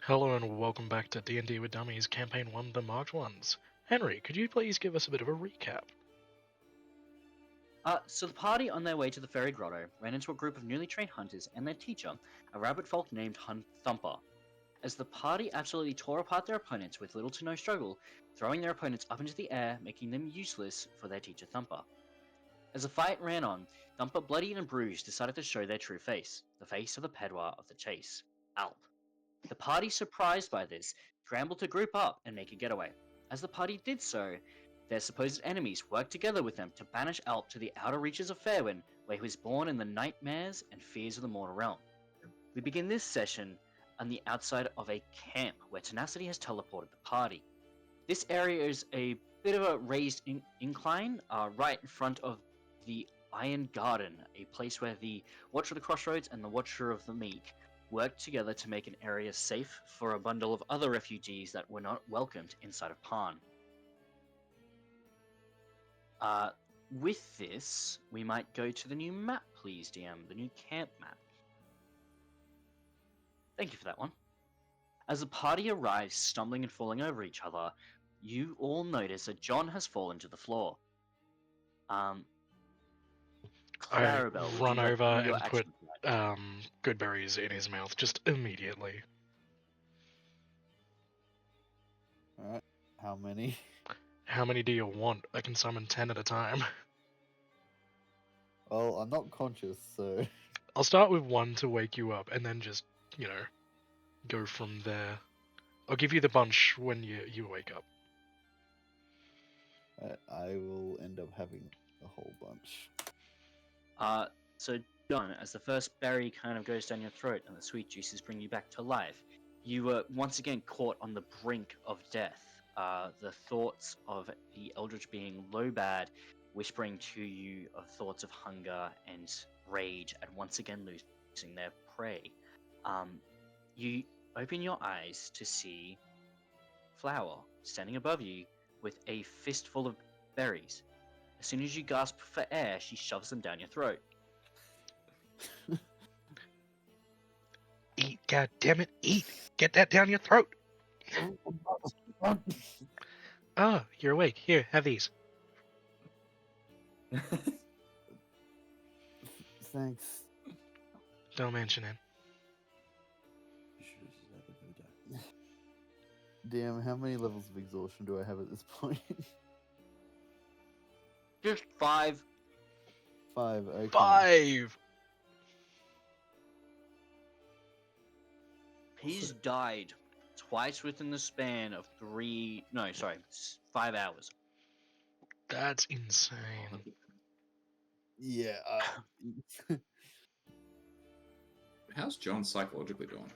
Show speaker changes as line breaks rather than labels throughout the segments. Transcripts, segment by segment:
Hello and welcome back to D&D with Dummies, Campaign 1, The Marked Ones. Henry, could you please give us a bit of a recap?
So the party on their way to the fairy grotto ran into a group of newly trained hunters and their teacher, a rabbit folk named Thumper. As the party absolutely tore apart their opponents with little to no struggle, throwing their opponents up into the air, making them useless for their teacher Thumper. As the fight ran on, Thumper, bloodied and bruised, decided to show their true face, the face of the peddler of the chase, Alp. The party, surprised by this, scrambled to group up and make a getaway. As the party did so, their supposed enemies worked together with them to banish Alp to the outer reaches of Fairwind, where he was born in the nightmares and fears of the mortal realm. We begin this session on the outside of a camp where Tenacity has teleported the party. This area is a bit of a raised incline right in front of the Iron Garden, a place where the Watcher of the Crossroads and the Watcher of the Meek worked together to make an area safe for a bundle of other refugees that were not welcomed inside of Pan. With this, we might go to the new map, please, DM, the new camp map. Thank you for that one. As the party arrives, stumbling and falling over each other, you all notice that John has fallen to the floor.
I
Clarabelle, would
run
you like
over
to do your
and put
action for that?
good berries in his mouth just immediately.
Alright, how many?
How many do you want? I can summon 10 at a time.
Well, I'm not conscious, so...
I'll start with one to wake you up and then just, go from there. I'll give you the bunch when you wake up.
I will end up having a whole bunch.
So John, as the first berry kind of goes down your throat and the sweet juices bring you back to life, you were once again caught on the brink of death. The thoughts of the eldritch being Lobad whispering to you of thoughts of hunger and rage and once again losing their prey. You open your eyes to see Flower standing above you with a fistful of berries. As soon as you gasp for air, she shoves them down your throat.
Eat, goddammit, eat! Get that down your throat! Oh, you're awake. Here, have these.
Thanks.
Don't mention it.
DM, how many levels of exhaustion do I have at this point?
Just 5.
5, okay.
5!
He's died twice within the span of 5 hours.
That's insane.
Yeah,
How's John psychologically doing?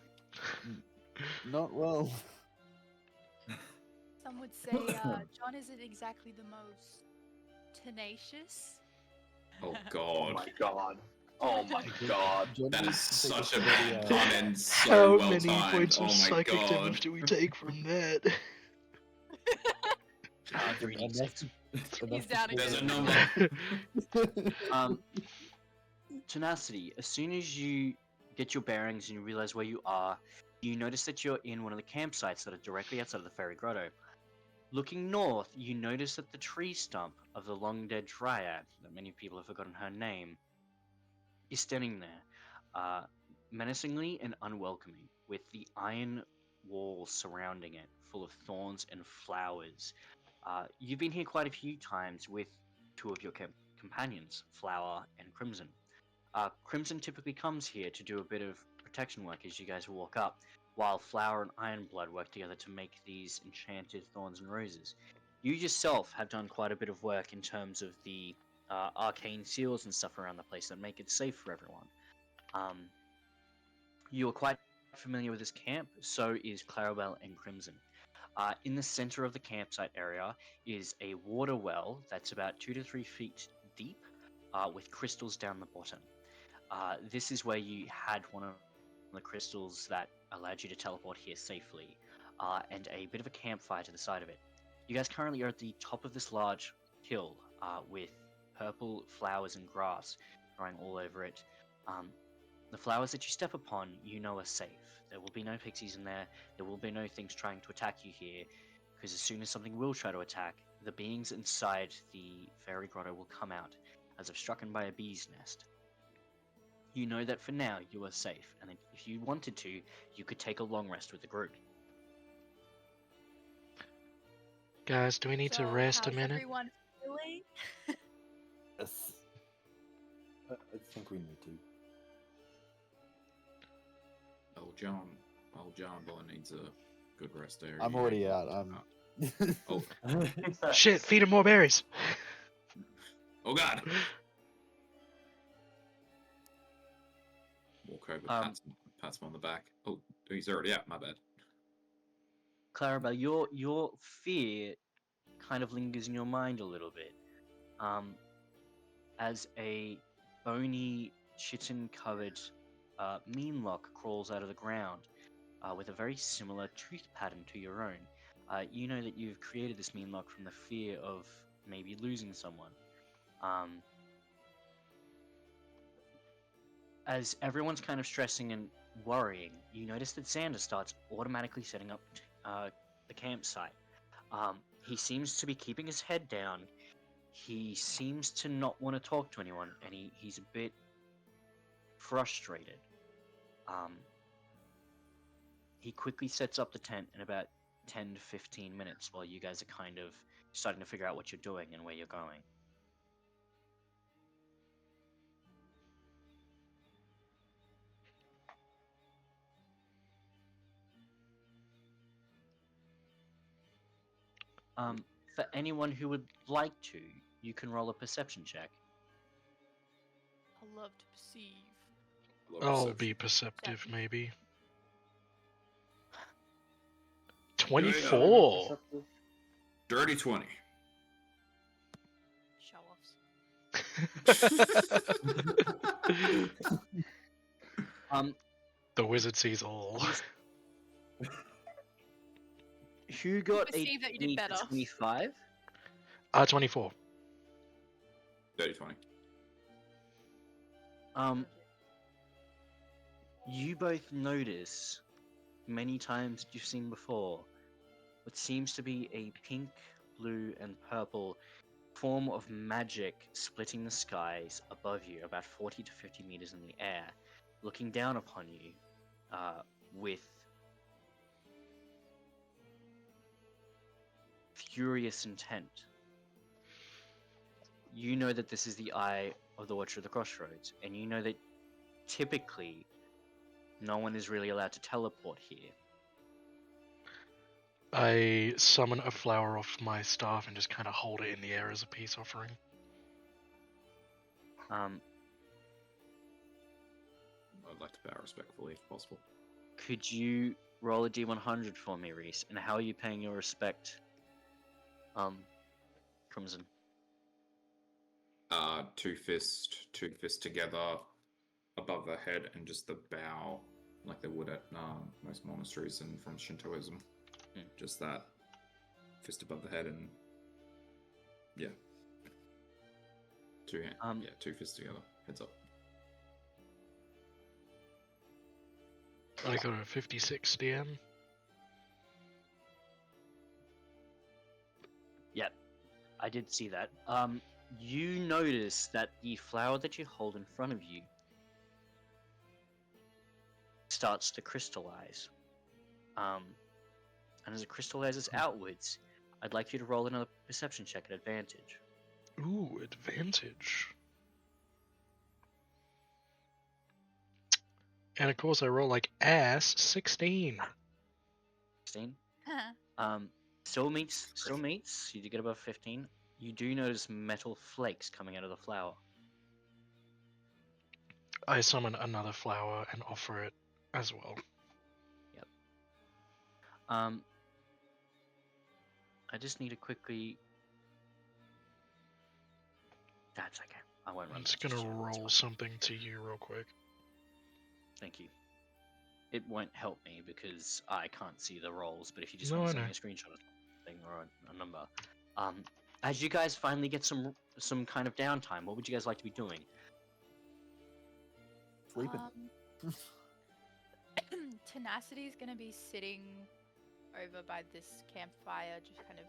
not well.
Some would say John isn't exactly the most tenacious.
Oh god.
my god. Oh my god.
John
That
needs
is
to take
such a
steady
bad
out.
pun and so
How
well
many
timed.
points
Oh
of
my
psychic
god.
damage do we take from that?
3d6.
He's down
There's a
again.
number.
Tenacity, as soon as you get your bearings and you realize where you are, you notice that you're in one of the campsites that are directly outside of the fairy grotto. Looking north, you notice that the tree stump of the long-dead dryad, that many people have forgotten her name, is standing there, menacingly and unwelcoming, with the iron wall surrounding it, full of thorns and flowers. You've been here quite a few times with two of your companions, Flower and Crimson. Crimson typically comes here to do a bit of protection work as you guys walk up, while Flower and Ironblood work together to make these enchanted thorns and roses. You yourself have done quite a bit of work in terms of the arcane seals and stuff around the place that make it safe for everyone. You are quite familiar with this camp, so is Clarabelle and Crimson. In the center of the campsite area is a water well that's about 2 to 3 feet deep, with crystals down the bottom. This is where you had one of the crystals that allowed you to teleport here safely, and a bit of a campfire to the side of it. You guys currently are at the top of this large hill, with purple flowers and grass growing all over it. The flowers that you step upon, you know are safe. There will be no pixies in there. There will be no things trying to attack you here, because as soon as something will try to attack, the beings inside the fairy grotto will come out, as if struck by a bee's nest. You know that for now you are safe, and if you wanted to, you could take a long rest with the group.
Guys, do we need to
So,
rest a
how's
minute?
everyone feeling?
Yes. I think we need to.
Old John boy needs a good rest there.
I'm
He
already
ain't-
out. I'm.
Oh,
Shit, feed him more berries.
oh God! Walk over, pats him on the back. Oh, he's already out. My bad.
Clarabelle, your fear kind of lingers in your mind a little bit. As a bony, chitin-covered meanlock crawls out of the ground with a very similar tooth pattern to your own. You know that you've created this meanlock from the fear of maybe losing someone. As everyone's kind of stressing and worrying, you notice that Xander starts automatically setting up the campsite. He seems to be keeping his head down. He seems to not want to talk to anyone, and he's a bit frustrated. He quickly sets up the tent in about 10 to 15 minutes while you guys are kind of starting to figure out what you're doing and where you're going. For anyone who would like to, you can roll a perception check.
I love to perceive.
Low
I'll
perception.
be perceptive,
Perception.
maybe.
Here we go.
24.
Dirty 20.
Show offs.
The wizard sees all.
Who got a
Perceive that you did better.
25?
24.
Dirty 20.
You both notice many times that you've seen before what seems to be a pink, blue, and purple form of magic splitting the skies above you, about 40 to 50 meters in the air, looking down upon you with furious intent. You know that this is the eye of the Watcher of the Crossroads, and you know that typically no one is really allowed to teleport here.
I summon a flower off my staff and just kind of hold it in the air as a peace offering.
I'd like to bow respectfully if possible.
Could you roll a d100 for me, Reese? And how are you paying your respect, Crimson?
Two fists together above the head and just the bow, like they would at most monasteries and from Shintoism. Just that fist above the head and yeah, two fists together, heads up.
I got a 56 DM.
Yep, I did see that. You notice that the flower that you hold in front of you starts to crystallize. And as it crystallizes outwards, I'd like you to roll another perception check at advantage.
Ooh, advantage. And of course I roll like ass, 16.
16. Still meets. You do get above 15. You do notice metal flakes coming out of the flower.
I summon another flower and offer it as well.
I just need to quickly. That's okay. I won't run.
I'm just
that
gonna
just yet, that's
roll
fine.
something to you real quick.
Thank you. It won't help me because I can't see the rolls, but if you just
No,
want
I
to send
know.
me a screenshot of something or a number. As you guys finally get some kind of downtime, what would you guys like to be doing?
Sleeping.
Tenacity's gonna be sitting over by this campfire, just kind of.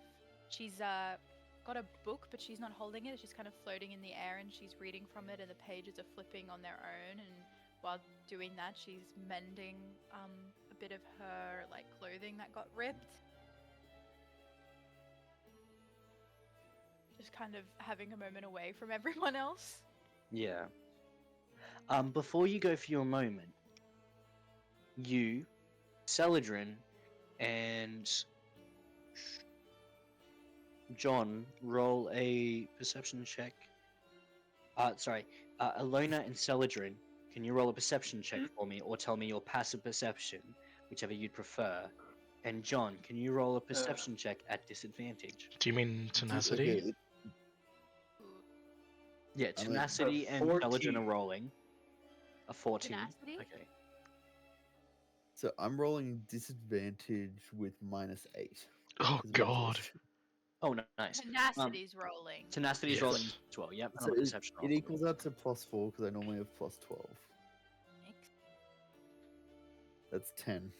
She's got a book, but she's not holding it. It's just kind of floating in the air, and she's reading from it, and the pages are flipping on their own. And while doing that, she's mending a bit of her like clothing that got ripped. Just kind of having a moment away from everyone else.
Yeah. Before you go for your moment, you, Celadrin, and John roll a perception check. Alona and Celadrin, can you roll a perception check for me, or tell me your passive perception, whichever you'd prefer? And John, can you roll a perception check at disadvantage?
Do you mean tenacity?
Okay,
Yeah,
I mean,
tenacity and
14.
Celadrin are rolling. A 14.
Tenacity?
Okay.
so I'm rolling disadvantage with -8.
Oh
'cause of
god.
exhaustion.
Oh, nice.
Tenacity's rolling.
Tenacity's
Yes.
rolling as well. Yep.
So
Another
it,
perception roll.
it equals out to +4 because I normally have +12. That's 10.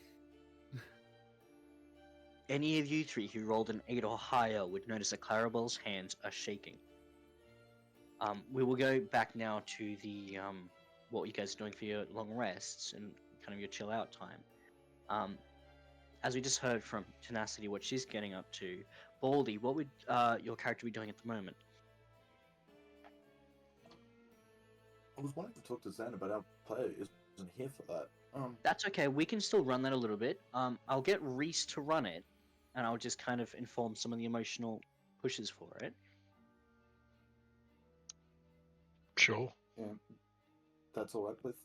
Any of you three who rolled an 8 or higher would notice that Clarabelle's hands are shaking. We will go back now to the what you guys are doing for your long rests and kind of your chill out time. As we just heard from Tenacity, what she's getting up to. Baldy, what would your character be doing at the moment?
I was wanting to talk to Xander, but our player isn't here for that.
That's okay. We can still run that a little bit. I'll get Reese to run it, and I'll just kind of inform some of the emotional pushes for it.
Sure.
Yeah, that's all right with.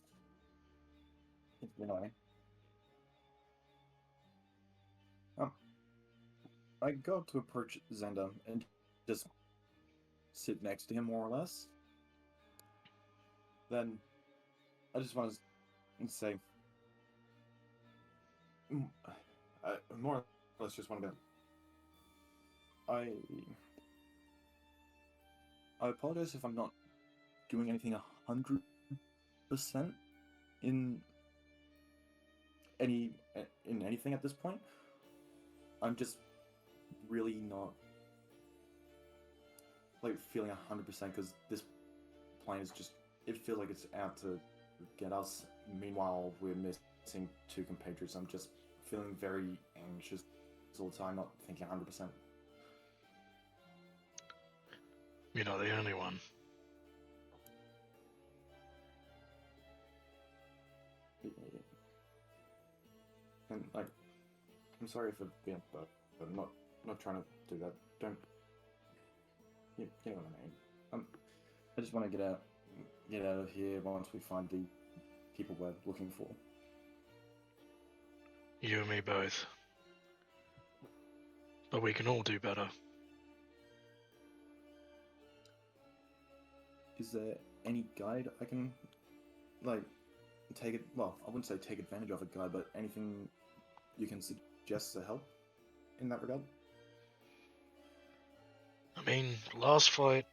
You know. I go up to approach Xander and just sit next to him, more or less. Then I just want to say, I more or less just want to go. I apologize if I'm not doing anything 100% in anything at this point. I'm just really not like feeling 100% because this plane is just, it feels like it's out to get us. Meanwhile, we're missing 2 compatriots. I'm just feeling very anxious all the time, not thinking 100%.
You're not the only one.
And like, I'm sorry for being, but I'm not trying to do that. Don't. You know what I mean. I just want to get out of here once we find the people we're looking for.
You and me both. But we can all do better.
Is there any guide I can, like, take it? Well, I wouldn't say take advantage of a guide, but anything you can suggest to help in that regard?
I mean, last fight,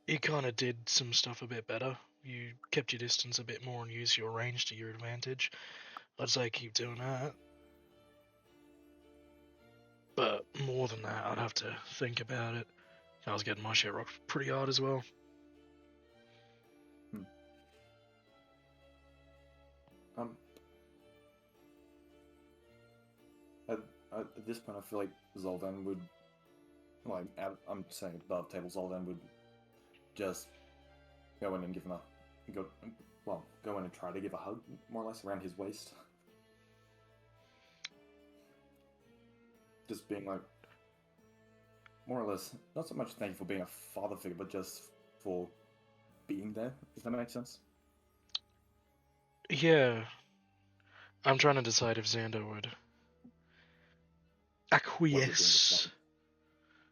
you kind of did some stuff a bit better. You kept your distance a bit more and used your range to your advantage. I'd say keep doing that. But more than that, I'd have to think about it. I was getting my shit rocked pretty hard as well.
At this point, I feel like Zoldan would, like, I'm saying above table, Zoldan would just go in and give him go in and try to give a hug, more or less, around his waist. Just being like, more or less, not so much thank you for being a father figure, but just for being there, if that makes sense.
Yeah. I'm trying to decide if Xander would acquiesce.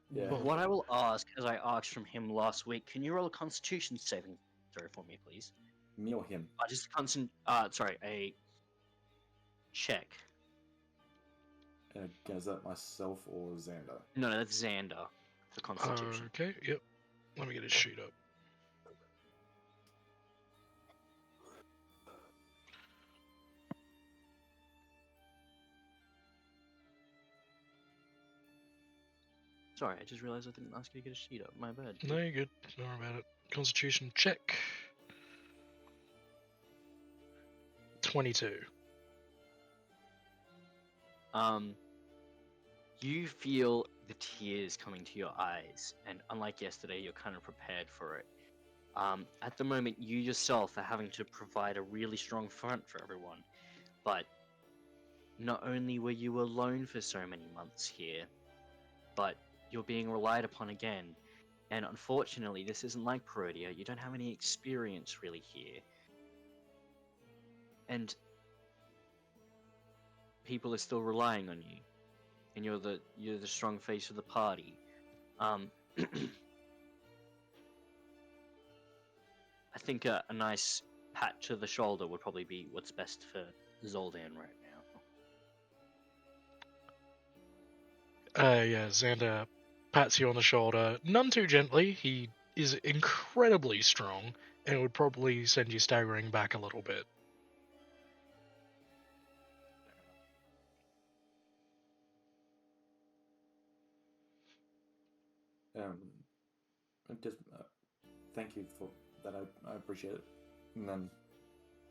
Yeah.
Well,
What I will ask, as I asked from him last week, can you roll a Constitution saving throw for me, please?
Me or him?
Just a check.
And again, is that myself or Xander?
No, that's Xander for Constitution.
Okay, yep. Let me get his sheet up.
Sorry, I just realized I didn't ask you to get a sheet up. My bad.
No, you're good. Don't worry about it. Constitution check. 22.
You feel the tears coming to your eyes, and unlike yesterday, you're kind of prepared for it. At the moment, you yourself are having to provide a really strong front for everyone, but not only were you alone for so many months here, but you're being relied upon again. And unfortunately, this isn't like Perodia. You don't have any experience really here. And people are still relying on you. And you're the strong face of the party. I think a nice pat to the shoulder would probably be what's best for Zoldan right now.
Yeah, Xander pats you on the shoulder, none too gently. He is incredibly strong and would probably send you staggering back a little bit.
Just thank you for that. I appreciate it. And then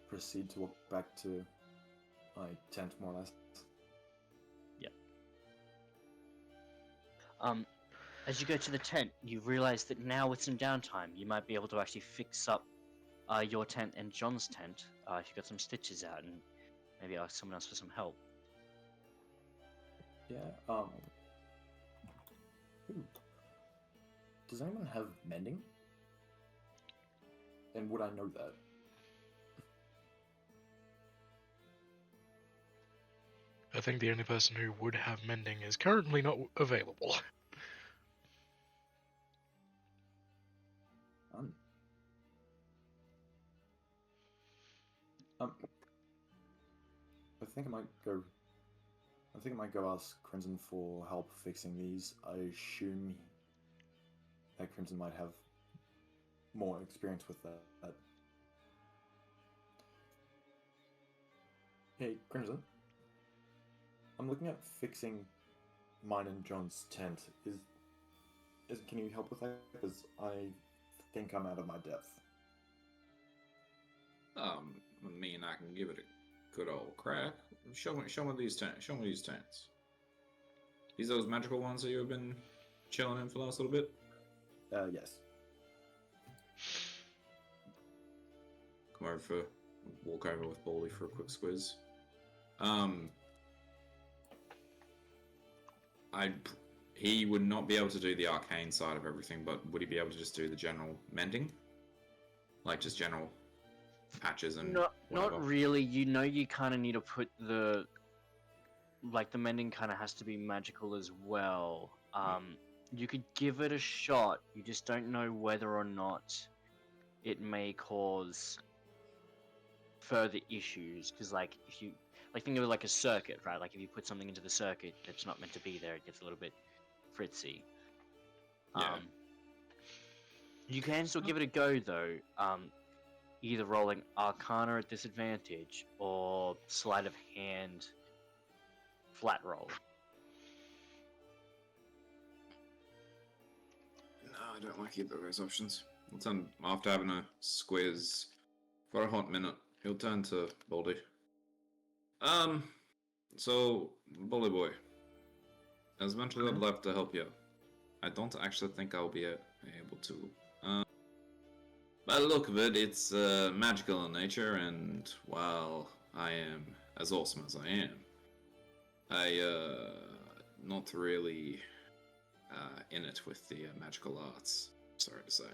proceed to walk back to my tent, more or less.
As you go to the tent, you realize that now with some downtime, you might be able to actually fix up your tent and John's tent if you got some stitches out, and maybe ask someone else for some help.
Yeah. Does anyone have mending? And would I know that?
I think the only person who would have mending is currently not available.
I think I might go. I think I might go ask Crimson for help fixing these. I assume that Crimson might have more experience with that. Hey, Crimson. I'm looking at fixing mine and John's tent. Can you help with that? Because I think I'm out of my depth.
I mean, I can give it a good old crack. Show me these tents. Show me these tents. These those magical ones that you've been chilling in for the last little bit?
Yes.
Walk over with Baldy for a quick squiz. He would not be able to do the arcane side of everything, but would he be able to just do the general mending? Like just general patches and
Not
whatever?
really. You know, you kind of need to put the mending kind of has to be magical as well. You could give it a shot. You just don't know whether or not it may cause further issues. Because if you think of it like a circuit, right? Like if you put something into the circuit that's not meant to be there, it gets a little bit fritzy.
Yeah.
You can still give it a go though. Either rolling Arcana at disadvantage or sleight of hand flat roll.
No, I don't like either of those options. After having a squiz for a hot minute, he'll turn to Baldy. So, Baldy boy, as much as I'd love to help you, I don't actually think I'll be able to. By the look of it, it's magical in nature, and while I am as awesome as I am, not really in it with the magical arts, sorry to say.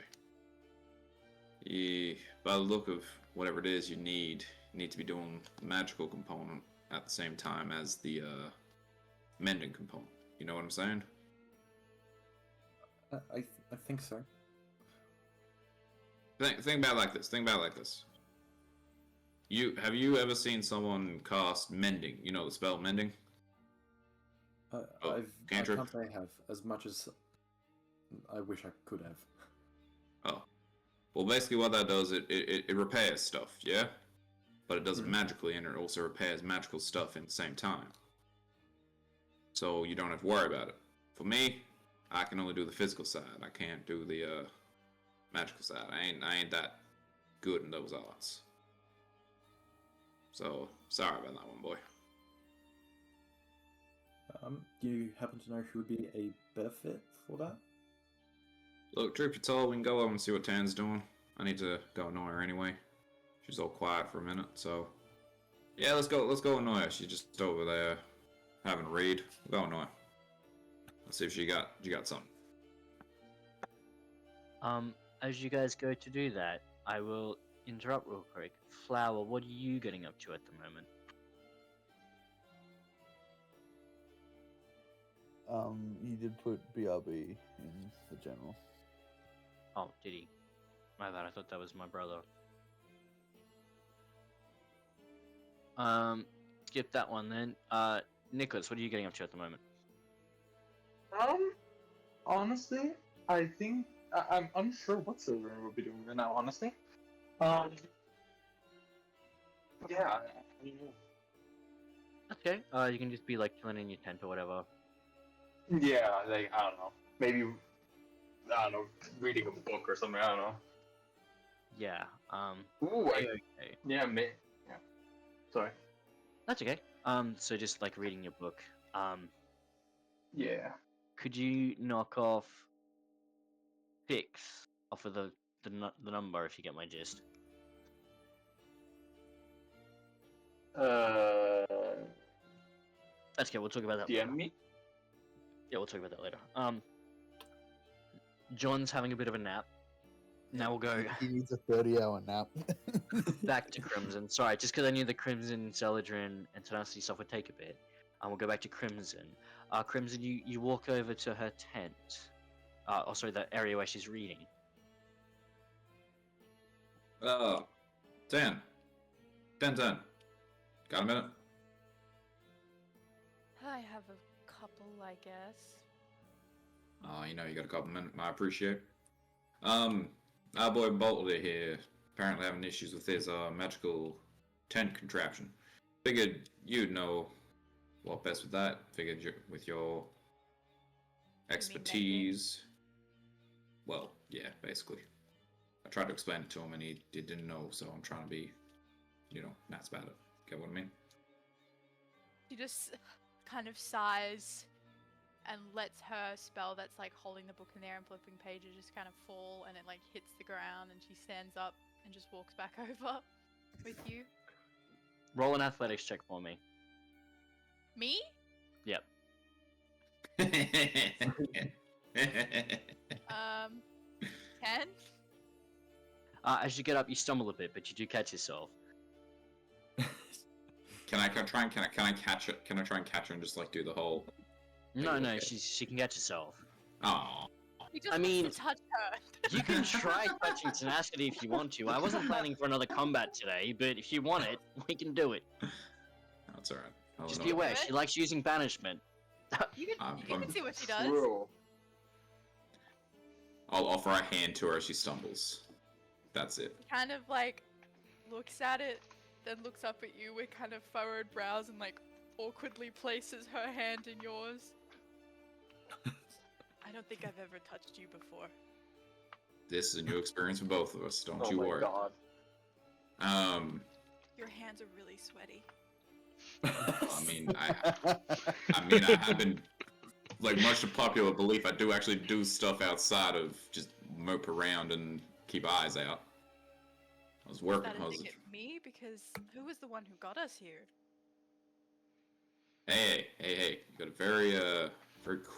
By the look of whatever it is you need to be doing the magical component at the same time as the mending component. You know what I'm saying?
I think so.
Think about it like this. Have you ever seen someone cast mending? You know the spell mending?
I
cantrip?
can't say I have, as much as I wish I could have.
Oh. Well, basically what that does, it repairs stuff, yeah? But it does it magically, and it also repairs magical stuff at the same time. So you don't have to worry about it. For me, I can only do the physical side. I can't do the magical side. I ain't that good in those arts. So sorry about that one, boy.
Do you happen to know who would be a better fit for that?
Look, truth be told, we can go over and see what Tan's doing. I need to go annoy her anyway. She's all quiet for a minute, so yeah, let's go annoy her. She's just over there having a read. We'll go annoy her. Let's see if you got something.
As you guys go to do that, I will interrupt real quick. Flower, what are you getting up to at the moment?
He did put BRB in the general.
Oh, did he? My bad, I thought that was my brother. Skip that one then. Nicholas, what are you getting up to at the moment?
Honestly, I think I'm unsure what Silver will be doing right now. Honestly, yeah, I don't know.
Okay, you can just be like chilling in your tent or whatever.
Yeah, like I don't know, maybe I don't know, reading a book or something. I don't know.
Yeah,
Ooh,
okay.
yeah, yeah. Sorry.
That's okay. So just like reading your book.
Yeah.
Could you knock off 6 off of the number if you get my gist? That's okay. We'll talk about that later.
DM me.
Yeah, we'll talk about that later. John's having a bit of a nap. Now we'll go
He needs a 30-hour nap.
back to Crimson. Sorry, just because I knew the Crimson, Celadrin, and Tenacity stuff would take a bit. We'll go back to Crimson. Crimson, you walk over to her tent. Sorry, the area where she's reading.
Tan. Got a minute?
I have a couple, I guess.
Oh, you know you got a couple minutes. I appreciate. Our boy Bolter here apparently having issues with his magical tent contraption. Figured you'd know what best with that. Figured with your expertise. Well, yeah, basically. I tried to explain it to him and he didn't know, so I'm trying to be, nice about it. Get what I mean?
She just kind of sighs and lets her spell that's like holding the book in there and flipping pages just kind of fall, and it like hits the ground, and she stands up and just walks back over with you.
Roll an athletics check for me.
Me?
Yep.
10?
As you get up, you stumble a bit, but you do catch yourself.
Can I try and catch it? Can I try and catch her and just like do the whole?
No,
okay.
she can catch herself.
Oh.
He just
I
wants
mean,
to touch her.
You can try touching Tenacity if you want to. I wasn't planning for another combat today, but if you want it, we can do it.
That's alright.
Just be aware, she likes using banishment.
You can see what she does.
True.
I'll offer a hand to her as she stumbles. That's it.
Kind of like looks at it, then looks up at you with kind of furrowed brows and like awkwardly places her hand in yours. I don't think I've ever touched you before.
This is a new experience for both of us. Don't
Oh
you
my
worry.
god.
Your hands are really sweaty.
I have been, like, much to popular belief, I do actually do stuff outside of just mope around and keep eyes out. I was working.
Is that a dig at me? Because who was the one who got us here?
Hey, you got a very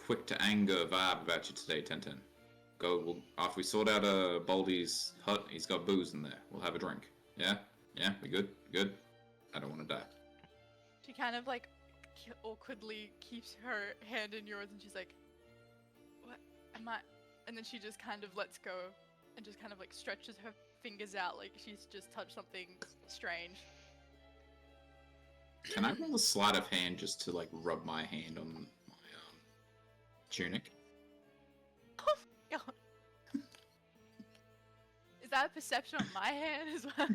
quick to anger vibe about you today, Tintin. After we sort out Baldy's hut, he's got booze in there. We'll have a drink. Yeah, we good. I don't want to die.
She kind of like awkwardly keeps her hand in yours, and she's like, "What am I?" And then she just kind of lets go, and just kind of like stretches her fingers out like she's just touched something strange.
Can I roll a sleight of hand just to like rub my hand on my tunic?
Oh my god! Is that a perception on my hand as well?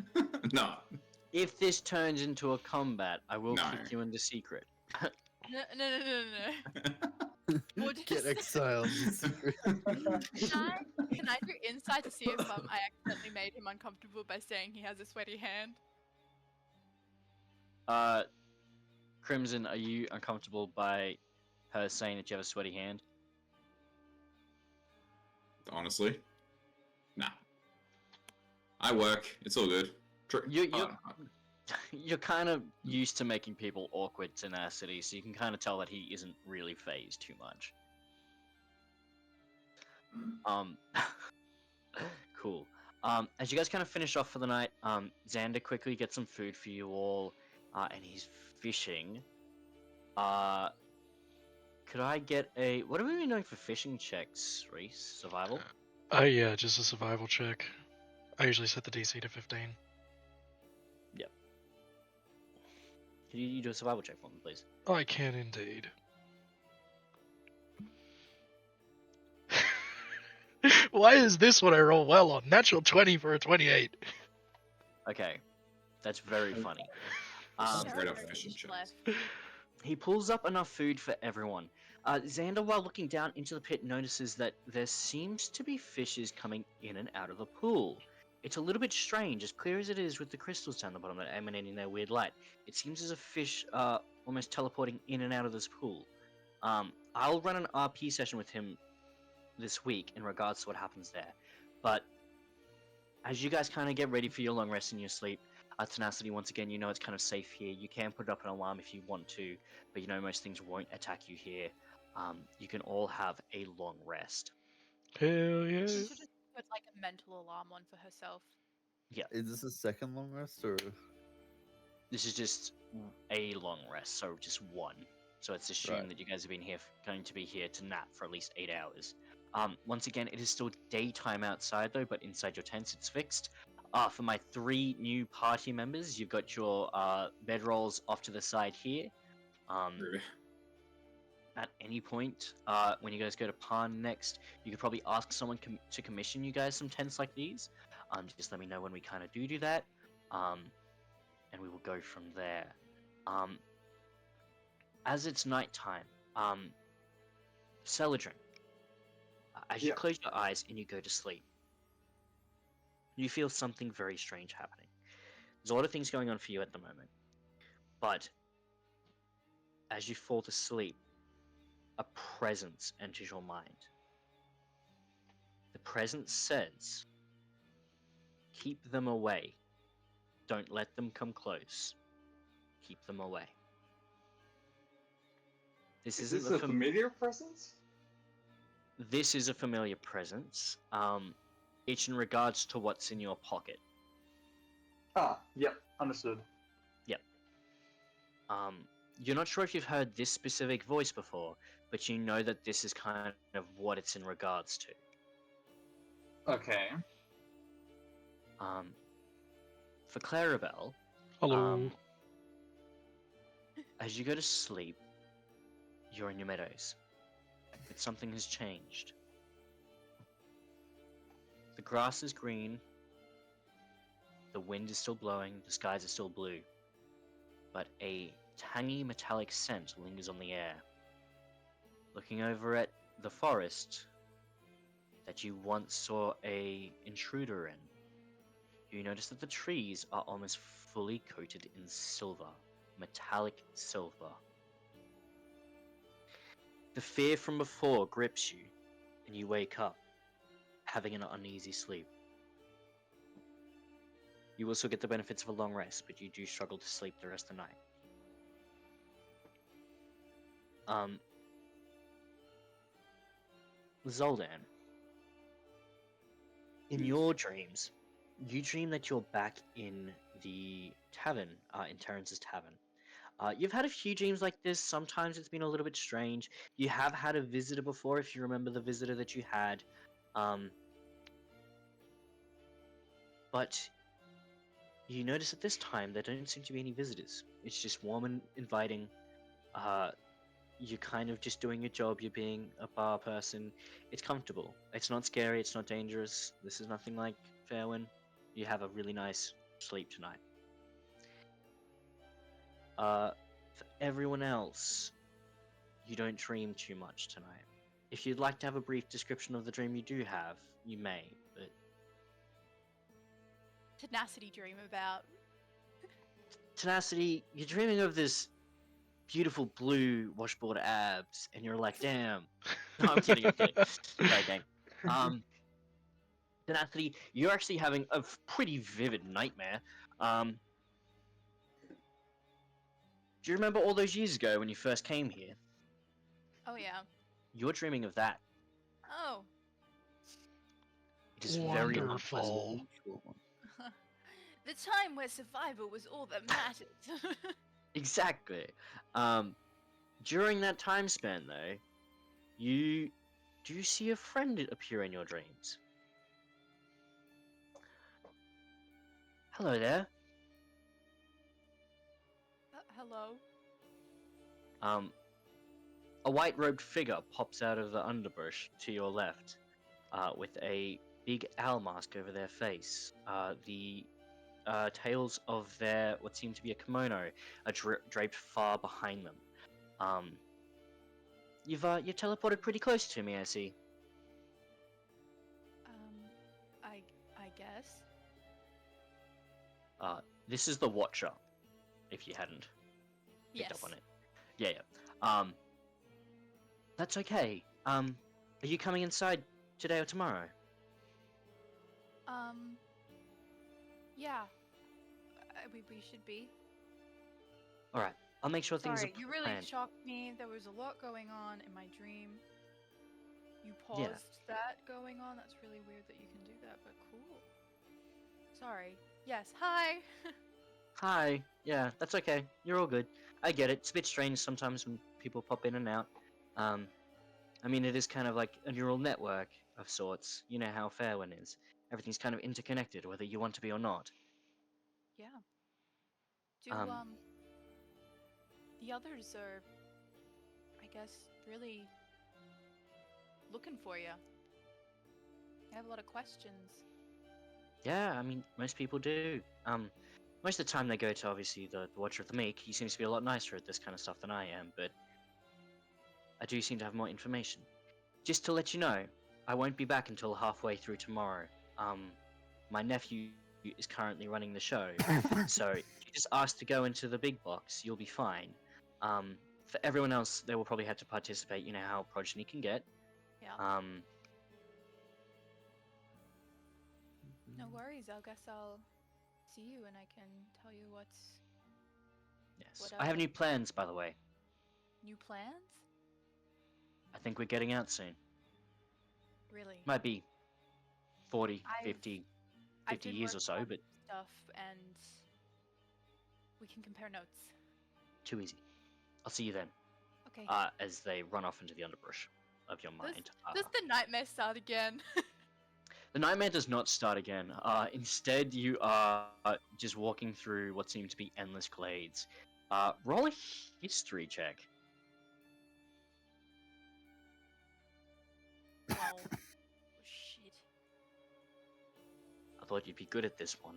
No.
If this turns into a combat, I will
No.
keep you in the secret.
No. Or
Get
just
exiled. the secret.
can I do insight to see if I accidentally made him uncomfortable by saying he has a sweaty hand?
Crimson, are you uncomfortable by her saying that you have a sweaty hand?
Honestly, nah. I work. It's all good.
You're you're kind of used to making people awkward tenacity, so you can kind of tell that he isn't really phased too much. Cool. As you guys kind of finish off for the night, Xander quickly gets some food for you all, and he's fishing. Could I get a... What are we doing for fishing checks, Reese? Survival?
Oh yeah, just a survival check. I usually set the DC to 15.
Can you do a survival check for me, please?
I can indeed. Why is this one I roll well on? Natural 20 for a 28.
Okay. That's very funny.
Sounds
There
right
are
up
no
fishing
fish
checks.
left.
He pulls up enough food for everyone. Xander, while looking down into the pit, notices that there seems to be fishes coming in and out of the pool. It's a little bit strange, as clear as it is with the crystals down the bottom that are emanating their weird light. It seems as if fish are almost teleporting in and out of this pool. I'll run an RP session with him this week in regards to what happens there. But as you guys kind of get ready for your long rest and your sleep, Tenacity, once again, you know it's kind of safe here. You can put up an alarm if you want to, but you know most things won't attack you here. You can all have a long rest.
Hell yeah.
She should just put like a mental alarm on for herself.
Is this a second long rest or?
This is just a long rest, so just one. So it's assumed
Right.
that you guys have been here, going to be here to nap for at least 8 hours. Once again, it is still daytime outside though, but inside your tents it's fixed. For my 3 new party members, you've got your bedrolls off to the side here.
Groovy.
At any point, when you guys go to Pan next, you could probably ask someone to commission you guys some tents like these. Just let me know when we kind of do that, and we will go from there. As it's nighttime, Celadrin, as you
Yeah.
close your eyes and you go to sleep, you feel something very strange happening. There's a lot of things going on for you at the moment, but as you fall to sleep, a presence enters your mind. The presence says, keep them away. Don't let them come close. Keep them away. This
Is
isn't
this a familiar presence?
This is a familiar presence. It's in regards to what's in your pocket.
Ah, yep, understood.
You're not sure if you've heard this specific voice before, but you know that this is kind of what it's in regards to.
Okay.
For Clarabelle,
Hello.
as you go to sleep, you're in your meadows, but something has changed. The grass is green, the wind is still blowing, the skies are still blue, but a tangy metallic scent lingers on the air. Looking over at the forest that you once saw a intruder in, you notice that the trees are almost fully coated in silver, metallic silver. The fear from before grips you, and you wake up, having an uneasy sleep. You also get the benefits of a long rest, but you do struggle to sleep the rest of the night. Zoldan, in your dreams, you dream that you're back in the tavern, in Terrence's tavern. You've had a few dreams like this. Sometimes it's been a little bit strange. You have had a visitor before, if you remember the visitor that you had. But you notice at this time there don't seem to be any visitors. It's just warm and inviting. You're kind of just doing your job. You're being a bar person. It's comfortable. It's not scary. It's not dangerous. This is nothing like Fairwind. You have a really nice sleep tonight. For everyone else, you don't dream too much tonight. If you'd like to have a brief description of the dream you do have, you may, but
Tenacity dream about.
Tenacity, you're dreaming of this beautiful blue washboard abs, and you're like, damn. No, I'm kidding, I'm kidding. Sorry, gang. Tenacity, you're actually having a pretty vivid nightmare. Do you remember all those years ago when you first came here?
Oh yeah.
You're dreaming of that.
Oh.
It is very unpleasant.
Wonderful.
The time where survival was all that mattered.
Exactly. During that time span, though, you do see a friend appear in your dreams. Hello there.
Hello.
A white-robed figure pops out of the underbrush to your left, with a big owl mask over their face. The tails of their what seem to be a kimono are draped far behind them. You've teleported pretty close to me, I see.
I guess.
This is the Watcher, if you hadn't picked
Yes.
up on it. Yeah, yeah. That's okay. Are you coming inside today or tomorrow?
Yeah. We should be.
Alright, I'll make sure things are
Sorry, you really
planned.
shocked me. There was a lot going on in my dream. You paused
Yeah.
that going on. That's really weird that you can do that, but cool. Sorry. Yes. Hi.
Hi. Yeah, that's okay. You're all good. I get it. It's a bit strange sometimes when people pop in and out. I mean, it is kind of like a neural network of sorts. You know how Fairwind is. Everything's kind of interconnected, whether you want to be or not.
Yeah. Do
Um,
the others are, I guess, really looking for you. I have a lot of questions.
Yeah, I mean, most people do. Most of the time they go to, obviously, the Watcher of the Meek. He seems to be a lot nicer at this kind of stuff than I am, but I do seem to have more information. Just to let you know, I won't be back until halfway through tomorrow. My nephew is currently running the show, so if you just ask to go into the big box, you'll be fine. For everyone else, they will probably have to participate. You know how progeny can get.
Yeah. No worries. I guess I'll see you and I can tell you what's
Yes.
What
I have
other-
new plans, by the way.
new plans.
I think we're getting out soon.
Really.
Might be 40,
I've-
50,
I've
50
been
years or
working
so,
on
but
stuff and we can compare notes.
too easy. I'll see you then.
Okay.
As they run off into the underbrush of your mind.
Does the nightmare start again?
The nightmare does not start again. Instead, you are just walking through what seem to be endless glades. Roll a history check.
Well, shit.
I thought you'd be good at this one.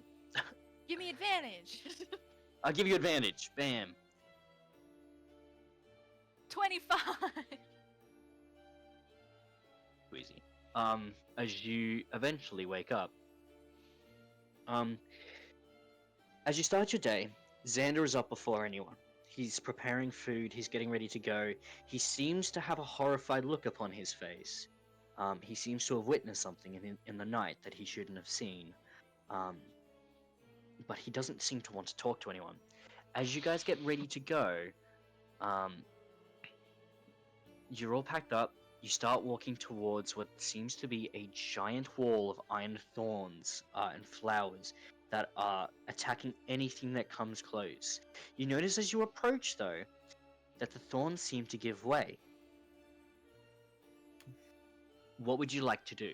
Give me advantage.
I'll give you advantage. Bam.
25.
Too easy. As you eventually wake up. As you start your day, Xander is up before anyone. He's preparing food, he's getting ready to go. He seems to have a horrified look upon his face. He seems to have witnessed something in the night that he shouldn't have seen. But he doesn't seem to want to talk to anyone. As you guys get ready to go, you're all packed up. You start walking towards what seems to be a giant wall of iron thorns and flowers that are attacking anything that comes close. You notice as you approach, though, that the thorns seem to give way. What would you like to do?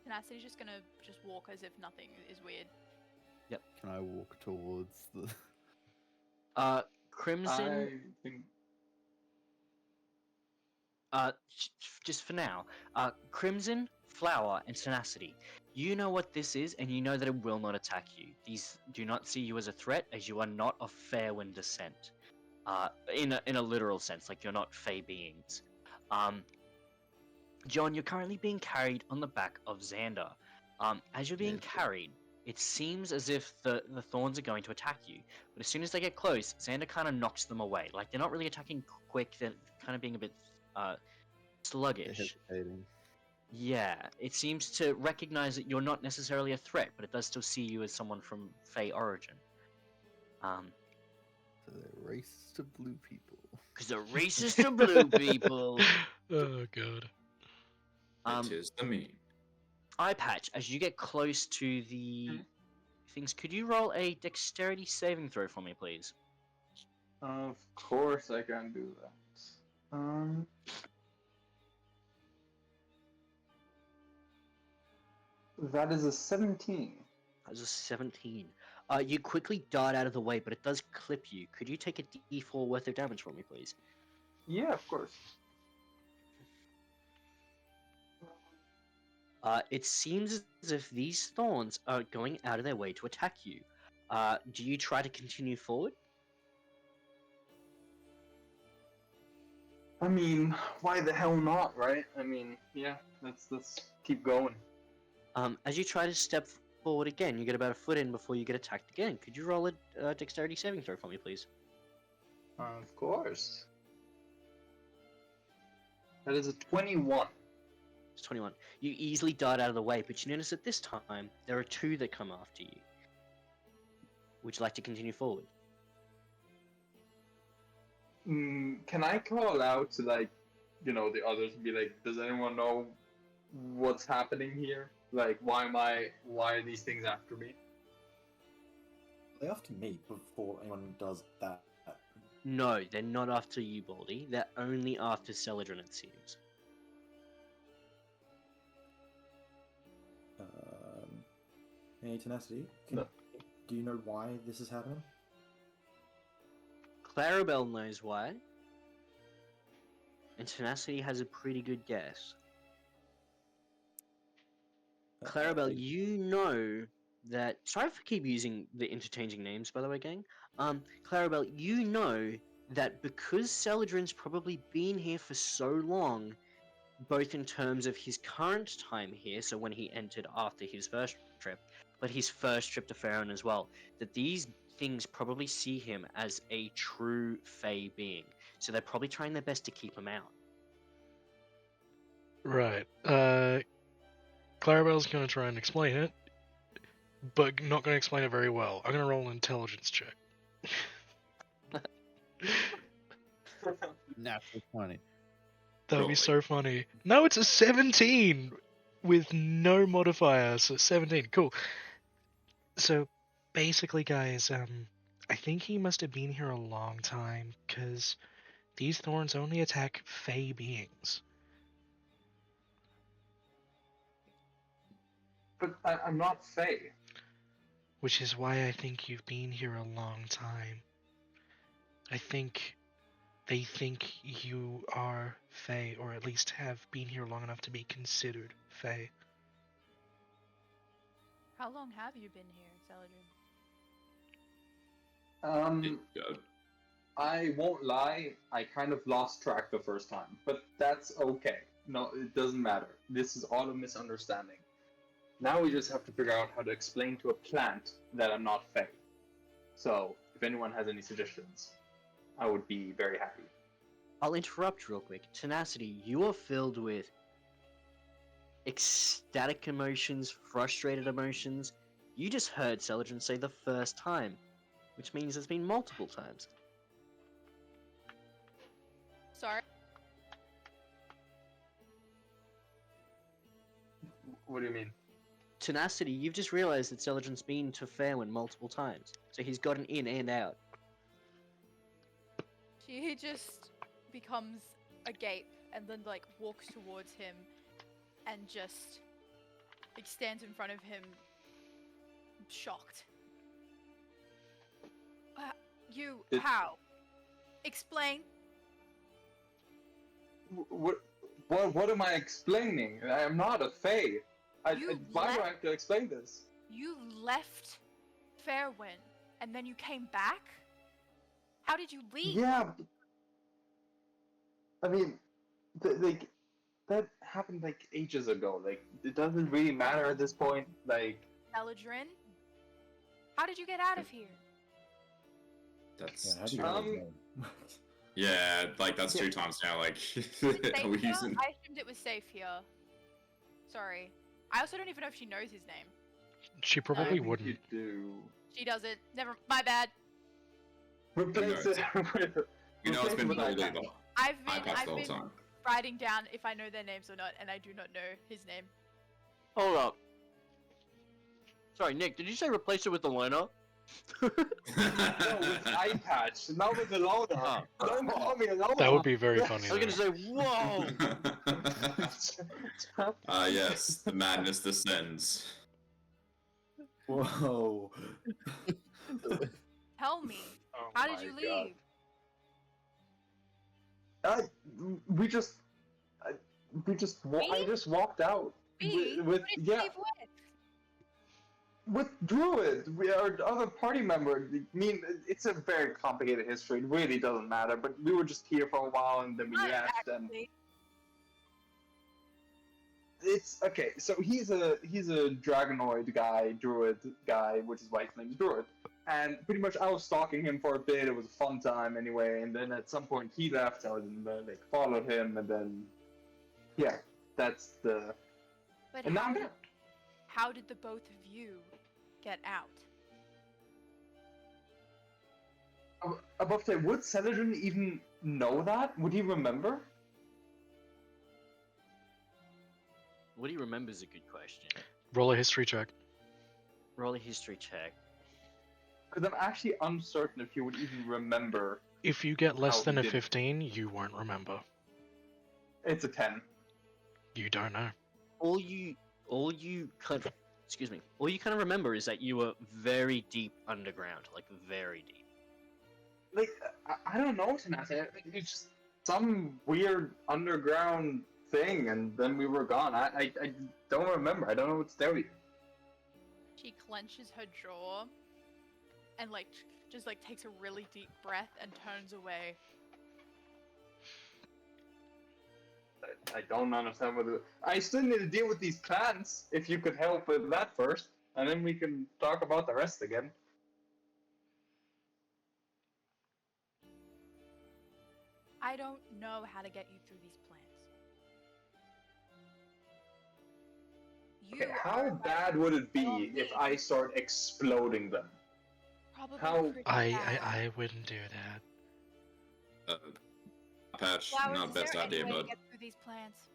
Tenacity's just gonna walk as if nothing is weird.
Can I walk towards the?
Crimson,
I think
just for now, Crimson, Flower, and Tenacity. You know what this is, and you know that it will not attack you. These do not see you as a threat, as you are not of Fairwind descent. in a literal sense, like you're not fey beings. John, you're currently being carried on the back of Xander. As you're being
Yeah.
carried, it seems as if the Thorns are going to attack you. But as soon as they get close, Xander kind of knocks them away. Like, they're not really attacking quick, they're kind of being a bit
They're
sluggish.
hesitating.
Yeah, it seems to recognize that you're not necessarily a threat, but it does still see you as someone from Fey origin.
So they're racist to blue people.
Because they're racist to blue people.
Oh god.
It is the meme.
Eye patch, as you get close to the things, could you roll a dexterity saving throw for me, please?
Of course I can do that. That is a 17.
That was a 17. You quickly dart out of the way, but it does clip you. Could you take a d4 worth of damage for me, please?
Yeah, of course.
It seems as if these thorns are going out of their way to attack you. Do you try to continue forward?
I mean, why the hell not, right? I mean, yeah, let's keep going.
As you try to step forward again, you get about a foot in before you get attacked again. Could you roll a dexterity saving throw for me, please?
Of course. That is a 21.
It's 21. You easily dart out of the way, but you notice at this time, there are two that come after you. Would you like to continue forward?
Can I call out to, like, the others and be like, does anyone know what's happening here? Like, why are these things after me?
They after me before anyone does that.
No, they're not after you, Baldy. They're only after Celadrin, it seems.
Any tenacity?
No.
Do you know why this is happening?
Clarabelle knows why. And Tenacity has a pretty good guess. Clarabelle, you know that... Sorry for keep using the interchanging names, by the way, gang. Clarabelle, you know that because Celadrin's probably been here for so long, both in terms of his current time here, so when he entered after his first trip, but his first trip to Faerun as well, that these things probably see him as a true Fey being. So they're probably trying their best to keep him out.
Right. Clarabelle's gonna try and explain it, but not gonna explain it very well. I'm gonna roll an intelligence check.
Natural 20.
That would be
Rolling.
so funny. No, it's a 17 with no modifier, so 17. Cool. So basically, guys, I think he must have been here a long time, because these thorns only attack Fey beings.
But I'm not Fey.
Which is why I think you've been here a long time. I think they think you are Fey, or at least have been here long enough to be considered Fey.
How long have you been here, Celadrin?
I won't lie, I kind of lost track the first time, but that's okay. No, it doesn't matter. This is all a misunderstanding. Now we just have to figure out how to explain to a plant that I'm not Fey. So, if anyone has any suggestions, I would be very happy.
I'll interrupt real quick. Tenacity, you are filled with ecstatic emotions, frustrated emotions. You just heard Celadrin say the first time, which means it's been multiple times.
Sorry.
What do you mean?
Tenacity, you've just realized that Celadrin's been to Faerun multiple times, so he's gotten in and out.
She just becomes agape and then like walks towards him and just like stands in front of him shocked. How? Explain.
What am I explaining? I am not a Fey. Why do I have to explain this?
You left Faerun and then you came back? How did you leave?
Yeah. I mean, like that happened like ages ago. Like it doesn't really matter at this point. Like
Eladrin? How did you get out of here?
That's
Yeah, how do you
two.
know his
Um,
name?
Yeah, like that's
Yeah.
2 times now. Like,
Is it safe
are we
here?
using?
I assumed it was safe here. Sorry. I also don't even know if she knows his name.
She
I
probably
think
wouldn't.
you do.
She doesn't. Never. My bad.
Replace
knows?
it with.
You know, it's
replace it
been
with
gold
iPad.
either.
I've been.
iPads the whole
I've been
time.
writing down if I know their names or not, and I do not know his name.
Hold up. Sorry, Nick, did you say replace it with the loner?
No, with eye patch, not with the loader.
Oh.
Don't call me a loader.
That would be very funny.
I was
Though.
gonna say, whoa!
Yes, the madness descends.
Whoa.
Tell me.
Oh
How did
my
you
God.
leave?
We just, I
Me?
just walked out.
Me?
With
Who did you
yeah,
leave with?
with Druid, we are other party member. I mean, it's a very complicated history. It really doesn't matter. But we were just here for a while, and then we
Not
left. And
actually.
it's okay. So he's a dragonoid guy, Druid guy, which is why his name's Druid. And pretty much, I was stalking him for a bit. It was a fun time anyway. And then at some point, he left. So I like followed him, and then yeah, that's the.
But
And now I'm back.
how did the both of you get out?
Above that, would Celadrin even know that? Would he remember?
What do you remember is a good question.
Roll a history check.
Roll a history check.
Because I'm actually uncertain if he would even remember.
If you get less
How
than
he
a
did it.
15, you won't remember.
It's a 10.
You don't know.
All you kind of, excuse me, all you kind of remember is that you were very deep underground, like very deep.
Like, I don't know, Tanaka. It's just some weird underground thing, and then we were gone. I don't remember. I don't know what to tell you.
She clenches her jaw and just takes a really deep breath and turns away.
I don't understand whether. I still need to deal with these plants, if you could help with that first, and then we can talk about the rest again.
I don't know how to get you through these plants. You
Okay,
are
how
my
bad would it be
only-
if I start exploding them?
Probably
how-
pretty
I
bad.
I wouldn't do that.
Patch,
Flowers,
not
is
best
there any
idea,
way to
but
get through these plants?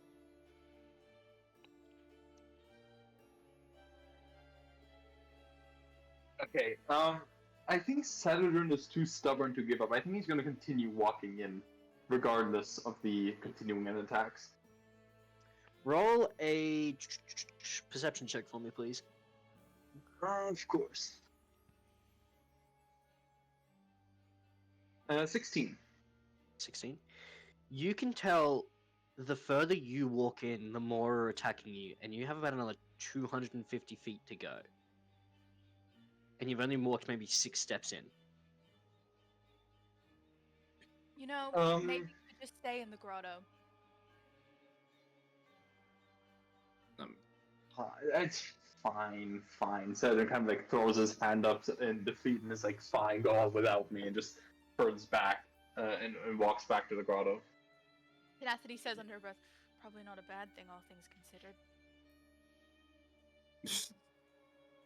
Okay, I think Celadrin is too stubborn to give up. I think he's gonna continue walking in, regardless of the continuing attacks.
Roll a perception check for me, please.
Of course. 16.
16. You can tell the further you walk in, the more are attacking you, and you have about another 250 feet to go. And you've only walked maybe 6 steps in.
You know, maybe you could just stay in the grotto.
It's fine. Celadrin kind of like throws his hand up in defeat and is like, fine, go on without me, and just turns back and walks back to the grotto.
Tenacity says under her breath, probably not a bad thing, all things considered.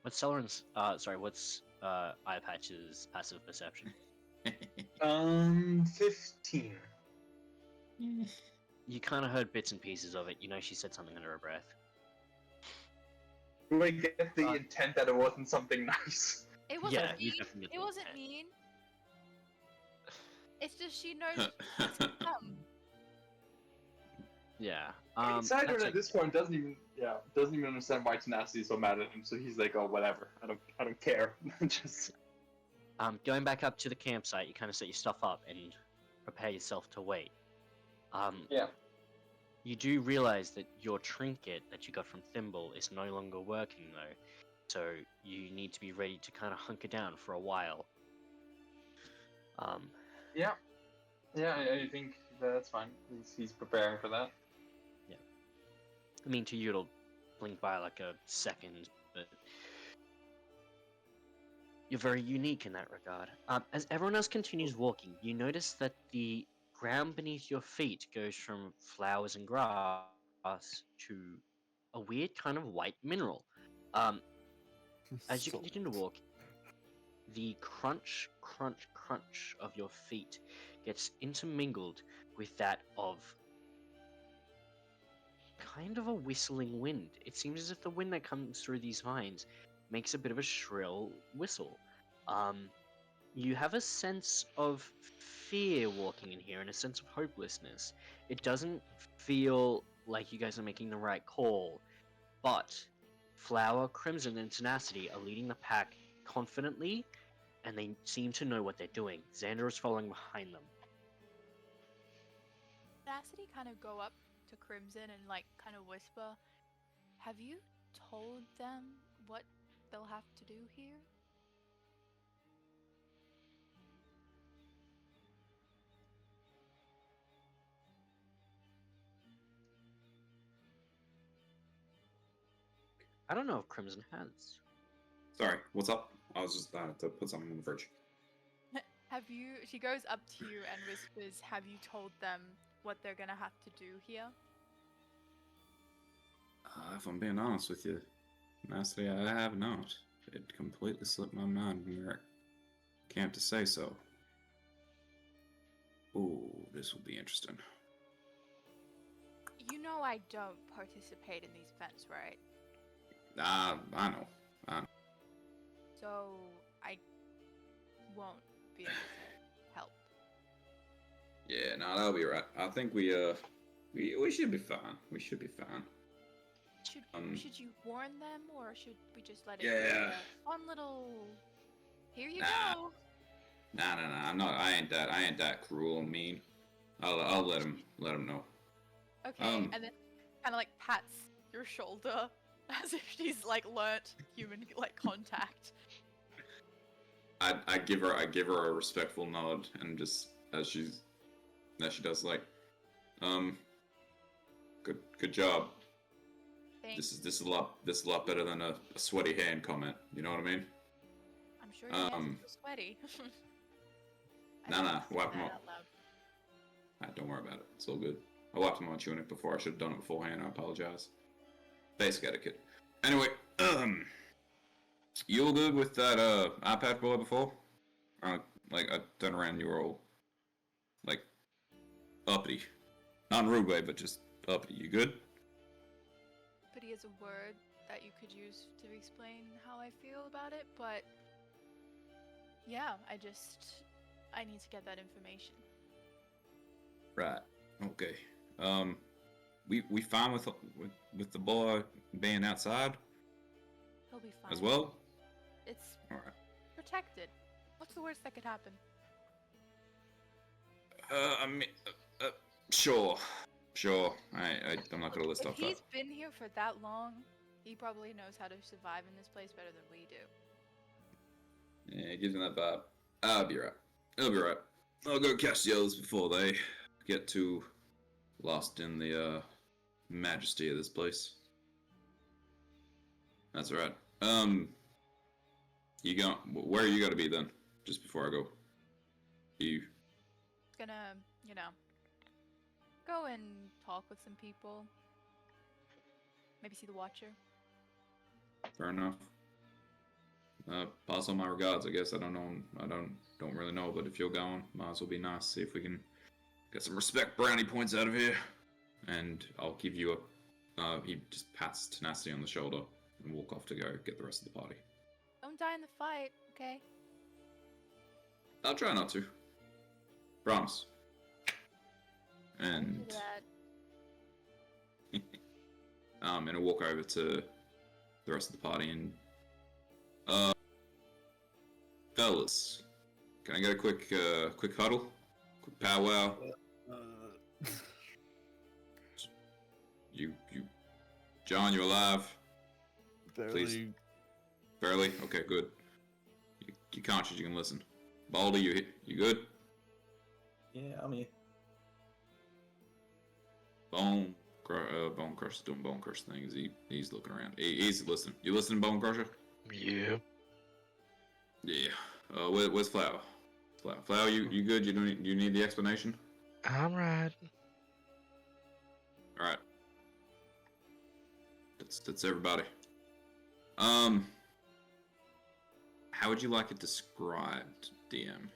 What's Eye Patch's passive perception?
15.
You kind of heard bits and pieces of it. You know she said something under her breath.
Do I get the intent that it wasn't something nice?
It wasn't
Yeah, you
mean.
definitely get
It
the
wasn't
intent.
mean. It's just she knows what's to come.
Yeah.
Celadrin
that's
at this point doesn't even understand why Tenacity is so mad at him. So he's like, oh, whatever. I don't care. Just
going back up to the campsite, you kind of set your stuff up and prepare yourself to wait.
yeah.
You do realize that your trinket that you got from Thimble is no longer working though, so you need to be ready to kind of hunker down for a while.
Yeah, I think that's fine. He's preparing for that.
I mean, to you it'll blink by like a second, but you're very unique in that regard. As everyone else continues walking, you notice that the ground beneath your feet goes from flowers and grass to a weird kind of white mineral. Um, as you
So-
continue to walk, the crunch, crunch, crunch of your feet gets intermingled with that of kind of a whistling wind. It seems as if the wind that comes through these vines makes a bit of a shrill whistle. Um, you have a sense of fear walking in here and a sense of hopelessness. It doesn't feel like you guys are making the right call, but Flower, Crimson, and Tenacity are leading the pack confidently, and they seem to know what they're doing. Xander is following behind them.
Tenacity kind of go up to Crimson and like kind of whisper, "Have you told them what they'll have to do here?"
I don't know if Crimson has.
Sorry, what's up? I was just to put something in the fridge.
Have you? She goes up to you and whispers, "Have you told them what they're gonna have to do here?"
If I'm being honest with you, Nasty, I have not. It completely slipped my mind when we were at camp to say so. Ooh, this will be interesting.
You know I don't participate in these events, right?
I know.
So I won't be able to help.
Yeah, no, that'll be right. I think we should be fine. We should be fine.
Should you warn them, or should we just let it
Yeah.
be a fun little? Here you
Nah.
go.
Nah. I'm not. I ain't that cruel and mean. I'll let him know.
Okay, and then kind of like pats your shoulder as if she's like learnt human like contact.
I give her a respectful nod, and just as she does, like, good job.
Thanks.
This is a lot better than a sweaty hand comment. You know what I mean?
I'm sure your hands are sweaty. I
Nah,
didn't say
wipe
that
'em up.
out loud.
Don't worry about it. It's all good. I wiped them on chewing it before. I should have done it beforehand. I apologize. Basic etiquette. Anyway, you all good with that iPad boy before? Like I turned around and you were all like uppity. Not in a rude way, but just uppity. You good?
But he is a word that you could use to explain how I feel about it, but yeah, I need to get that information.
Right. Okay. We fine with the boy being outside
He'll be fine.
as well.
It's
All right.
protected. What's the worst that could happen?
I mean, sure. I'm not gonna list
If
off
he's
that.
been here for that long, he probably knows how to survive in this place better than we do.
Yeah, it gives me that vibe. I'll be right. It'll be right. I'll go catch the others before they get too lost in the majesty of this place. That's all right. Where are you gonna be then? Just before I go. You.
Gonna, go and talk with some people. Maybe see the Watcher.
Fair enough. Pass on my regards. I guess I don't know. I don't really know. But if you're going, might as well be nice. See if we can get some respect brownie points out of here. And I'll give you a. He just pats Tenacity on the shoulder and walk off to go get the rest of the party.
Don't die in the fight, okay?
I'll try not to. Promise. And
Do that.
and I'll walk over to the rest of the party and fellas, can I get a quick huddle? Quick powwow? You John, you alive?
Barely.
Please. Barely? Okay, good. You conscious, you can listen. Baldy, you good?
Yeah, I'm here.
Bone Crusher's doing Bone Crusher things. He's looking around. He's listening. You listening, Bone Crusher?
Yep.
Yeah. Where's Flower? Flower, you good? You need the explanation?
I'm right.
All right. That's everybody. How would you like it described, DM?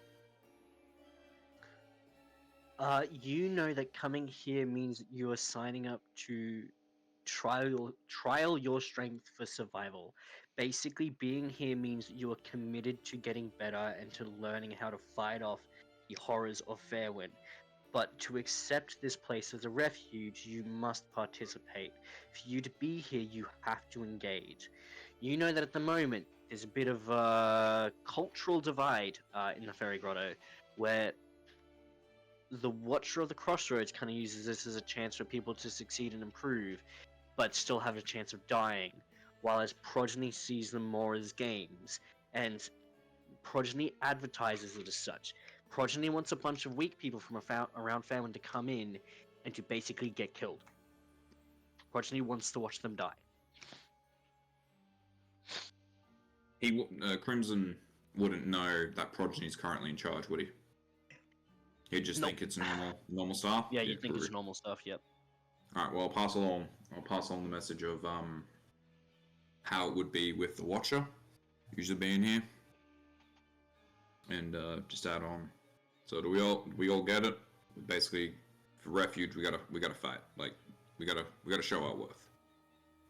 You know that coming here means you are signing up to trial your strength for survival. Basically, being here means you are committed to getting better and to learning how to fight off the horrors of Fairwind. But to accept this place as a refuge, you must participate. For you to be here, you have to engage. You know that at the moment, there's a bit of a cultural divide in the Fairy Grotto, where the Watcher of the Crossroads kind of uses this as a chance for people to succeed and improve, but still have a chance of dying, while as Progeny sees them more as games, and Progeny advertises it as such. Progeny wants a bunch of weak people from around Fairwind to come in and to basically get killed. Progeny wants to watch them die.
Crimson wouldn't know that Progeny's currently in charge, would he? He'd just
Nope.
think it's normal stuff.
Yeah, you think it's
correct.
normal stuff, yep.
All right. Well, I'll pass on the message of how it would be with the Watcher usually being here, and just add on. So do we all get it? Basically, for refuge, we gotta fight. Like we gotta show our worth.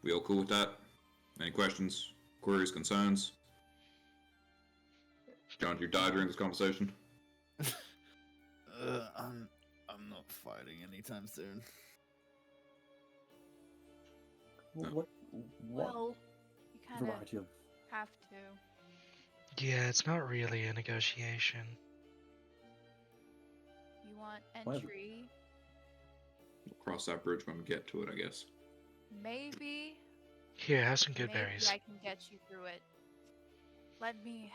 We all cool with that? Any questions, queries, concerns? John, you die during this conversation.
I'm not fighting anytime soon.
What
Well, you kind of
variety of
have to.
Yeah, it's not really a negotiation.
You want
Well-
entry?
We'll cross that bridge when we get to it, I guess.
Maybe.
Here, have some good
Maybe
berries.
I can get you through it. Let me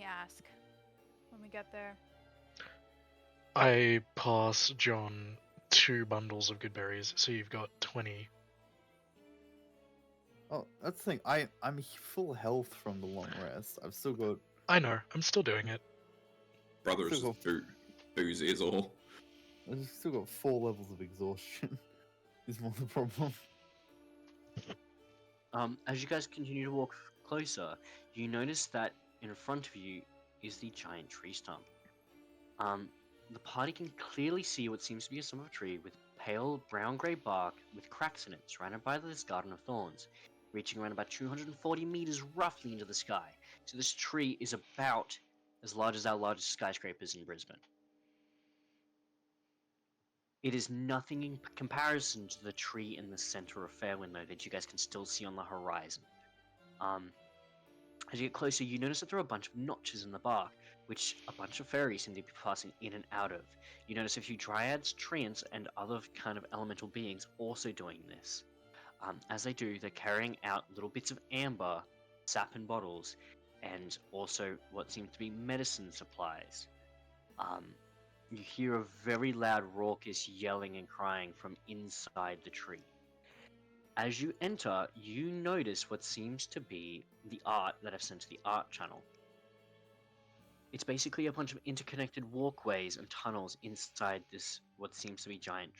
ask. When we get there.
I pass John 2 bundles of good berries, so you've got 20.
Oh, that's the thing. I'm full health from the long rest. I've still got.
I know, I'm still doing it.
Brother is
Still
just booze is all.
I've still got 4 levels of exhaustion. Is more the problem.
As you guys continue to walk closer, you notice that in front of you is the giant tree stump. The party can clearly see what seems to be a stump of a tree with pale brown-grey bark with cracks in it, surrounded by this garden of thorns, reaching around about 240 meters roughly into the sky. So this tree is about as large as our largest skyscrapers in Brisbane. It is nothing in comparison to the tree in the center of Fairwind, though, that you guys can still see on the horizon. As you get closer, you notice that there are a bunch of notches in the bark, which a bunch of fairies seem to be passing in and out of. You notice a few dryads, treants, and other kind of elemental beings also doing this. As they do, they're carrying out little bits of amber, sap in bottles, and also what seem to be medicine supplies. You hear a very loud, raucous yelling and crying from inside the tree. As you enter, you notice what seems to be the art that I've sent to the art channel. It's basically a bunch of interconnected walkways and tunnels inside this, what seems to be giant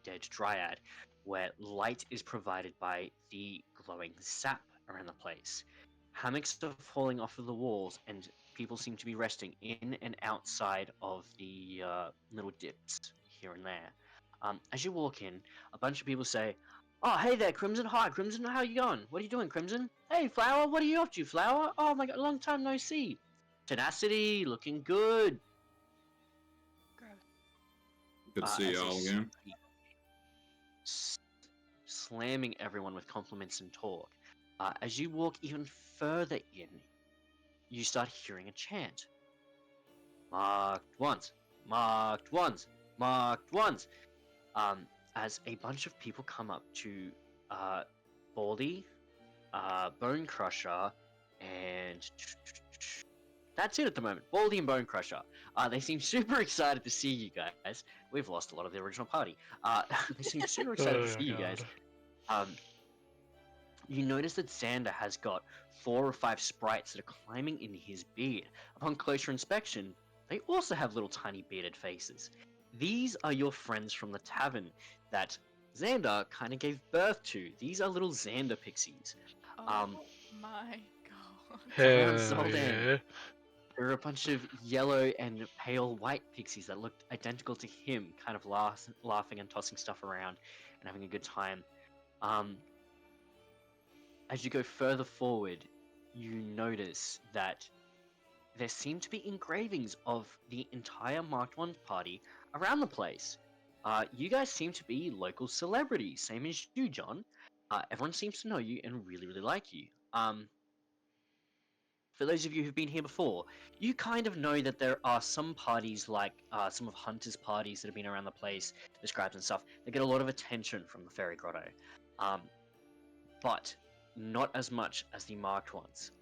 dead dryad, where light is provided by the glowing sap around the place. Hammocks are falling off of the walls, and people seem to be resting in and outside of the little dips here and there. As you walk in, a bunch of people say, "Oh, hey there, Crimson. Hi, Crimson. How you going? What are you doing, Crimson? Hey, Flower. What are you up to, Flower? Oh my God, long time no see. Tenacity, looking good."
Gross.
Good to see
as they
y'all again.
speak, slamming everyone with compliments and talk. As you walk even further in, you start hearing a chant. Marked once, marked once, marked once. As a bunch of people come up to Baldy, Bone Crusher, and That's it at the moment. Baldy and Bone Crusher. They seem super excited to see you guys. We've lost a lot of the original party. They seem super excited to
Oh,
see you guys. You notice that Xander has got 4 or 5 sprites that are climbing into his beard. Upon closer inspection, they also have little tiny bearded faces. These are your friends from the tavern that Xander kind of gave birth to. These are little Xander pixies.
Oh my god.
Around
Hell
Soldan,
yeah.
there are a bunch of yellow and pale white pixies that looked identical to him, kind of laughing and tossing stuff around and having a good time. As you go further forward, you notice that there seem to be engravings of the entire Marked One party around the place. You guys seem to be local celebrities, same as you, John. Everyone seems to know you and really, really like you. For those of you who've been here before, you kind of know that there are some parties, like some of Hunter's parties that have been around the place, described and stuff, that get a lot of attention from the Fairy Grotto. But not as much as the Marked Ones.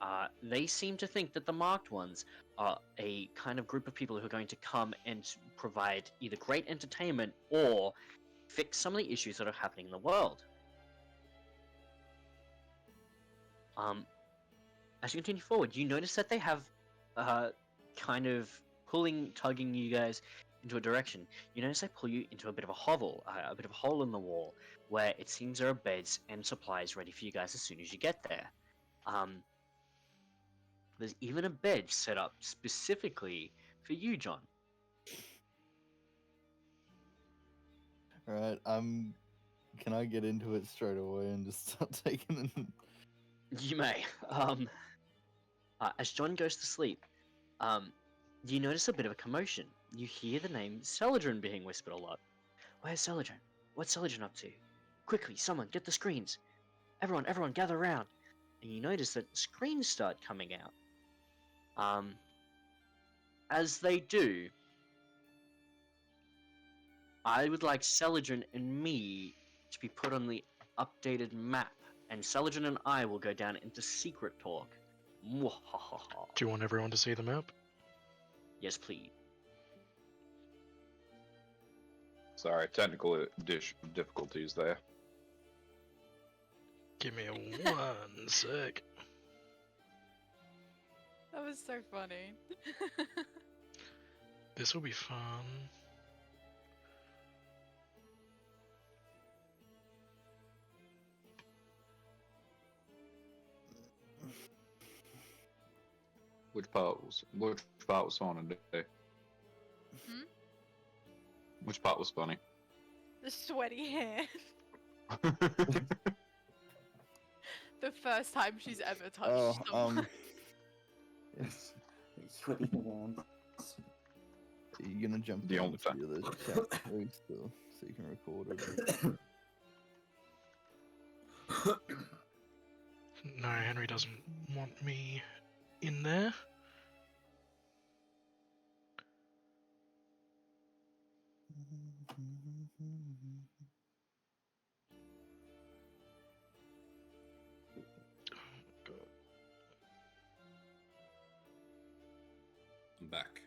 They seem to think that the Marked Ones are a kind of group of people who are going to come and provide either great entertainment or fix some of the issues that are happening in the world. As you continue forward, you notice that they have kind of tugging you guys into a direction. You notice they pull you into a bit of a hovel, a bit of a hole in the wall, where it seems there are beds and supplies ready for you guys as soon as you get there. There's even a bed set up specifically for you, John.
Alright, can I get into it straight away and just start taking it?
You may. As John goes to sleep, you notice a bit of a commotion. You hear the name Celadrin being whispered a lot. Where's Celadrin? What's Celadrin up to? Quickly, someone, get the screens. Everyone, gather around. And you notice that screens start coming out. As they do, I would like Celadrin and me to be put on the updated map, and Celadrin and I will go down into secret talk. Mwahaha.
Do you want everyone to see the map?
Yes, please.
Sorry, technical difficulties there.
Give me a 1 sec.
That was so funny.
This will be fun.
Which part was funny today?
Hmm?
Which part was funny?
The sweaty hand. The first time she's ever touched someone.
Yes. Sweaty hands.
Are you gonna jump
The
down
only
to
time.
the other chat room still so you can record it?
No, Henry doesn't want me in there.
I'm back.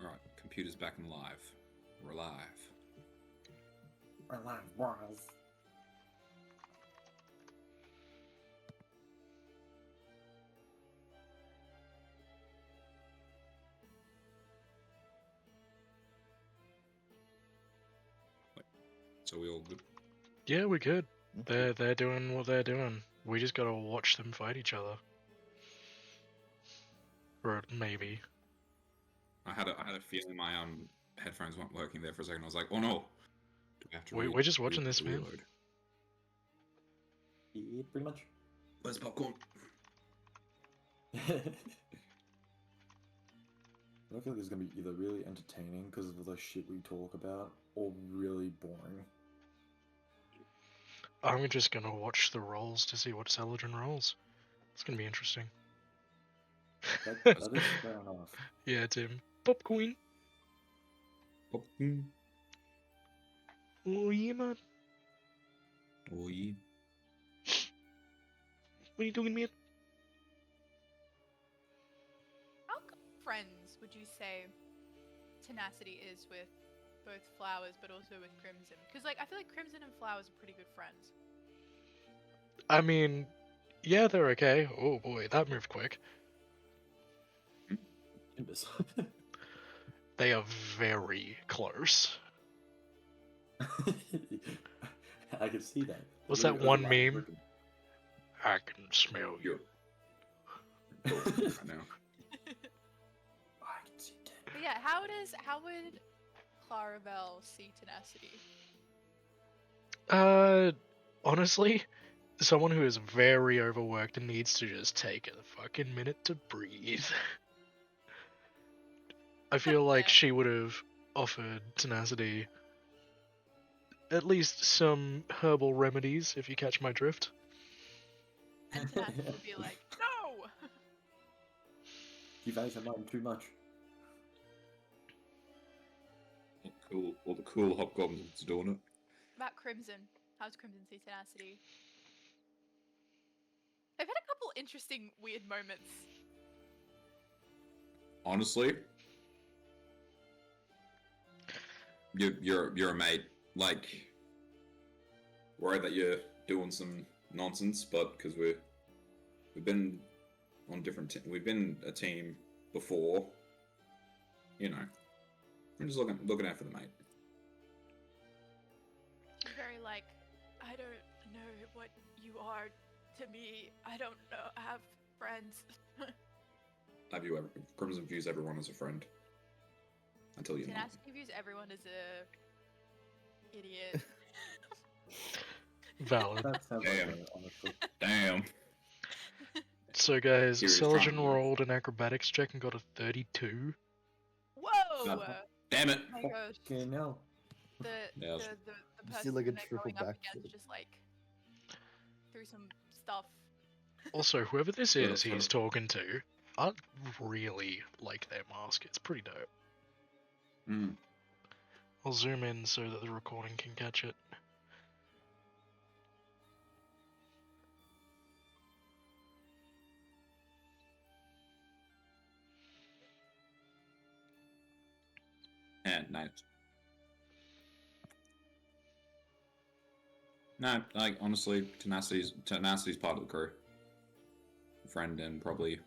Alright, computer's back and live. We're live.
We're live, boys.
So we all good?
Yeah, we're good. They're doing what they're doing. We just gotta watch them fight each other. Or maybe.
I had a feeling my headphones weren't working there for a second. I was like, oh no. Do we have to
We're just watching this, man.
reload?
Yeah, pretty much.
Where's popcorn?
I feel like it's gonna be either really entertaining because of the shit we talk about, or really boring.
I'm just gonna watch the rolls to see what Celadrin rolls. It's gonna be interesting.
That is fair enough.
Yeah, Tim. Popcorn.
Popcorn.
Oh yeah, man.
Oh yeah.
What are you doing, man?
friends would you say Tenacity is with both Flowers, but also with Crimson? Because like I feel like Crimson and Flowers are pretty good friends.
I mean, yeah, they're okay. Oh boy, that moved quick.
Goodness.
They are very close.
I can see that.
What's
Look
that
at
one
the
meme?
freaking-
I can smell you.
You're talking right now.
I can see that.
But yeah, how would Claravel see Tenacity?
Honestly, someone who is very overworked and needs to just take a fucking minute to breathe. I feel like
Fair.
she would have offered Tenacity at least some herbal remedies, if you catch my drift.
And Tenacity would be like, no.
You guys are mind too much.
All the cool hobgoblins doing it.
About Crimson, how's Crimson see Tenacity? They've had a couple interesting, weird moments.
Honestly, you're a mate. Like, worried that you're doing some nonsense, but because we've been on different, we've been a team before. You know, we're just looking out for the mate.
She's very like, I don't know what you are to me. I don't know. I have friends.
Crimson views everyone as a friend. Until you're not.
Tenacity views everyone as a idiot.
Valid.
That sounds
Damn.
like it, honestly.
Damn.
So guys,
Serious
Celadon
trauma.
rolled an acrobatics check and got a 32.
Whoa!
Damn it.
Oh my gosh.
Okay, now.
The
Yeah,
the
You
person
see, like, a
they're
triple
going up
backflip.
against just like through some stuff.
Also, whoever this
Yeah,
is
sure.
he's talking to, I really like their mask. It's pretty dope.
Mm.
I'll zoom in so that the recording can catch it.
And nice. No, like honestly, Tenacity's part of the crew. Friend and probably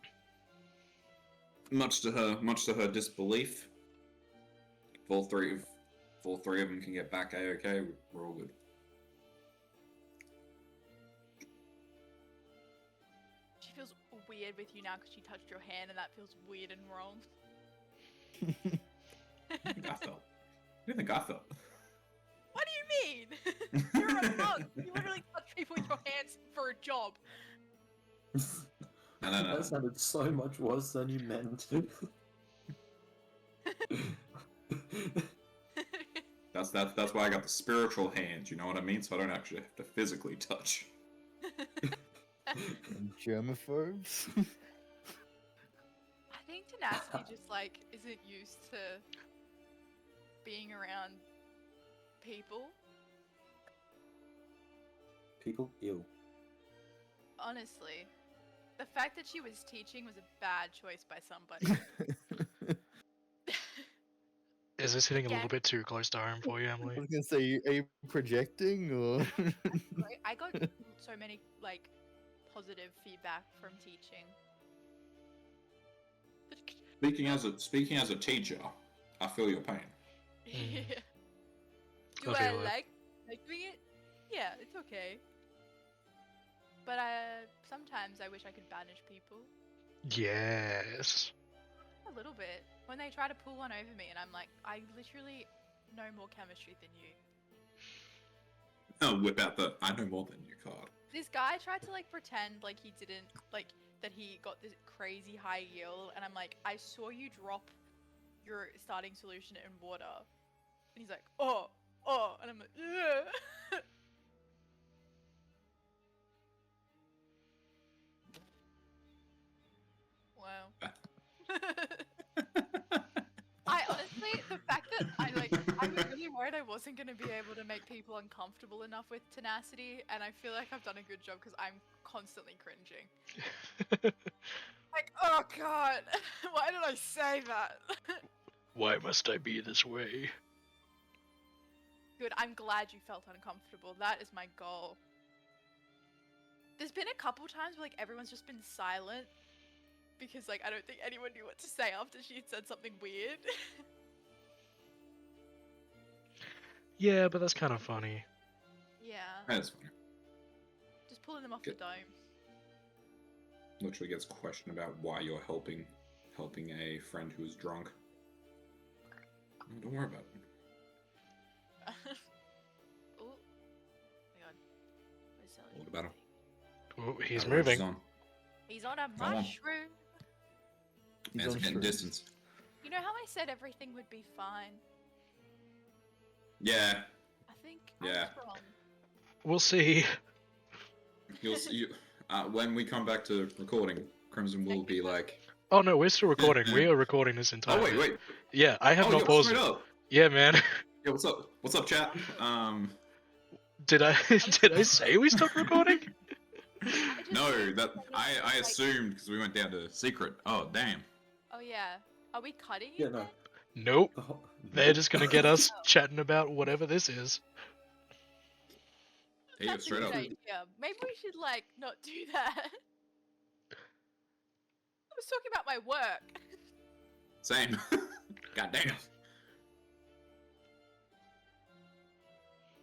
much to her disbelief. If all three of them can get back A-OK, we're all good.
She feels weird with you now because she touched your hand and that feels weird and wrong.
I think I felt. What do you think I felt?
What do you mean? You're a monk. You literally touch people with your hands for a job.
No.
That sounded so much worse than you meant.
That's why I got the spiritual hand. You know what I mean? So I don't actually have to physically touch.
And germaphobes.
I think Tenacity just like isn't used to being around people.
People ill.
Honestly, the fact that she was teaching was a bad choice by somebody.
Is this hitting a little
Again?
bit too close to home for you,
I
Emily?
was gonna say, are you projecting or?
Right? I got so many like positive feedback from teaching.
Speaking as a teacher, I feel your pain.
Yeah. Do
I
I
feel it.
like doing it? Yeah, it's okay. But sometimes I wish I could banish people.
Yes.
A little bit. When they try to pull one over me and I'm like, I literally know more chemistry than you.
I'll whip out the I know more than you card.
This guy tried to like pretend like he didn't, like that he got this crazy high yield and I'm like, I saw you drop your starting solution in water. And he's like, oh, and I'm like, ugh. Wow. I honestly, the fact that I was really worried I wasn't going to be able to make people uncomfortable enough with Tenacity, and I feel like I've done a good job because I'm constantly cringing. I like, oh god, why did I say that?
Why must I be this way?
Good, I'm glad you felt uncomfortable. That is my goal. There's been a couple times where like everyone's just been silent because like I don't think anyone knew what to say after she had said something weird.
Yeah, but that's kind of funny.
Yeah,
That's funny.
just pulling them off the
Good.
dome.
Literally gets questioned about why you're helping a friend who's drunk. Oh, don't worry about it.
Oh my god, where's Sally?
What about him?
Oh, he's
That ridge is
moving.
on.
He's on a
Come on.
mushroom.
He's
Man's
on
getting
shrooms.
distance.
You know how I said everything would be fine?
Yeah,
I think
Yeah.
I was wrong.
We'll see.
you'll see. When we come back to recording, Crimson will be like,
Oh no, we're still recording. We are recording this entire.
"Oh wait.
Yeah, I have
Oh,
not
yo,
paused
straight
it.
up.
Yeah, man.
Yo, what's up? What's up, chat?
Did I say we stopped recording?
I just
No,
think
that
it's
I
like-
assumed because we went down to secret. Oh damn.
Oh yeah. Are we cutting
Yeah,
it?
no.
then?
Nope.
The whole...
They're just gonna get us chatting about whatever this is.
Hey, yo,
That's a
straight
good
up.
idea. Maybe we should like not do that. I was talking about my work.
Same. God damn.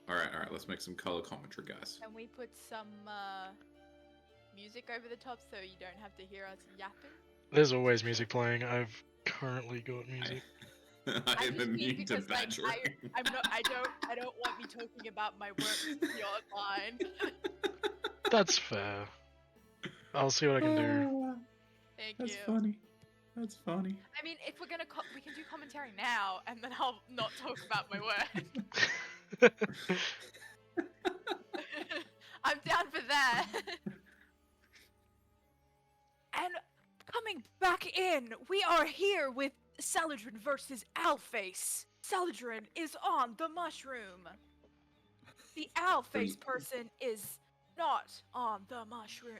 All right. Let's make some color commentary, guys.
Can we put some music over the top so you don't have to hear us yapping?
There's always music playing. I've currently got music.
I am
just mean
immune to
because, like,
badgering.
I'm not. I don't want me talking about my work to be online.
That's fair. I'll see what I can do.
Thank
That's
you.
funny. That's funny.
I mean, if we're gonna, we can do commentary now, and then I'll not talk about my work. I'm down for that. And coming back in, we are here with Saladrin versus Owlface. Saladrin is on the mushroom. The Owlface person is not on the mushroom.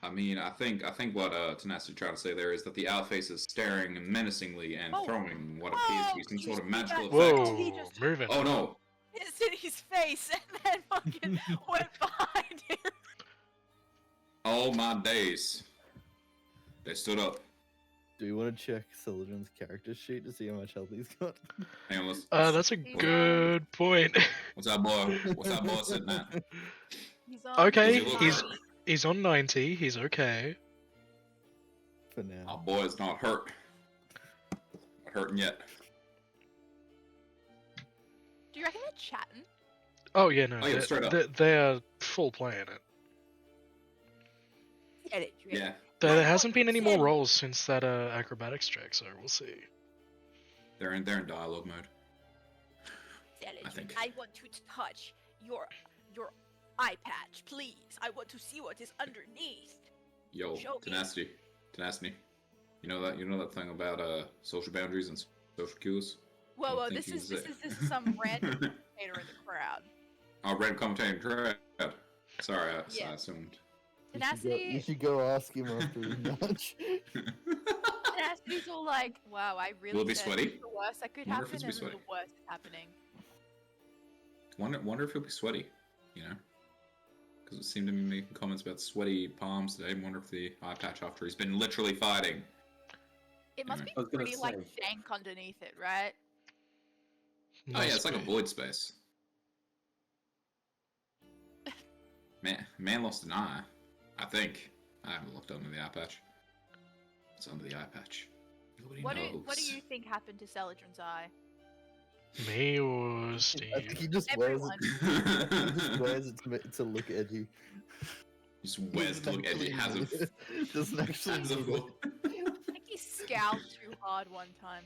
I mean, I think what Tenacity trying to say there is that the owl face is staring menacingly and
Oh.
throwing what appears to be some
you
sort of
see
magical
that?
effect.
Whoa,
He just-
moving.
Oh no!
It's in his face, and then fucking went behind him.
Oh my days! They stood up.
Do you want to check Saladin's character sheet to see how much health he's got?
Hang on, let's.
That's a good point.
What's that boy? What's that boy sitting at?
He's on
Okay,
Does he look
he's
hurt?
he's on 90. He's okay.
For
Our
now.
boy's not hurt. Not hurting yet.
Do you reckon they're chatting?
Oh yeah, no,
Oh, yeah, straight up.
they're full playing it.
Get it,
Yeah.
There hasn't been any more rolls since that acrobatics check, so we'll see.
They're in dialogue mode. I think.
I want to touch your eye patch, please. I want to see what is underneath.
Yo,
Show me.
tenacity. You know that thing about social boundaries and social cues?
Whoa,
I'm
whoa, this
thinking
is
is
some random commentator in the crowd.
Oh, red commentating crowd. Sorry, I
Yeah.
assumed.
You
Tenacity,
should go ask him after he nudge.
Tenacity's all like, wow, I really
Will it be
said
sweaty?
the worst that could
Wonder if
happen,
it's
and
be
then the
sweaty.
worst is happening.
Wonder if he'll be sweaty, you know? Because it seemed to be making comments about sweaty palms today. Wonder if the eye patch after he's been literally fighting.
It must be
I was gonna
pretty like
say.
dank underneath it, right?
Oh yeah,
Must
it's like a
be.
void space. Man lost an eye. I think. I haven't looked under the eye patch. What's under the eye patch? Nobody
What
knows.
do you think happened to Saladrin's eye?
Me or
I think
Steve?
he just
Everyone.
he just wears it to look edgy.
Just wears to look edgy. Hasn't.
Doesn't actually
hasn't
need it.
I think he scowled too hard one time.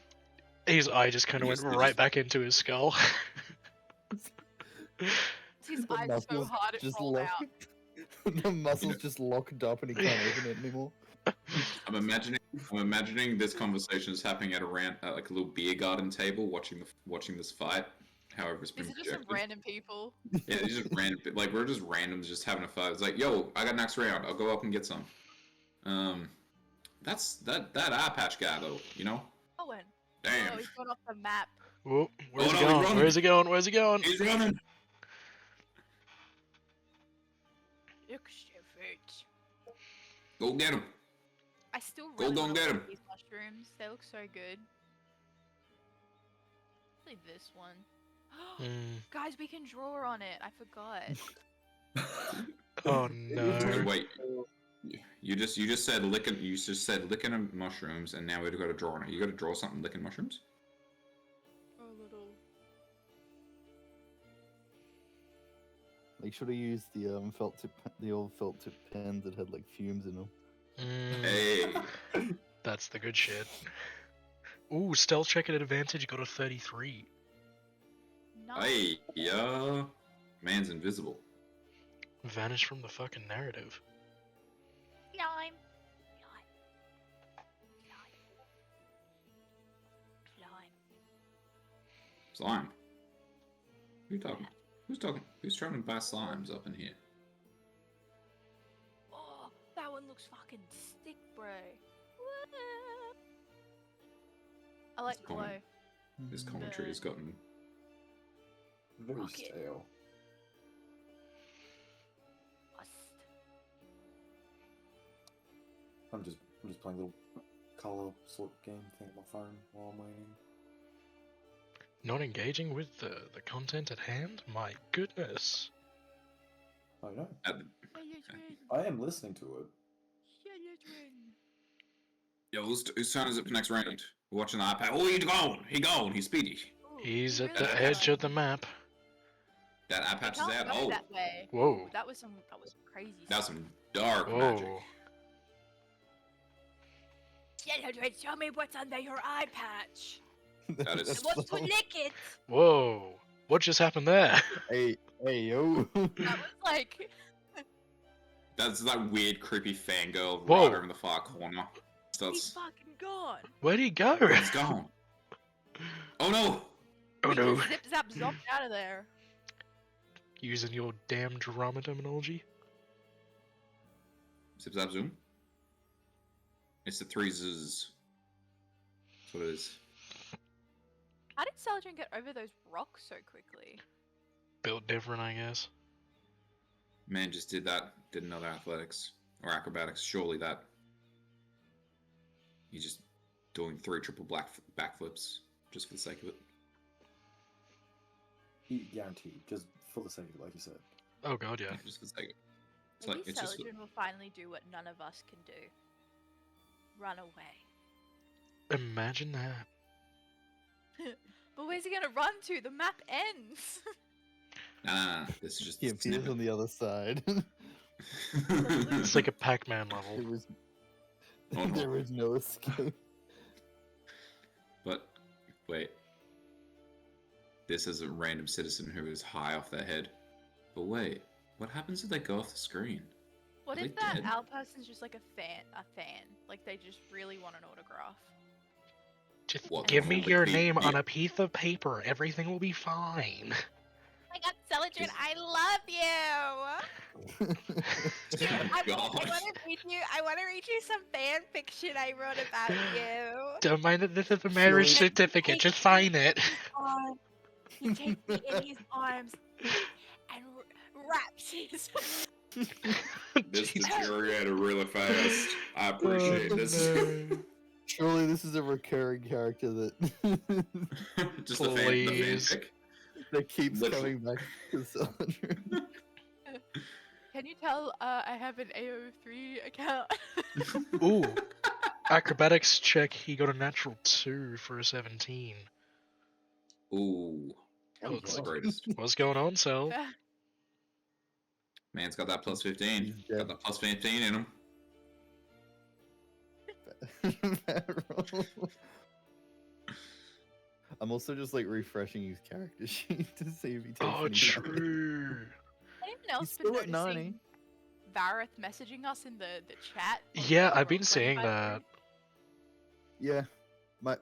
His eye just kind of went
He just-
right back into his skull.
His
The
eyes so
muscles
hard it
just
rolled
lock-
out.
The muscles just locked up and he can't open it anymore.
I'm imagining this conversation is happening at like a little beer garden table, watching this fight. However, it's been
These are just some
projected.
random people.
Yeah, it's just random. Like we're just randoms, just having a fight. It's like, yo, I got next round. I'll go up and get some. that eye patch guy though. You know.
Owen.
Damn.
Oh, he's gone off the map.
Whoa, where's
Oh,
he
no, he's
going?
running.
Where's he going? Where's he going?
He's running.
Look, Stefan.
Go get him.
I still
Go
really
go
want
get
to
him.
these mushrooms. They look so good. Especially this one.
Hmm.
Guys, we can draw on it. I forgot.
Oh
Wait,
no.
wait. You just said licking. You just said licking of mushrooms, and now we've got to draw on it. You got to draw something licking mushrooms.
A little.
Make sure to use the old felt tip pens that had like fumes in them.
Mm,
Hey.
that's the good shit. Ooh, stealth check at advantage got a 33.
Nice.
Hey, yeah. Man's invisible.
Vanish from the fucking narrative.
Slime. Slime.
Slime. Who you talking? Who's talking? Who's trying to buy slimes up in here?
Oh, that one looks fucking sick, bro. I like
It's
glow.
common. This commentary has gotten.
Very
Rocket.
stale.
Rust.
I'm just playing a little color sort game thing on my phone while I'm waiting.
Not engaging with the content at hand? My goodness.
I know.
Skeleton.
I am listening to it.
Skeleton.
Yo, whose turn is it for next round? We're watching the iPad. Oh, he's gone! He's speedy.
Ooh,
He's
you
at
really
the
got
edge
one.
of the map.
That eye
I
patch is
can't
out.
go
Oh,
that way.
Whoa.
Ooh, that was some crazy
that's
stuff.
some dark magic.
Whoa.
Skeleton, show me what's under your eye patch.
That is-
I want to lick it.
Whoa. What just happened there?
Hey, yo.
That was like.
That's that weird, creepy fangirl
Whoa.
right over in the far corner. So
He's
that's
fucking gone.
Where'd he go?
he's gone. Oh no!
Oh
We
no.
just zip zap zopped out of there.
Using your damn drama terminology.
Zip zap zoom. It's the three Z's. That's what it is.
How did Celadrin get over those rocks so quickly?
Built different, I guess.
Man just did that. Did another athletics or acrobatics. Surely that. He's just doing 3 triple backflips just for the sake of it.
Guaranteed, just for the sake of it, like you said.
Oh god, yeah.
Just for the sake of it. It's
Maybe
like it's just.
Celadrin will finally do what none of us can do. Run away.
Imagine that.
But where's he gonna run to? The map ends.
Nah. This is just.
He
a
appears
snippet.
on the other side.
It's like a Pac-Man level.
there is,
Oh, no.
there is no escape.
But wait. This is a random citizen who is high off their head. But wait, what happens if they go off the screen?
What
Are
if
they
that
dead?
owl person's just like a fan? Like they just really want an autograph.
Just
What,
give me
the
your
pe-
name
the-
on a piece of paper. Everything will be fine.
I got Celadrin.
Is-
I love you. I
God.
want to read you. I want to read you some fan fiction I wrote about you.
Don't mind that this is a marriage
Surely-
certificate. Just sign it.
He takes me in his arms and wraps his.
This
Jesus.
deteriorated really fast. I appreciate
Oh,
this.
no.
Surely this is a recurring character that
Just the
Please.
fanfic.
that keeps
Literally.
coming back to Celadrin.
Can you tell I have an AO3 account?
Ooh. Acrobatics check. He got a natural 2 for a 17.
Ooh.
Oh,
That's the greatest.
What's going on, Cell?
Man's got that plus 15.
He's
Got
dead.
that plus 15 in him.
Bad roll. I'm also just like refreshing his character sheet to see if he takes
Oh,
any damage.
true.
Anyone else
He's
been
still at 90.
noticing Vareth messaging us in the chat? on
Yeah,
the
I've been
Roll25
seeing
group?
that.
Yeah, my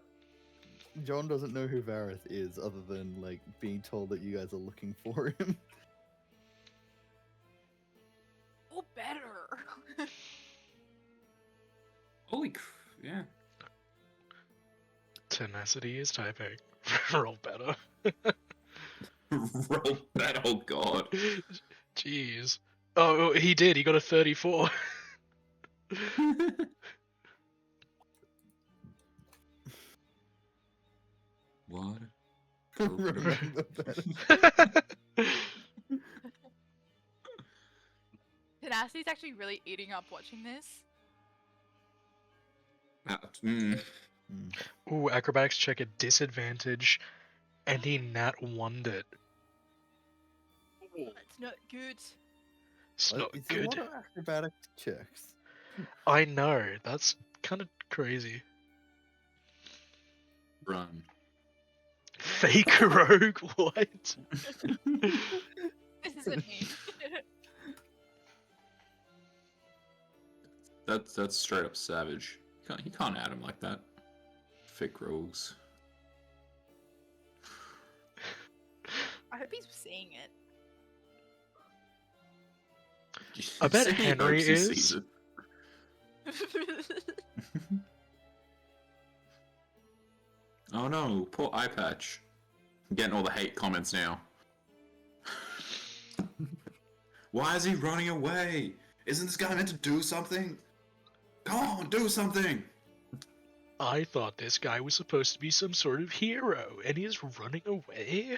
John doesn't know who Vareth is, other than like being told that you guys are looking for him.
Oh, better.
Holy crap. Yeah.
Tenacity is typing. Roll better.
Roll that. Oh god.
Jeez. Oh, he did. He got a 34.
What?
Remember better.
Tenacity's actually really eating up watching this.
Mm.
Ooh, acrobatics check at disadvantage, and he nat 1'd it.
That's not good.
It's not
It's a
good.
lot of acrobatic checks.
I know. That's kind of crazy.
Run.
Fake rogue? What?
This isn't me.
That's straight up savage. You can't add him like that. Fake rogues.
I hope he's seeing it.
I bet
He
Henry
hopes he sees
is.
it. Oh no, poor eye patch. I'm getting all the hate comments now. Why is he running away? Isn't this guy meant to do something? Come on, do something!
I thought this guy was supposed to be some sort of hero, and he's running away?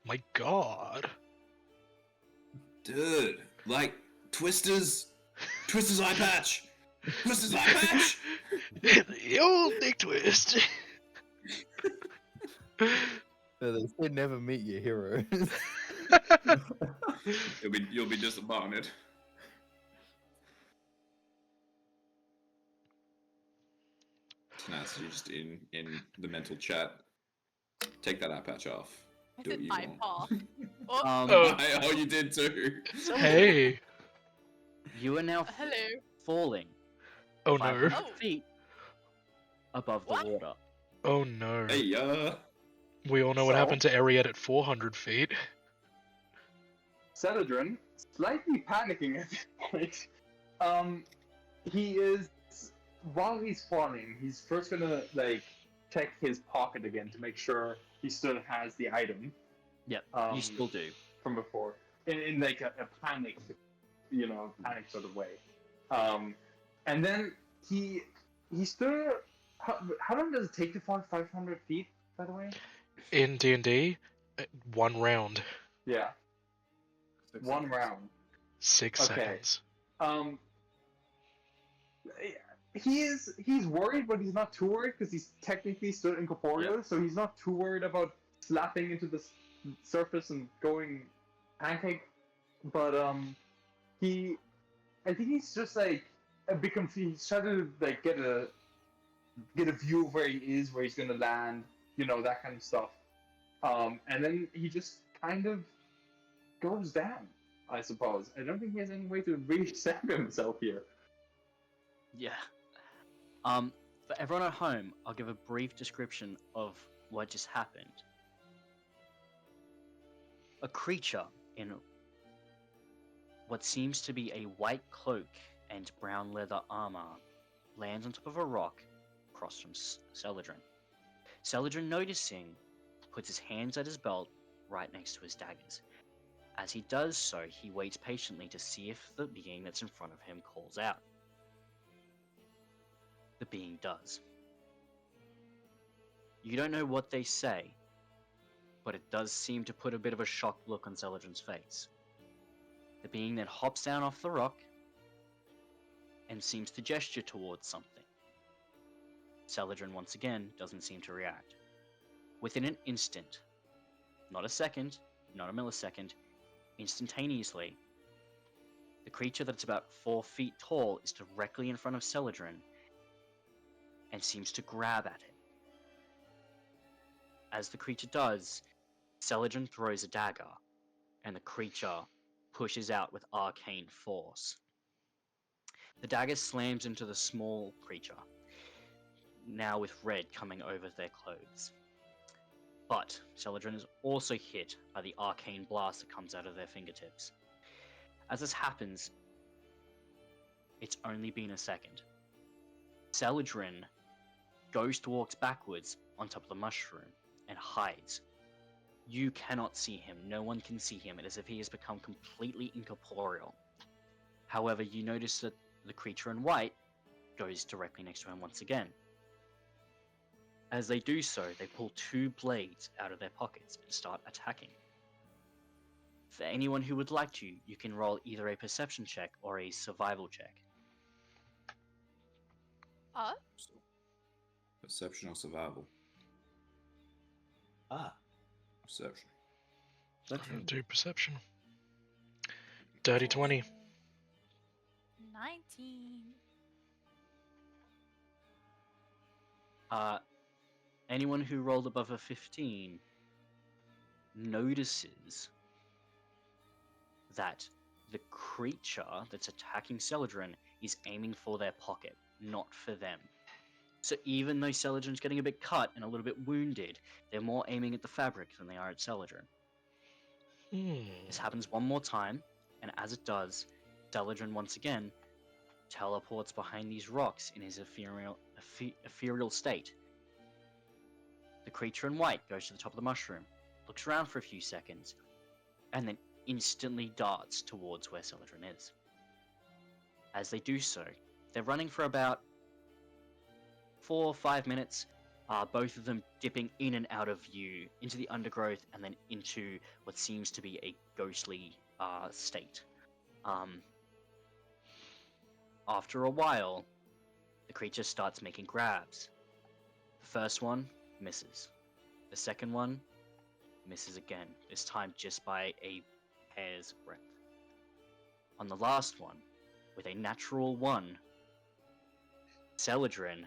My god.
Dude, like, Twister's eye patch! Twister's eye patch!
The old Nick Twist.
No, they say never meet your heroes.
You'll be disappointed. Tenacity just in the mental chat. Take that eye patch off.
I
Do what
said
you
eye
want.
paw. Oh,
Oh.
Oh, you did too.
Hey.
You are now
hello.
falling
Oh no.
500
Oh.
feet above the
What?
water.
Oh no.
Hey,
We all know what
So?
happened to Ariette at 400 feet.
Celadrin, slightly panicking at this point, he is, while he's falling, he's first gonna, like, check his pocket again to make sure he still has the item.
Yep,
Um,
you still do.
From before. In like, a panic, panic sort of way. And then he still, how long does it take to fall 500 feet, by the way?
In D&D, 1 round.
Yeah. One round.
6
Okay.
seconds.
He's worried, but he's not too worried because he's technically still incorporeal, so he's not too worried about slapping into the surface and going pancake. But I think he's just like a bit confused. He's trying to like get a view of where he is, where he's gonna land, that kind of stuff. And then he just kind of goes down, I suppose. I don't think he has any way to really save himself here.
Yeah. For everyone at home, I'll give a brief description of what just happened. A creature in what seems to be a white cloak and brown leather armor lands on top of a rock across from Celadrin. Celadrin, noticing, puts his hands at his belt right next to his daggers. As he does so, he waits patiently to see if the being that's in front of him calls out. The being does. You don't know what they say, but it does seem to put a bit of a shocked look on Celadrin's face. The being then hops down off the rock and seems to gesture towards something. Celadrin once again doesn't seem to react. Within an instant, not a second, not a millisecond, instantaneously, the creature that's about 4 feet tall is directly in front of Celadrin and seems to grab at him. As the creature does, Celadrin throws a dagger, and the creature pushes out with arcane force. The dagger slams into the small creature, now with red coming over their clothes. But Celadrin is also hit by the arcane blast that comes out of their fingertips. As this happens, it's only been a second. Celadrin ghost walks backwards on top of the mushroom and hides. You cannot see him. No one can see him. It is as if he has become completely incorporeal. However, you notice that the creature in white goes directly next to him once again. As they do so, they pull two blades out of their pockets and start attacking. For anyone who would like to, you can roll either a perception check or a survival check.
So, perception or survival? Perception.
I'm gonna do perception. Dirty 20.
19.
Anyone who rolled above a 15 notices that the creature that's attacking Celadrin is aiming for their pocket, not for them. So even though Celadrin's getting a bit cut and a little bit wounded, they're more aiming at the fabric than they are at Celadrin. This happens one more time, and as it does, Celadrin once again teleports behind these rocks in his ethereal state. The creature in white goes to the top of the mushroom, looks around for a few seconds, and then instantly darts towards where Celadrin is. As they do so, they're running for about 4 or 5 minutes, both of them dipping in and out of view into the undergrowth and then into what seems to be a ghostly state. After a while, the creature starts making grabs. The first one misses. The second one misses again, this time just by a hair's breadth. On the last one, with a natural 1, Celadrin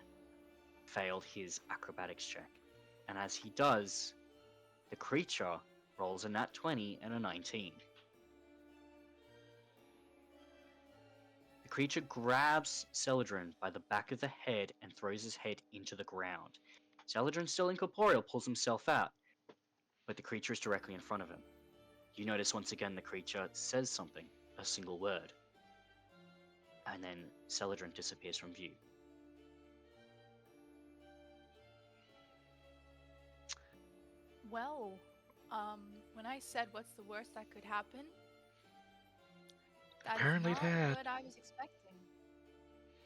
failed his acrobatics check. And as he does, the creature rolls a nat 20 and a 19. The creature grabs Celadrin by the back of the head and throws his head into the ground. Celadrin, still incorporeal, pulls himself out, but the creature is directly in front of him. You notice once again the creature says something, a single word, and then Celadrin disappears from view.
Well, when I said what's the worst that could happen, that
Apparently
is not
that.
what I was expecting.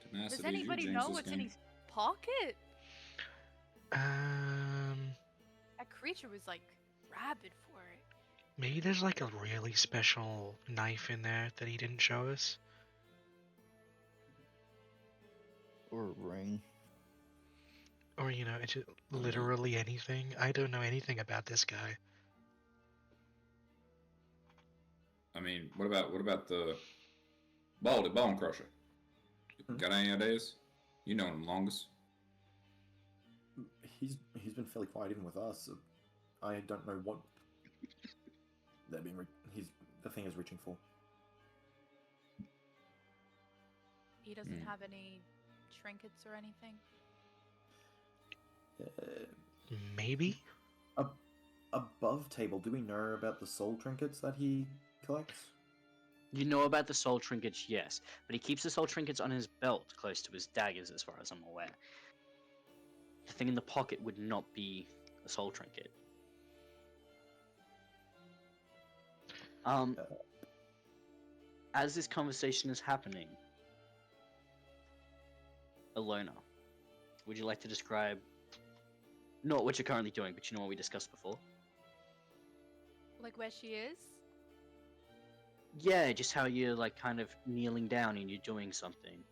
Tenacity
Does
is you,
anybody
James's
know what's in
game.
his pocket?
Um,
That creature was like rabid for it.
maybe there's like a really special knife in there that he didn't show us.
Or a ring.
Or, you know, it's just
know.
literally anything. I don't know anything about this guy.
I mean, what about the Baldy Bone Crusher? Got any ideas? You know him longest.
He's been fairly quiet even with us. I don't know what they're being. The thing is reaching for.
He doesn't have any trinkets or anything.
Maybe?
Above table, do we know about the soul trinkets that he collects?
You know about the soul trinkets, yes, but he keeps the soul trinkets on his belt close to his daggers as far as I'm aware. The thing in the pocket would not be a soul trinket. As this conversation is happening, Alona, would you like to describe not what you're currently doing, but you know what we discussed before?
Like where she is?
Yeah, just how you're like kind of kneeling down and you're doing something.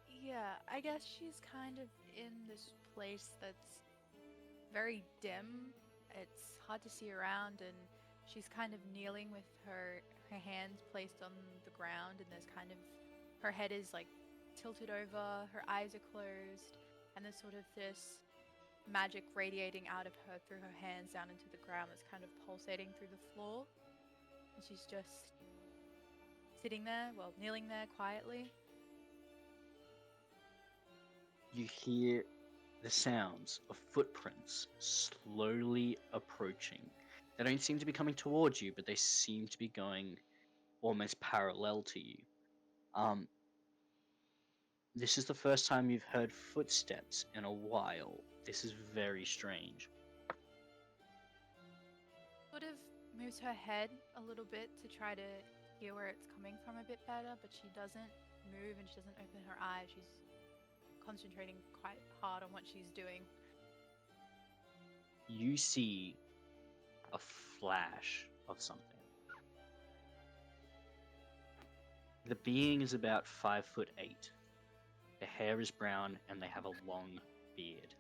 Yeah, I guess she's kind of in this place that's very dim. It's hard to see around, and she's kind of kneeling with her hands placed on the ground, and there's kind of her head is like tilted over, her eyes are closed, and there's sort of this magic radiating out of her through her hands down into the ground that's kind of pulsating through the floor. And she's just sitting there, well, kneeling there quietly.
You hear the sounds of footprints slowly approaching. They don't seem to be coming towards you, but they seem to be going almost parallel to you. This is the first time you've heard footsteps in a while. This is very strange.
Sort of moves her head a little bit to try to hear where it's coming from a bit better, but she doesn't move and she doesn't open her eyes. She's concentrating quite hard on what she's doing.
You see a flash of something. The being is about 5'8". The hair is brown and they have a long beard.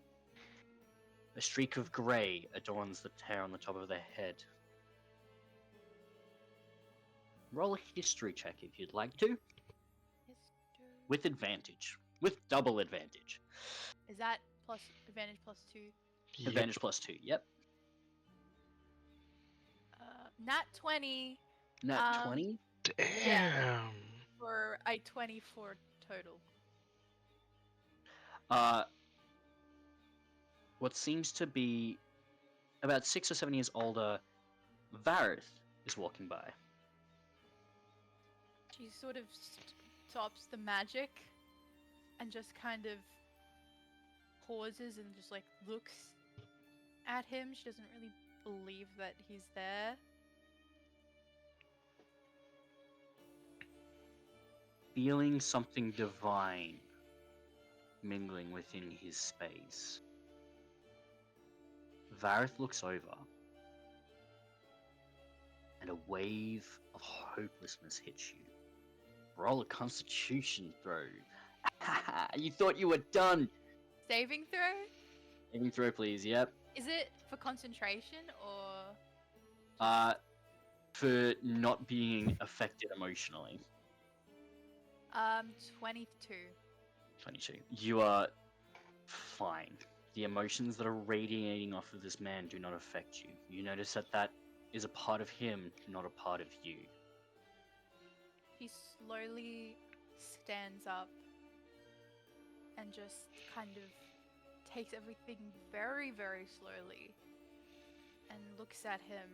A streak of grey adorns the hair on the top of their head. Roll a history check if you'd like to, with advantage. With double advantage.
Is that plus advantage plus 2?
Yep.
Advantage plus 2, yep.
Nat 20
Nat 20?
Damn.
for a 24 total.
What seems to be about 6 or 7 years older, Varith is walking by.
She sort of stops the magic and just kind of pauses and just like looks at him. She doesn't really believe that he's there.
Feeling something divine mingling within his space. Varith looks over, and a wave of hopelessness hits you. Roll a constitution throw. You thought you were done!
Saving throw?
Saving throw, please, yep.
Is it for concentration or?
For not being affected emotionally.
22.
22. You are fine. The emotions that are radiating off of this man do not affect you. You notice that that is a part of him, not a part of you.
He slowly stands up and just kind of takes everything very, very slowly and looks at him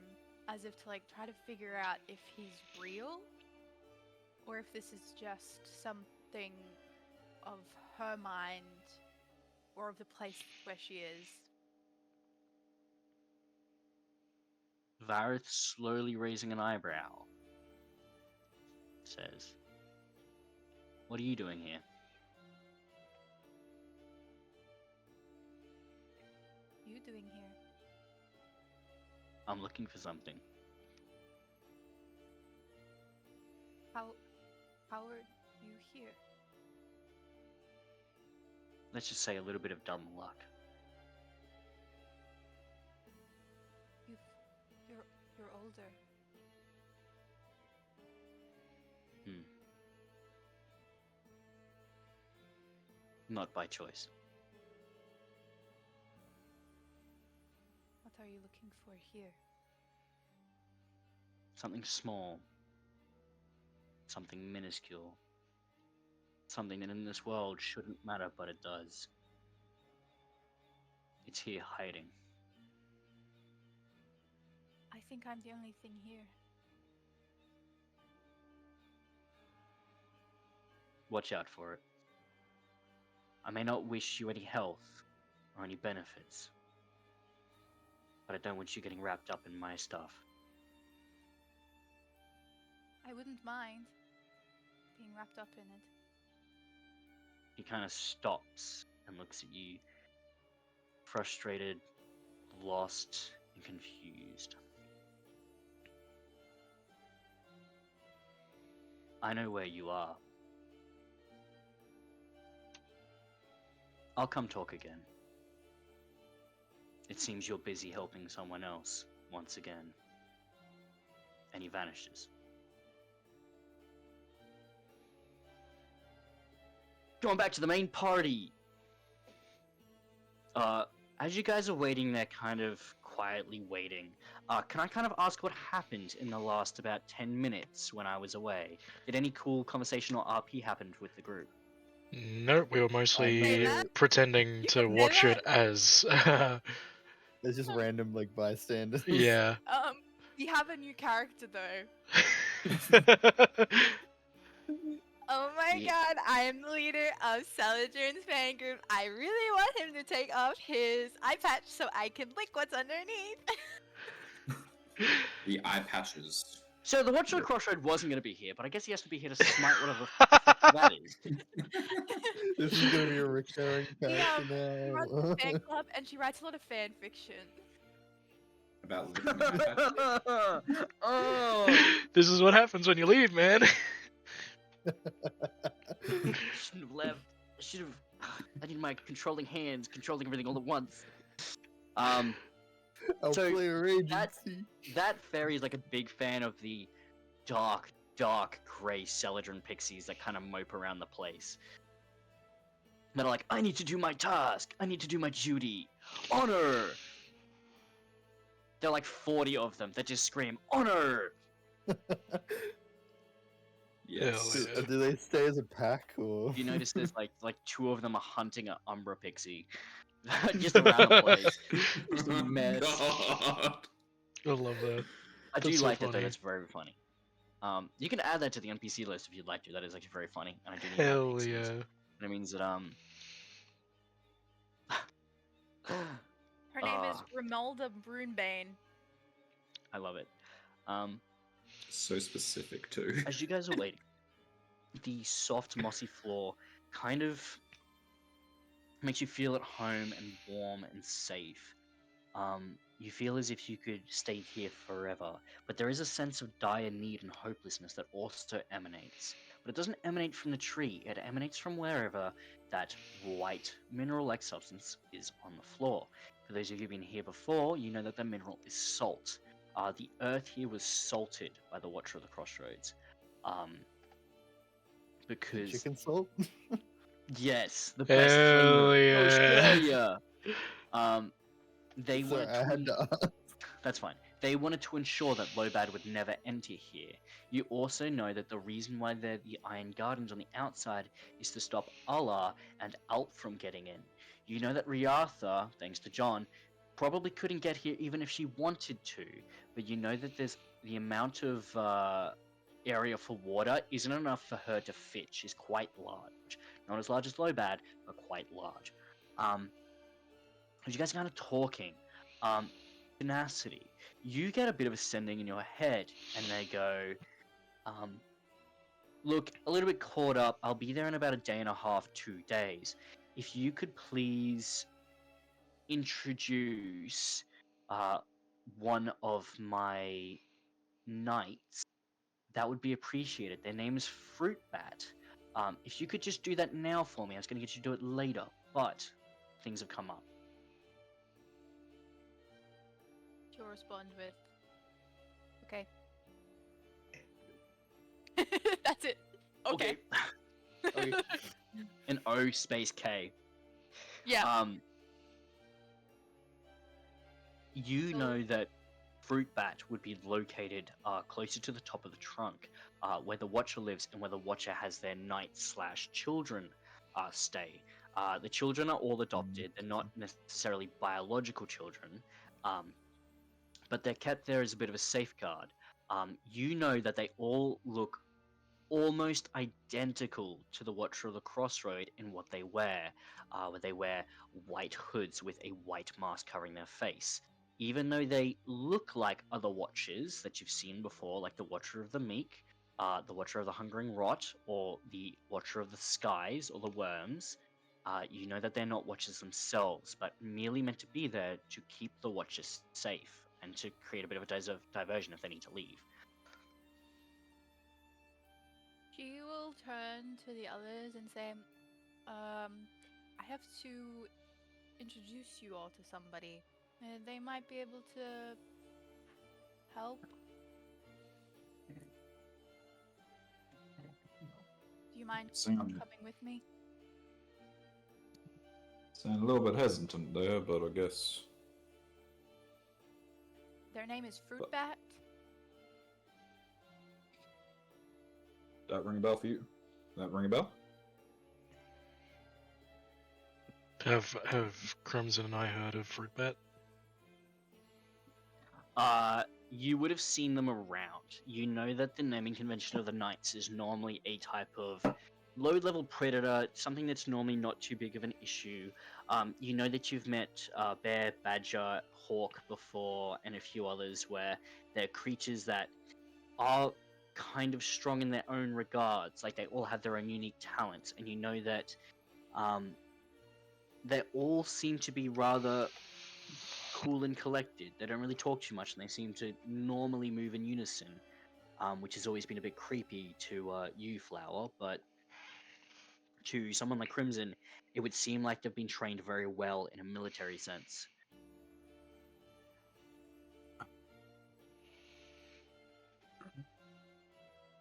as if to like try to figure out if he's real or if this is just something of her mind or of the place where she is.
Varith, slowly raising an eyebrow, says, "What are you doing here?"
You doing here?
"I'm looking for something."
How are you here?
Let's just say a little bit of dumb luck.
You're older.
Not by choice.
What are you looking for here?
Something small. Something minuscule. Something that in this world shouldn't matter, but it does. It's here hiding.
I think I'm the only thing here.
Watch out for it. I may not wish you any health or any benefits, but I don't want you getting wrapped up in my stuff.
I wouldn't mind being wrapped up in it.
He kind of stops and looks at you, frustrated, lost, and confused. I know where you are. I'll come talk again. It seems you're busy helping someone else once again. And he vanishes. Going back to the main party. As you guys are waiting there, kind of quietly waiting, can I kind of ask what happened in the last about 10 minutes when I was away? Did any cool conversation or RP happen with the group?
Nope, we were mostly
Say
pretending
You
to
can say
watch
that?
it as.
There's just random like bystanders.
Yeah.
We have a new character though. Oh my
Yeah.
god, I am the leader of Saladrin's fan group. I really want him to take off his eye patch so I can lick what's underneath.
The eye patches.
So the Watcher of
Yep.
the Crossroad wasn't going to be here, but I guess he has to be here to smite whatever the fuck that is.
This is gonna be a recurring
He,
character
She runs
now.
a fan club and she writes a lot of fan fiction.
About licking eye patches.
Oh!
This is what happens when you leave, man.
Shouldn't have left. I should have. I need my controlling hands, controlling everything all at once.
I'll
So,
play a agency.
That fairy is like a big fan of the dark, dark grey Celadrin pixies that kind of mope around the place. That are like, I need to do my task. I need to do my duty. Honor. There are like 40 of them that just scream honor.
Yes.
Hell yeah.
Do they stay as a pack or?
You notice there's like 2 of them are hunting an Umbra pixie, just around the place. Just a mess.
God.
I love that.
I do
That's so
like it though.
funny.
That's very funny. You can add that to the NPC list if you'd like to. That is actually very funny, and I do need more
Hell
pixies.
yeah.
That means that
Her name is Romelda Brunebane.
I love it.
So specific too.
As you guys are waiting, the soft mossy floor kind of makes you feel at home and warm and safe. You feel as if you could stay here forever, but there is a sense of dire need and hopelessness that also emanates. But it doesn't emanate from the tree, it emanates from wherever that white mineral-like substance is on the floor. For those of you who've been here before, you know that the mineral is salt. The earth here was salted by the Watcher of the Crossroads. Because
Chicken salt?
yes, the best
Hell
flavor
yeah.
in Australia. They
Sorry,
wanted
I
to
had to ask.
That's fine. They wanted to ensure that Lobad would never enter here. You also know that the reason why they're the Iron Gardens on the outside is to stop Allah and Alp from getting in. You know that Riartha, thanks to John, probably couldn't get here even if she wanted to, but you know that there's the amount of area for water isn't enough for her to fit. She's quite large. Not as large as Lobad, but quite large. As you guys are kind of talking, tenacity, you get a bit of a sending in your head, and they go, look, a little bit caught up. I'll be there in about a day and a half, 2 days. If you could please introduce one of my knights, that would be appreciated. Their name is Fruitbat. If you could just do that now for me, I was going to get you to do it later, but things have come up.
She'll respond with, okay. That's it. Okay.
Okay. An O space K.
Yeah.
You
So-
know that Fruitbat would be located closer to the top of the trunk, where the Watcher lives and where the Watcher has their knights/children stay. The children are all adopted. They're not necessarily biological children, but they're kept there as a bit of a safeguard. You know that they all look almost identical to the Watcher of the Crossroad in what they wear, where they wear white hoods with a white mask covering their face. Even though they look like other Watchers that you've seen before, like the Watcher of the Meek, the Watcher of the Hungering Rot, or the Watcher of the Skies, or the Worms, you know that they're not Watchers themselves, but merely meant to be there to keep the Watchers safe and to create a bit of a diversion if they need to leave.
She will turn to the others and say, I have to introduce you all to somebody. They might be able to help. Do you mind
Sound-
coming with me?
Sound a little bit hesitant there, but I guess.
Their name is Fruitbat.
That ring a bell for you? That ring a bell?
Have Crimson and I heard of Fruitbat?
you would have seen them around. You know that the naming convention of the Knights is normally a type of low-level predator, something that's normally not too big of an issue. You know that you've met Bear, Badger, Hawk before, and a few others where they're creatures that are kind of strong in their own regards. Like they all have their own unique talents, and you know that they all seem to be rather cool and collected. They don't really talk too much, and they seem to normally move in unison, which has always been a bit creepy to you, Flower. But to someone like Crimson, it would seem like they've been trained very well in a military sense.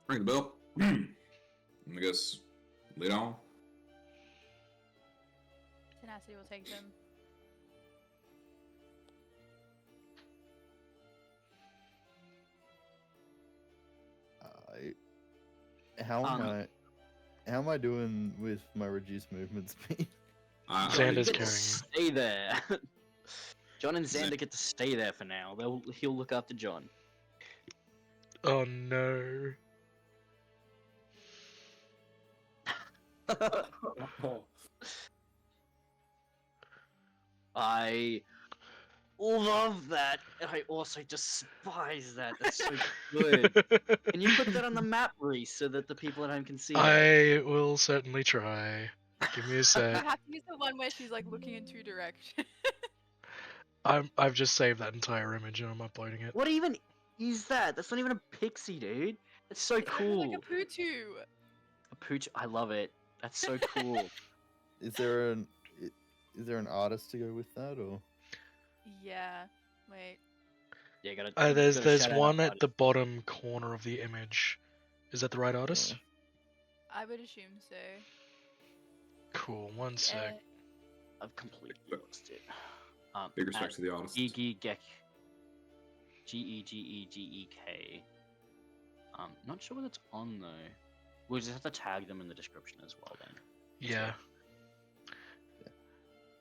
Ring the bell. I guess lead on.
Tenacity will take them.
How am
Um,
how am I doing with my reduced movement speed?
Uh,
John, you
Xander's
get to
carrying
stay there. John and
Xan-
Xander get to stay there for now. He'll look after John.
Oh no.
I love that, and I also despise that. That's so good. Can you put that on the map, Reese, so that the people at home can see it?
I will certainly try. Give me a
You
sec.
have to use the one where she's like looking in two directions.
I've just saved that entire image and I'm uploading it.
What even is that? That's not even a pixie, dude. That's so
It's looking
cool.
like a Pootu.
A pooch. I love it. That's so cool.
Is there an artist to go with that or?
Yeah. Wait.
Yeah, gotta.
There's
gotta shout out
one
our
at the bottom corner of the image. Is that the right artist?
I would assume so.
Cool. One
Yeah.
sec.
I've completely lost it.
big respect to the artist.
Gegek. Gegegek. Not sure what it's on though. We'll just have to tag them in the description as well then.
Yeah.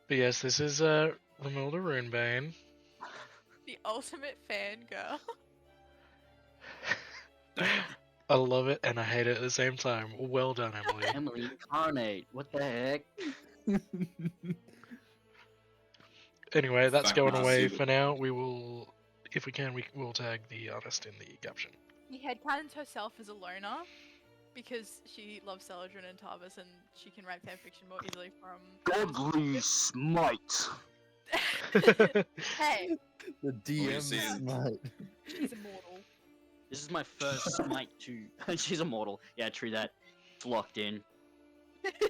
But yes, this is Romilda Runebane.
The ultimate fangirl.
I love it and I hate it at the same time. Well done, Emily.
Emily Incarnate. What the heck?
Anyway, that's
Fact,
going
we
away
just see
for now. We will, if we can, we will tag the artist in the caption.
She headcanons herself as a loner because she loves Celadrin and Tarvis and she can write fanfiction more easily from.
Godly smite.
Hey,
The DM
see is-
smite.
she's immortal.
This is my first smite to. She's immortal. Yeah, true that. It's locked in.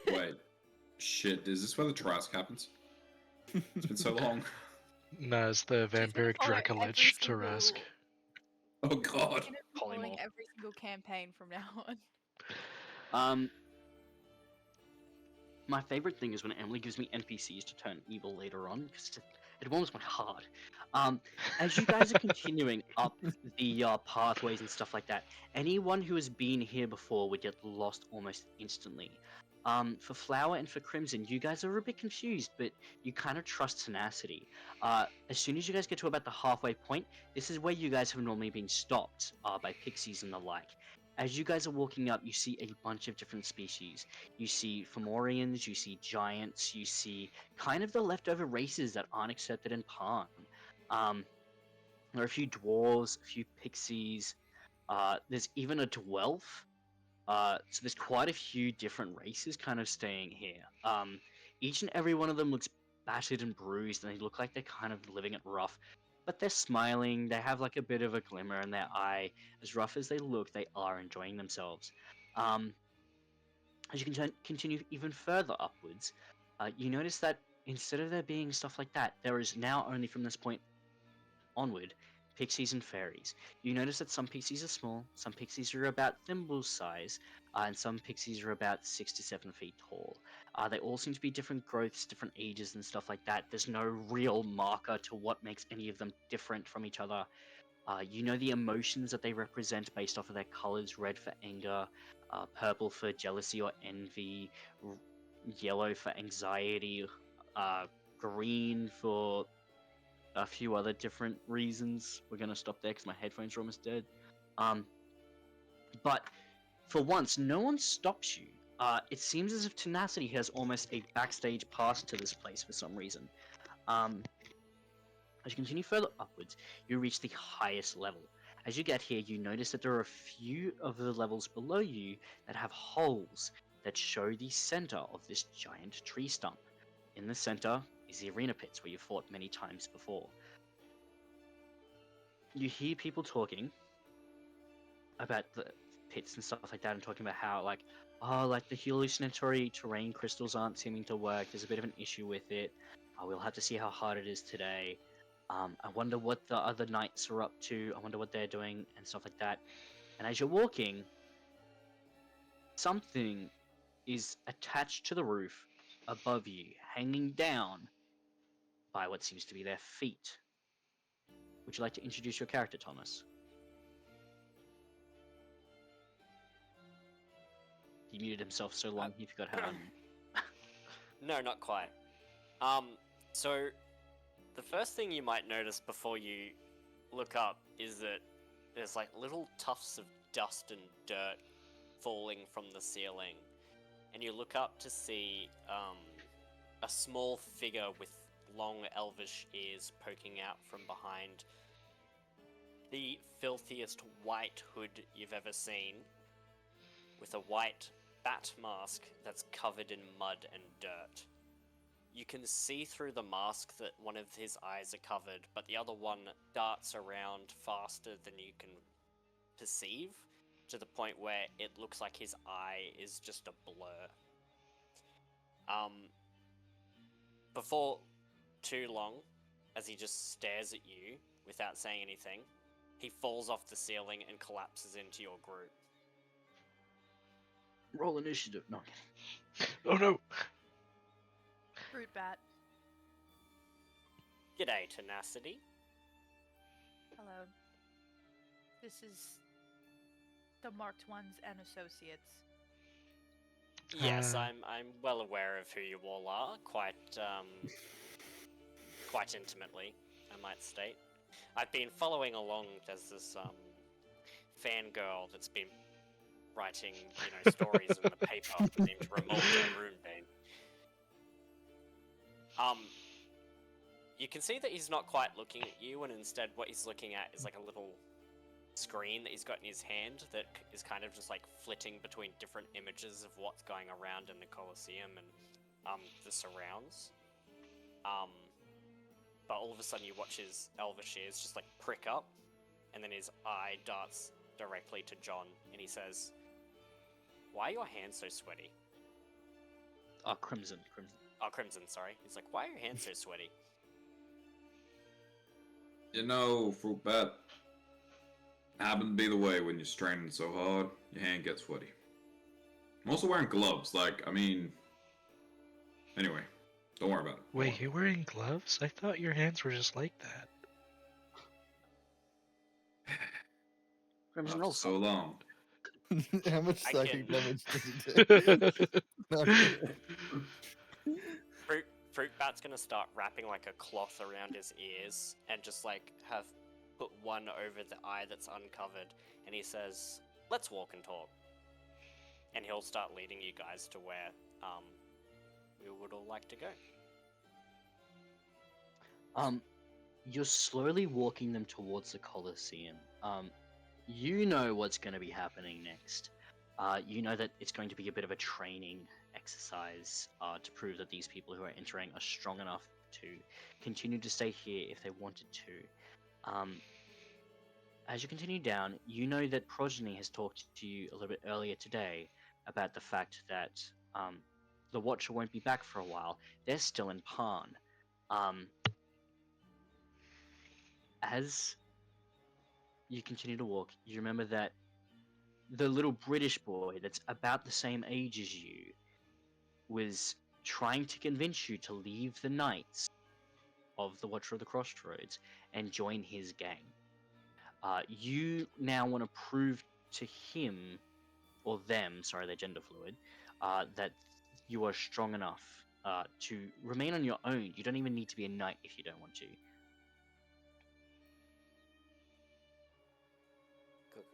Wait. Shit, is this where the Trask happens? It's been so long.
No, it's the
gonna
vampiric
follow every
Dracolich
single-
Tarask.
Oh god.
She's gonna be following
Polymorph.
every single campaign from now on.
My favorite thing is when Emily gives me NPCs to turn evil later on, because it warms my heart. As you guys are continuing up the pathways and stuff like that, anyone who has been here before would get lost almost instantly. For Flower and for Crimson, you guys are a bit confused, but you kind of trust tenacity. As soon as you guys get to about the halfway point, this is where you guys have normally been stopped by pixies and the like. As you guys are walking up, you see a bunch of different species. You see Fomorians, you see giants, you see kind of the leftover races that aren't accepted in Pan. There are a few dwarves, a few pixies. There's even a dwelf. So there's quite a few different races kind of staying here. Each and every one of them looks battered and bruised, and they look like they're kind of living it rough. But they're smiling, they have like a bit of a glimmer in their eye. As rough as they look, they are enjoying themselves. As you continue even further upwards, you notice that instead of there being stuff like that, there is now only from this point onward pixies and fairies. You notice that some pixies are small, some pixies are about thimble size, and some pixies are about 6 to 7 feet tall. They all seem to be different growths, different ages, and stuff like that. There's no real marker to what makes any of them different from each other. You know the emotions that they represent based off of their colors: red for anger, purple for jealousy or envy, yellow for anxiety, green for a few other different reasons. We're gonna stop there because my headphones are almost dead. But for once, no one stops you. It seems as if Tenacity has almost a backstage pass to this place for some reason. As you continue further upwards, you reach the highest level. As you get here, you notice that there are a few of the levels below you that have holes that show the center of this giant tree stump. In the center is the arena pits where you've fought many times before. You hear people talking about the pits and stuff like that, and talking about how like the hallucinatory terrain crystals aren't seeming to work. There's a bit of an issue with it. We'll have to see how hard it is today. I wonder what the other knights are up to. I wonder what they're doing and stuff like that. And as you're walking, something is attached to the roof above you, hanging down by what seems to be their feet. Would you like to introduce your character, Thomas? He muted himself so long he forgot how to.
No, not quite. So the first thing you might notice before you look up is that there's like little tufts of dust and dirt falling from the ceiling, and you look up to see a small figure with long elvish ears poking out from behind the filthiest white hood you've ever seen, with a white bat mask that's covered in mud and dirt. You can see through the mask that one of his eyes are covered, but the other one darts around faster than you can perceive, to the point where it looks like his eye is just a blur. Before too long, as he just stares at you without saying anything, he falls off the ceiling and collapses into your group.
Roll initiative. No.
Oh no!
Brute bat.
G'day, Tenacity.
Hello. This is the Marked Ones and Associates.
Yes,
Uh.
I'm well aware of who you all are, quite intimately, I might state. I've been following along as this fangirl that's been writing, stories in the paper named Ramolda Runebane. You can see that he's not quite looking at you, and instead what he's looking at is like a little screen that he's got in his hand that is kind of just like flitting between different images of what's going around in the Colosseum and the surrounds. But all of a sudden you watch his elvish ears just like prick up, and then his eye darts directly to John, and he says, "Why are your hands so sweaty?"
Oh, Crimson.
Oh, Crimson, sorry. He's like, "Why are your hands so sweaty?"
Fruit bat. Happen to be the way when you're straining so hard, your hand gets sweaty. I'm also wearing gloves, anyway, don't worry about it.
Wait, you're wearing gloves? I thought your hands were just like that.
Crimson,
Not
roll
for so long.
How much
I
psychic
can-
damage does it do? No.
Fruit Bat's gonna start wrapping like a cloth around his ears and just like have put one over the eye that's uncovered, and he says, "Let's walk and talk." And he'll start leading you guys to where we would all like to go.
You're slowly walking them towards the Colosseum. You know what's going to be happening next. You know that it's going to be a bit of a training exercise to prove that these people who are entering are strong enough to continue to stay here if they wanted to. As you continue down, you know that Progeny has talked to you a little bit earlier today about the fact that the Watcher won't be back for a while. They're still in Pan. As you continue to walk, you remember that the little British boy that's about the same age as you was trying to convince you to leave the Knights of the Watcher of the Crossroads and join his gang. You now want to prove to him, or them, sorry, they're gender fluid, that you are strong enough to remain on your own. You don't even need to be a knight if you don't want to.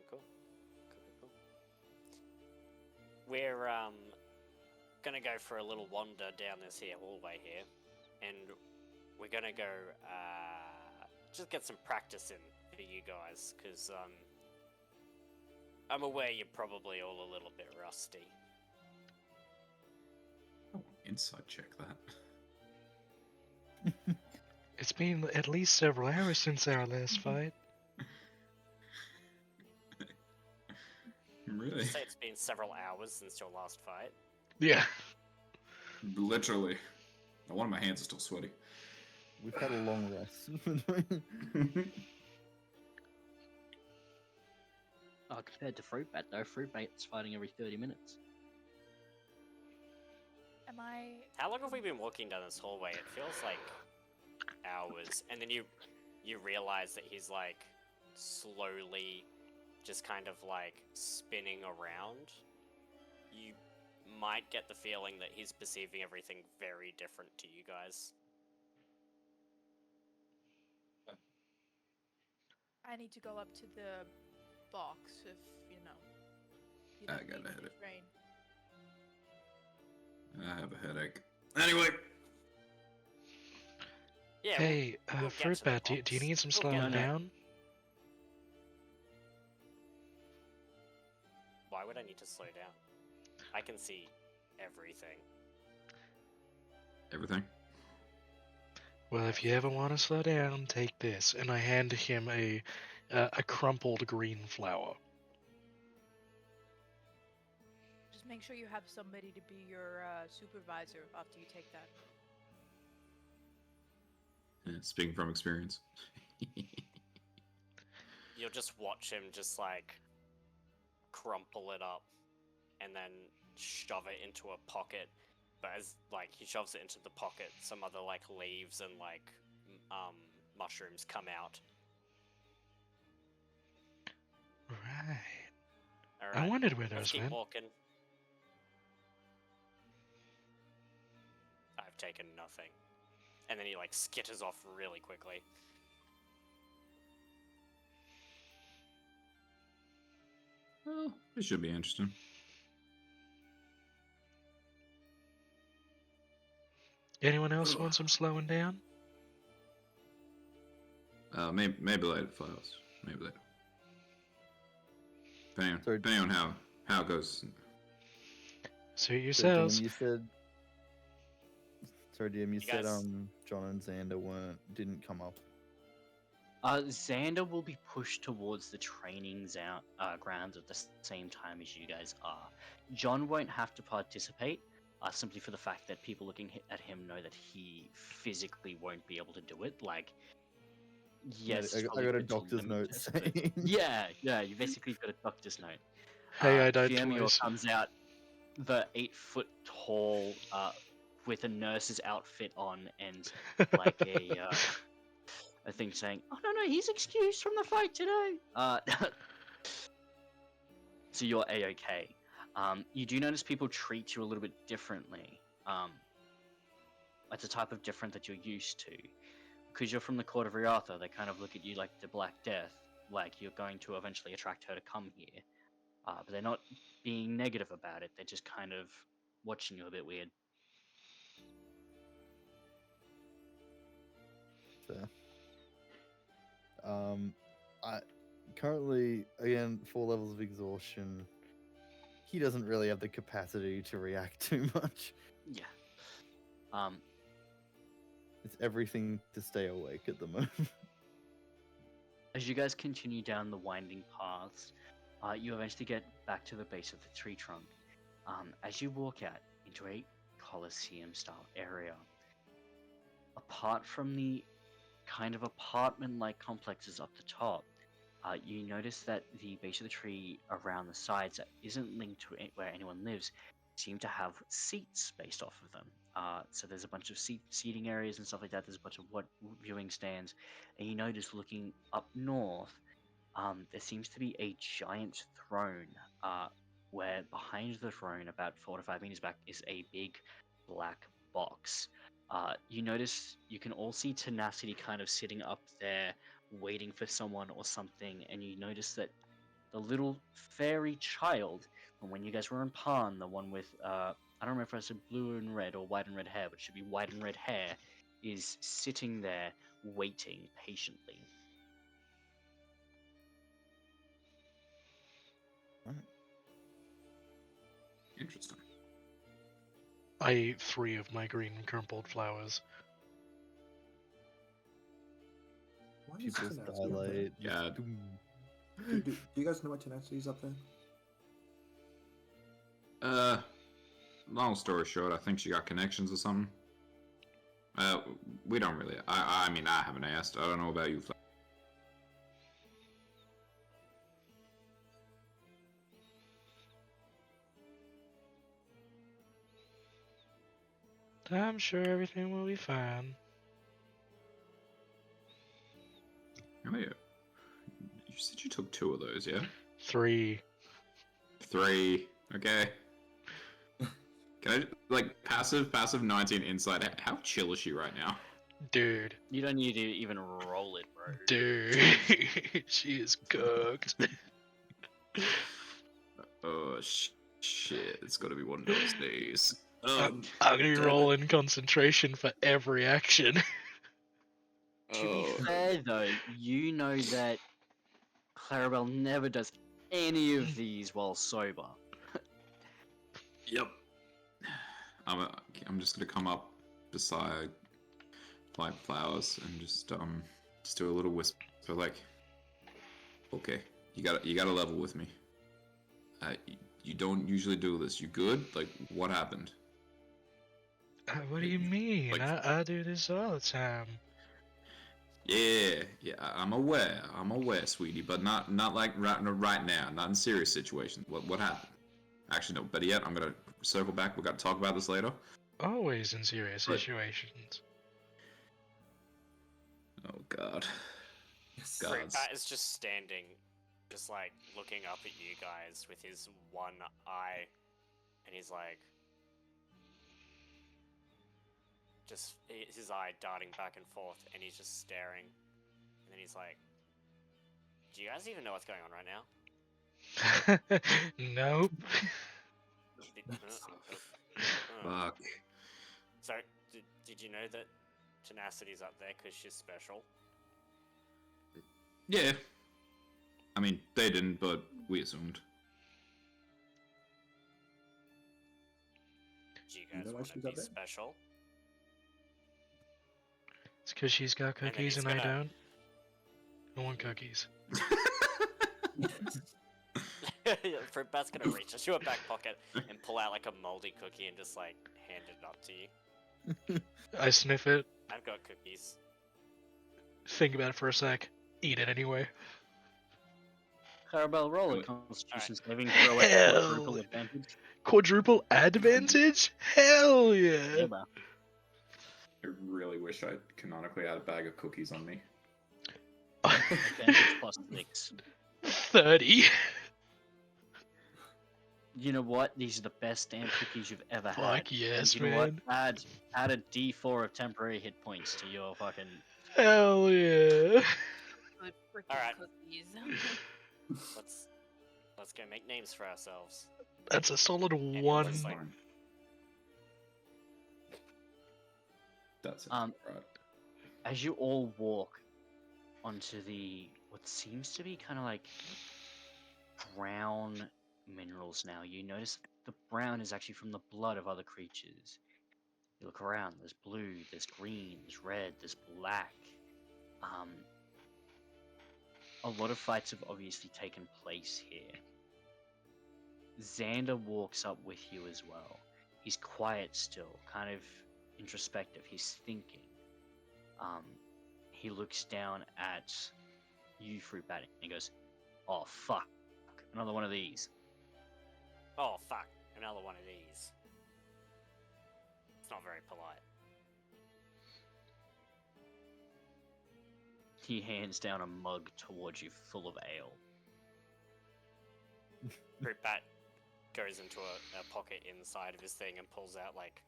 Cool. We're gonna go for a little wander down this here hallway here, and we're gonna go just get some practice in for you guys, because I'm aware you're probably all a little bit rusty.
Inside check that.
It's been at least several hours since our last fight.
Really?
Say it's been several hours since your last fight.
Yeah.
Literally. One of my hands is still sweaty.
We've had a long rest.
Compared to Fruitbat, though, Fruitbat's fighting every 30 minutes.
Am I?
How long have we been walking down this hallway? It feels like hours, and then you realize that he's like slowly just kind of like spinning around. You might get the feeling that he's perceiving everything very different to you guys.
I need to go up to the box if you know. You
I
don't
got
need
a
me to
headache.
train.
I have a headache. Anyway.
Yeah.
Hey,
we'll get to the
Fruitbat, do you
box.
need some
We'll
slowing
get to it.
down?
Why would I need to slow down? I can see everything.
Everything?
Well, if you ever want to slow down, take this. And I hand him a crumpled green flower.
Just make sure you have somebody to be your supervisor after you take that.
Speaking from experience.
You'll just watch him just like crumple it up and then shove it into a pocket. But as like he shoves it into the pocket, some other like leaves and like mushrooms come out.
Right.
All
I
right,
wondered where
let's
those
keep
went.
walking. I've taken nothing. And then he like skitters off really quickly.
Well, it should be interesting.
Anyone else want some slowing down?
Maybe later, Files. Maybe later.
Sorry.
Depending on how it goes.
Suit
So,
yourselves.
DM, you said. Sorry, DM, you said
guys-
John and Xander didn't come up.
Xander will be pushed towards the training grounds at the same time as you guys are. John won't have to participate, simply for the fact that people looking at him know that he physically won't be able to do it. Like, yes,
I
probably
got a
good to
doctor's
limit
note
this, but-
saying.
Yeah, you basically got a doctor's note.
Hey, I died
Fiamio
twice.
comes out, the 8 foot tall, with a nurse's outfit on and like a thing saying, "Oh no, he's excused from the fight today." So you're a-okay. You do notice people treat you a little bit differently. It's a type of different that you're used to. Because you're from the court of Riartha, they kind of look at you like the Black Death, like you're going to eventually attract her to come here. But they're not being negative about it, they're just kind of watching you a bit weird.
Fair. I currently, again, 4 levels of exhaustion. He doesn't really have the capacity to react too much.
Yeah.
It's everything to stay awake at the moment.
As you guys continue down the winding paths, you eventually get back to the base of the tree trunk. As you walk out into a Colosseum-style area, apart from the kind of apartment-like complexes up the top, you notice that the base of the tree around the sides that isn't linked to where anyone lives seem to have seats based off of them. So there's a bunch of seating areas and stuff like that. There's a bunch of viewing stands, and you notice looking up north, there seems to be a giant throne, where behind the throne, about 4 to 5 meters back, is a big black box. You notice you can all see Tenacity kind of sitting up there waiting for someone or something, and you notice that the little fairy child from when you guys were in Pan, the one with I don't remember if I said blue and red or white and red hair, but it should be white and red hair, is sitting there waiting patiently.
Interesting.
I ate 3 of my green crumpled flowers.
Why is
Pupils
Tenacity up there?
dilate.
Yeah.
Do you guys know why Tenacity's up there?
Long story short, I think she got connections or something. We don't really. I mean, I haven't asked. I don't know about you.
I'm sure everything will be fine.
Oh yeah. You said you took 2 of those, yeah?
3.
3. Okay. Can I like passive 19 insight? How chill is she right now?
Dude.
You don't need to even roll it, bro.
Dude. She is cooked.
Oh shit! It's got to be one of those days.
I'm gonna be rolling concentration for every action.
To be fair, though, you know that Clarabelle never does any of these while sober.
Yep. I'm just gonna come up beside like flowers and just do a little whisper like, okay, you gotta level with me. You don't usually do this. You good? Like, what happened?
What do you mean?
Like-
I do this all the time.
Yeah, I'm aware, sweetie, but not like right now, not in serious situations. What happened? Actually, no. Better yet, I'm gonna circle back. We got to talk about this later.
Always in serious
Right.
situations.
Oh God.
Yes.
God.
Fruitbat is just standing, just like looking up at you guys with his one eye, and he's like, just his eye darting back and forth, and he's just staring, and then he's like, "Do you guys even know what's going on right now?"
Nope.
Fuck.
So, did you know that Tenacity's up there because she's special?
Yeah. I mean, they didn't, but we assumed.
Do you
You
guys
know why
want to
she's
be
up there?
special?
It's because she's got
then
cookies
he's
and I
gonna-
don't. I want cookies.
Fruitbat's gonna reach into her back pocket and pull out like a moldy cookie and just like hand it up to you.
I sniff it,
I've got cookies.
think about it for a sec, eat it anyway.
Clarabelle, roll a
Alright.
Constitution saving throw at
Hell.
quadruple advantage.
Quadruple advantage? Hell yeah!
Yeah, bro.
I really wish I canonically had a bag of cookies on me.
Advantage plus 6.
30.
You know what? These are the best damn cookies you've ever had.
Fuck yes,
And you know what?
man.
Add a D4 of temporary hit points to your fucking.
Hell yeah.
Good freaking
Alright.
cookies.
Let's go make names for ourselves.
That's a solid
it
1.
looks like-
That's it.
Um,
Right.
As you all walk onto what seems to be kind of like brown minerals now, you notice the brown is actually from the blood of other creatures. You look around, there's blue, there's green, there's red, there's black. A lot of fights have obviously taken place here. Xander walks up with you as well. He's quiet still, kind of introspective. He's thinking. He looks down at you, Fruitbat, and he goes, "Oh fuck, another one of these."
Oh fuck, another one of these. It's not very polite.
He hands down a mug towards you, full of ale.
Fruitbat goes into a pocket inside of his thing and pulls out like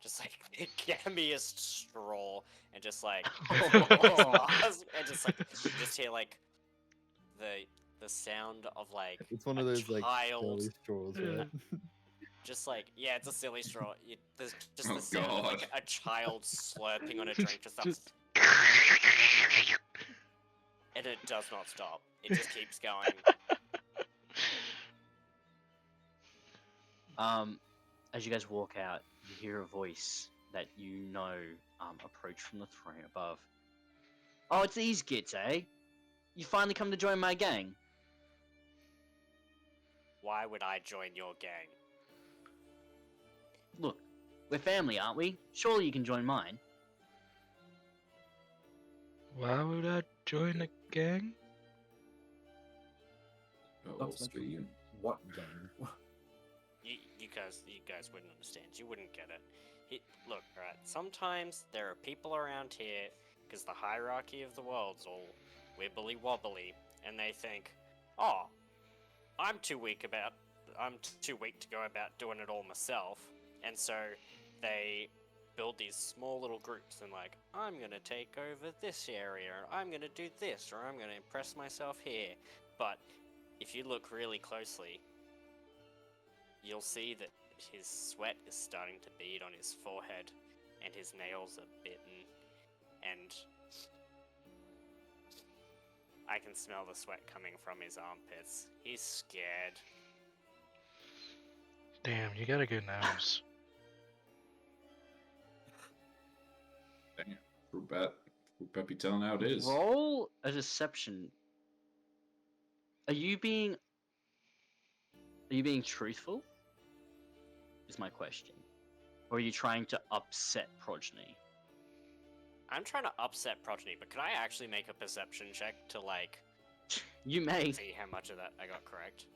just like the gammiest straw and just like and just like just hear like the the sound of like
It's one
a
of those like
child,
silly straws, right?
just like yeah, it's a silly straw. There's just
Oh,
the sound of like
God.
a child slurping on a drink, just and it does not stop. It just keeps going.
As you guys walk out, you hear a voice that you know approach from the throne above. Oh, it's these gits, eh? You finally come to join my gang.
Why would I join your gang?
Look, we're family, aren't we? Surely you can join mine.
Why would I join a gang?
Oh,
Not to mention,
speed.
what gang?
You guys wouldn't understand. You wouldn't get it. Look, right. Sometimes there are people around here because the hierarchy of the world's all wibbly wobbly, and they think, oh, I'm too weak to go about doing it all myself, and so they build these small little groups and like, I'm gonna take over this area, or I'm gonna do this, or I'm gonna impress myself here. But if you look really closely, you'll see that his sweat is starting to bead on his forehead, and his nails are bitten, and I can smell the sweat coming from his armpits. He's scared.
Damn, you got a good nose.
Damn. Fruit be telling how it is.
Roll a deception. Are you being truthful? Is my question. Or are you trying to upset Progeny?
I'm trying to upset Progeny, but could I actually make a perception check to, like,
You may.
see how much of that I got correct?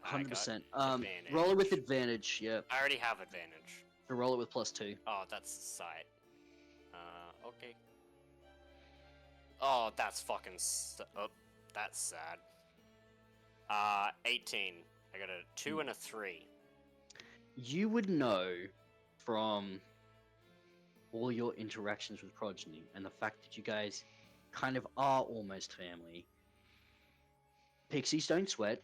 I got
100%.
advantage.
Roll it with advantage, yeah.
I already have advantage.
So roll it with +2.
Oh, that's sight. Okay. Oh, that's fucking oh, that's sad. 18. I got a 2 and a 3.
You would know from all your interactions with Progeny and the fact that you guys kind of are almost family. Pixies don't sweat.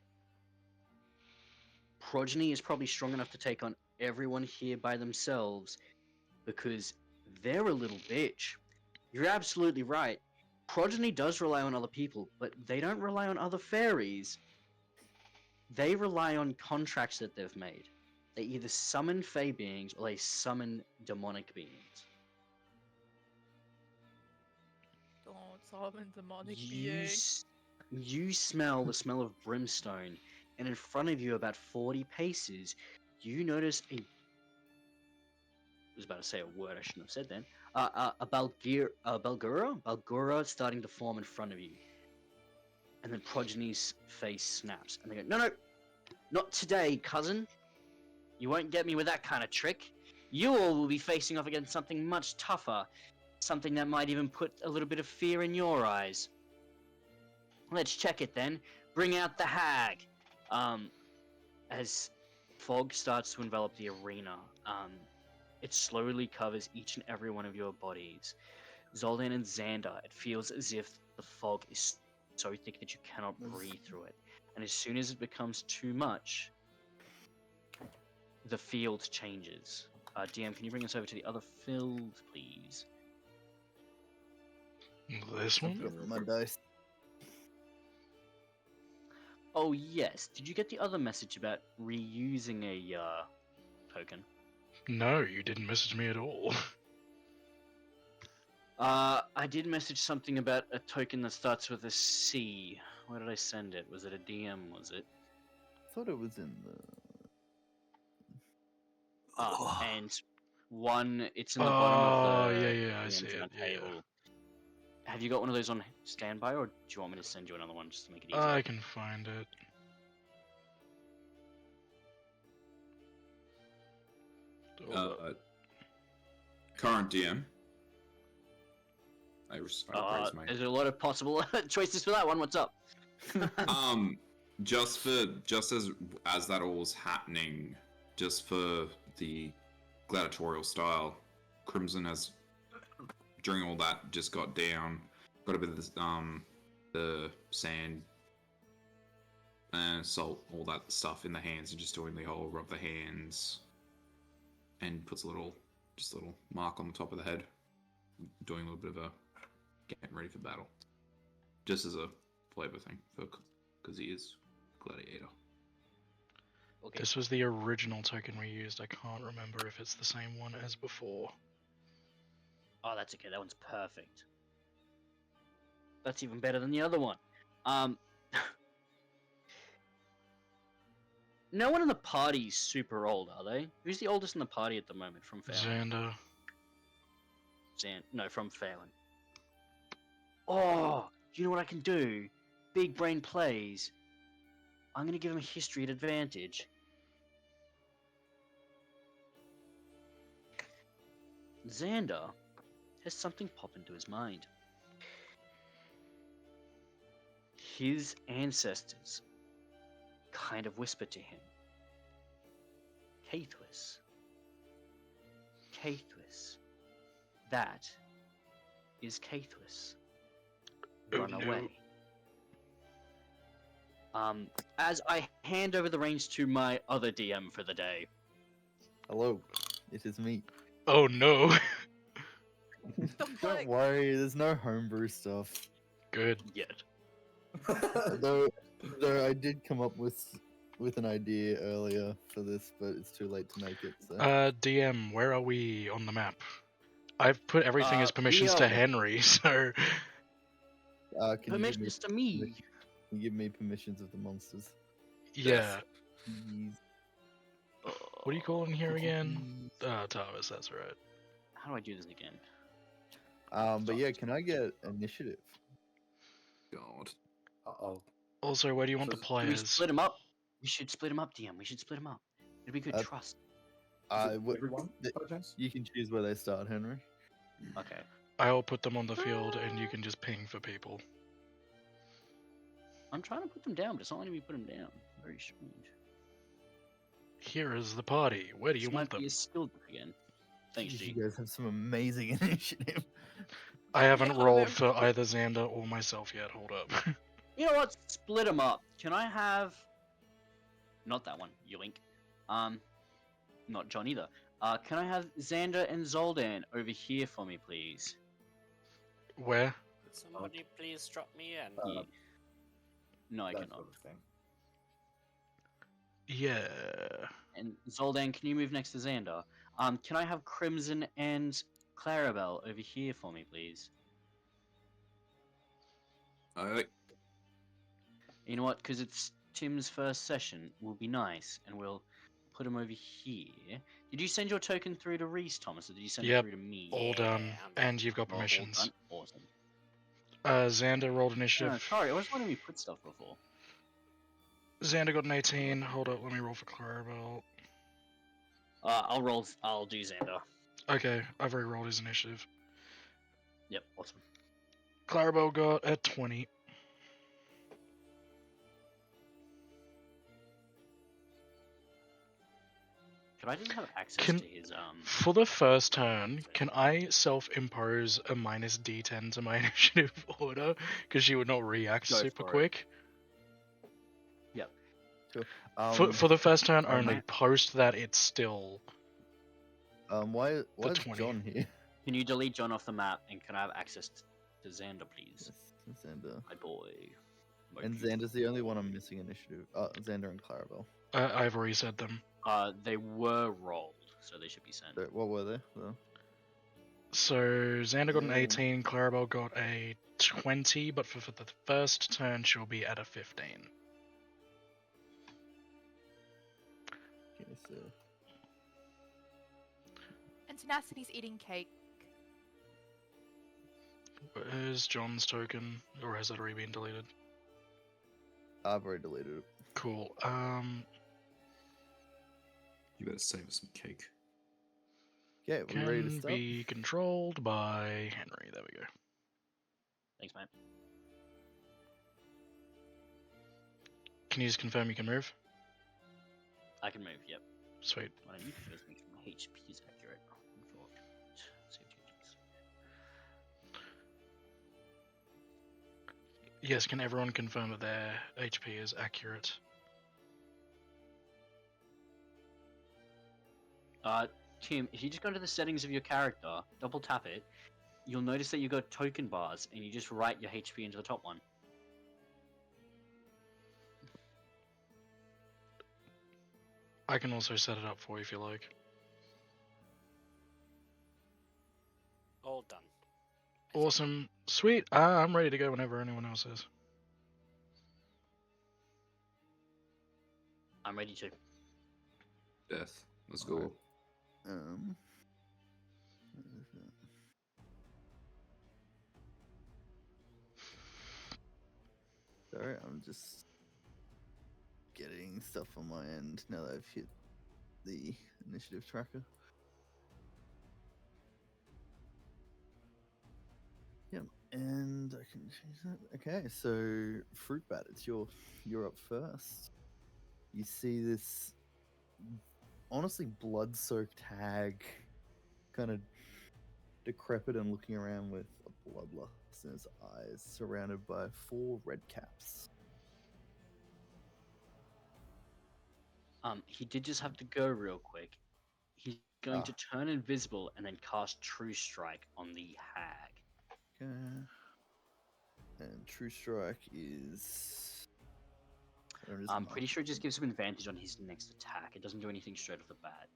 Progeny is probably strong enough to take on everyone here by themselves because they're a little bitch. You're absolutely right. Progeny does rely on other people, but they don't rely on other fairies. They rely on contracts that they've made. They either summon fey beings or they summon demonic beings.
Don't summon demonic
You,
beings.
you smell the smell of brimstone, and in front of you, about 40 paces, you notice a. I was about to say a word I shouldn't have said then. A Balgura starting to form in front of you. And then Progeny's face snaps, and they go, No, not today, cousin. You won't get me with that kind of trick. You all will be facing off against something much tougher. Something that might even put a little bit of fear in your eyes. Let's check it then. Bring out the hag. As fog starts to envelop the arena, it slowly covers each and every one of your bodies. Zoldan and Xander, it feels as if the fog is so thick that you cannot breathe through it. And as soon as it becomes too much, the field changes. DM, can you bring us over to the other field, please?
This one?
Got my dice.
Oh yes, did you get the other message about reusing a token?
No, you didn't message me at all.
I did message something about a token that starts with a C. Where did I send it? Was it a DM, was it?
I thought it was in the.
And one, it's in the bottom of the
I see
DMs on
it.
the
Yeah.
table. Have you got one of those on standby, or do you want me to send you another one just to make it easier?
I can find it.
Current DM. I raise my
There's a lot of possible choices for that one. What's up?
just as that all was happening, just for the gladiatorial style, Crimson has during all that just got down, got a bit of the sand salt, all that stuff in the hands, and just doing the whole rub the hands, and puts a little mark on the top of the head, doing a little bit of a getting ready for battle, just as a flavor thing for because he is gladiator.
Okay.
This was the original token we used. I can't remember if it's the same one as before.
Oh, that's okay. That one's perfect. That's even better than the other one. No one in the party's super old, are they? Who's the oldest in the party at the moment from Phelan?
Xander.
From Phelan. Oh, do you know what I can do? Big brain plays. I'm gonna give him a history at advantage. Xander has something pop into his mind. His ancestors kind of whisper to him, Caithwis. Caithwis. That is Caithwis. Run away. As I hand over the reins to my other DM for the day.
Hello, it is me.
Oh no.
Don't worry, there's no homebrew stuff.
Good.
Yet.
Though I did come up with an idea earlier for this, but it's too late to make it. So.
DM, where are we on the map? I've put everything as
we
permissions
are-
to Henry, so
Can
Permissions to me.
you give me permissions of the monsters?
yeah.
Please.
What do you call in here again? Tarvis, that's right.
How do I do this again?
But yeah, can I get initiative?
God.
Uh-oh.
Also, where do you want the
So-
Can we
players?
split them up? We should split them up, DM. We should split them up. It'd be good
Uh,
trust.
Everyone,
th-
by chance?
You can choose where they start, Henry.
Okay.
I'll put them on the field, and you can just ping for people.
I'm trying to put them down, but it's not letting me put them down. Very strange.
Here is the party. Where do you
This
want
might be
them?
a skill book again. Thanks, G.
You guys have some amazing initiative.
I haven't
Yeah,
rolled
I'm
for either Xander or myself yet. Hold up.
You know what? Split them up. Can I have... Not that one, you link. Not John either. Can I have Xander and Zoldan over here for me, please?
Where?
Could somebody please drop me in?
Yeah. No, I
That
cannot.
sort of thing.
Yeah.
And Zoldan, can you move next to Xander? Can I have Crimson and Clarabelle over here for me, please?
Alright.
You know what? Because it's Tim's first session, will be nice, and we'll put him over here. Did you send your token through to Reese, Thomas, or did you send it
Yep,
through to me?
All done, and you've got
All
permissions.
done. Awesome.
Xander rolled
No,
initiative.
sorry, I was wondering we put stuff before.
Xander got an 18. Hold up, let me roll for Clarabelle.
I'll do Xander.
Okay, I've already rolled his initiative.
Yep, awesome.
Clarabelle got a 20.
Could I just have access
Can-
to his
For the first turn, can I self-impose a minus D10 to my initiative order? Because she would not react
Go
super
for it.
quick. For
Um,
the first turn
um,
only. Post that, it's still...
why is
20.
John here?
Can you delete John off the map and can I have access to Xander, please?
Yes, Xander.
My boy. My
And
beautiful
Xander's the only one
boy.
I'm missing initiative. Xander and Clarabelle.
I've already said them.
They were rolled, so they should be sent.
What were they? Though?
So, Xander got an
Yeah.
18, Clarabelle got a 20, but for the first turn, she'll be at a 15.
Okay, so
And Tenacity's eating cake.
Where's John's token? Or has that already been deleted?
I've already deleted it.
Cool.
You better save us some cake.
Okay, we ready to
Can
start?
be controlled by Henry. There we go.
Thanks, man.
Can you just confirm you can move?
I can move, yep.
Sweet.
What I need to do is make sure my HP is accurate. Save changes.
Yes, can everyone confirm that their HP is accurate?
Tim, if you just go into the settings of your character, double tap it, you'll notice that you've got token bars, and you just write your HP into the top one.
I can also set it up for you if you like.
All done.
Awesome. Sweet. I'm ready to go whenever anyone else is.
I'm ready to.
Death. Let's go.
Um. Sorry, I'm just getting stuff on my end now that I've hit the initiative tracker. Yep, and I can change that. Okay, so Fruit Bat, you're up first. You see this honestly blood-soaked hag, kind of decrepit and looking around with a bloodlust in his eyes, surrounded by 4 red caps.
He did just have to go real quick. He's going to turn invisible and then cast True Strike on the hag.
Okay. And True Strike is.
I'm pretty sure it just gives him advantage on his next attack. It doesn't do anything straight off the bat.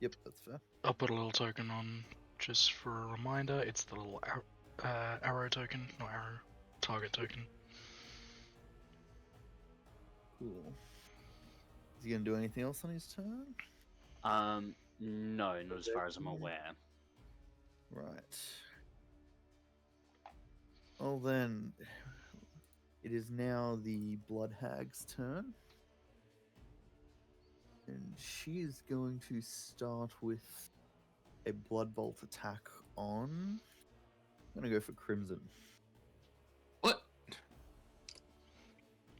Yep, that's fair.
I'll put a little token on just for a reminder. It's the little arrow token, not arrow, target token.
Cool. Is he gonna do anything else on his turn?
No, not as far as I'm aware.
Right. Well then, it is now the Blood Hag's turn. And she is going to start with a Blood Bolt attack on. I'm gonna go for Crimson.
What?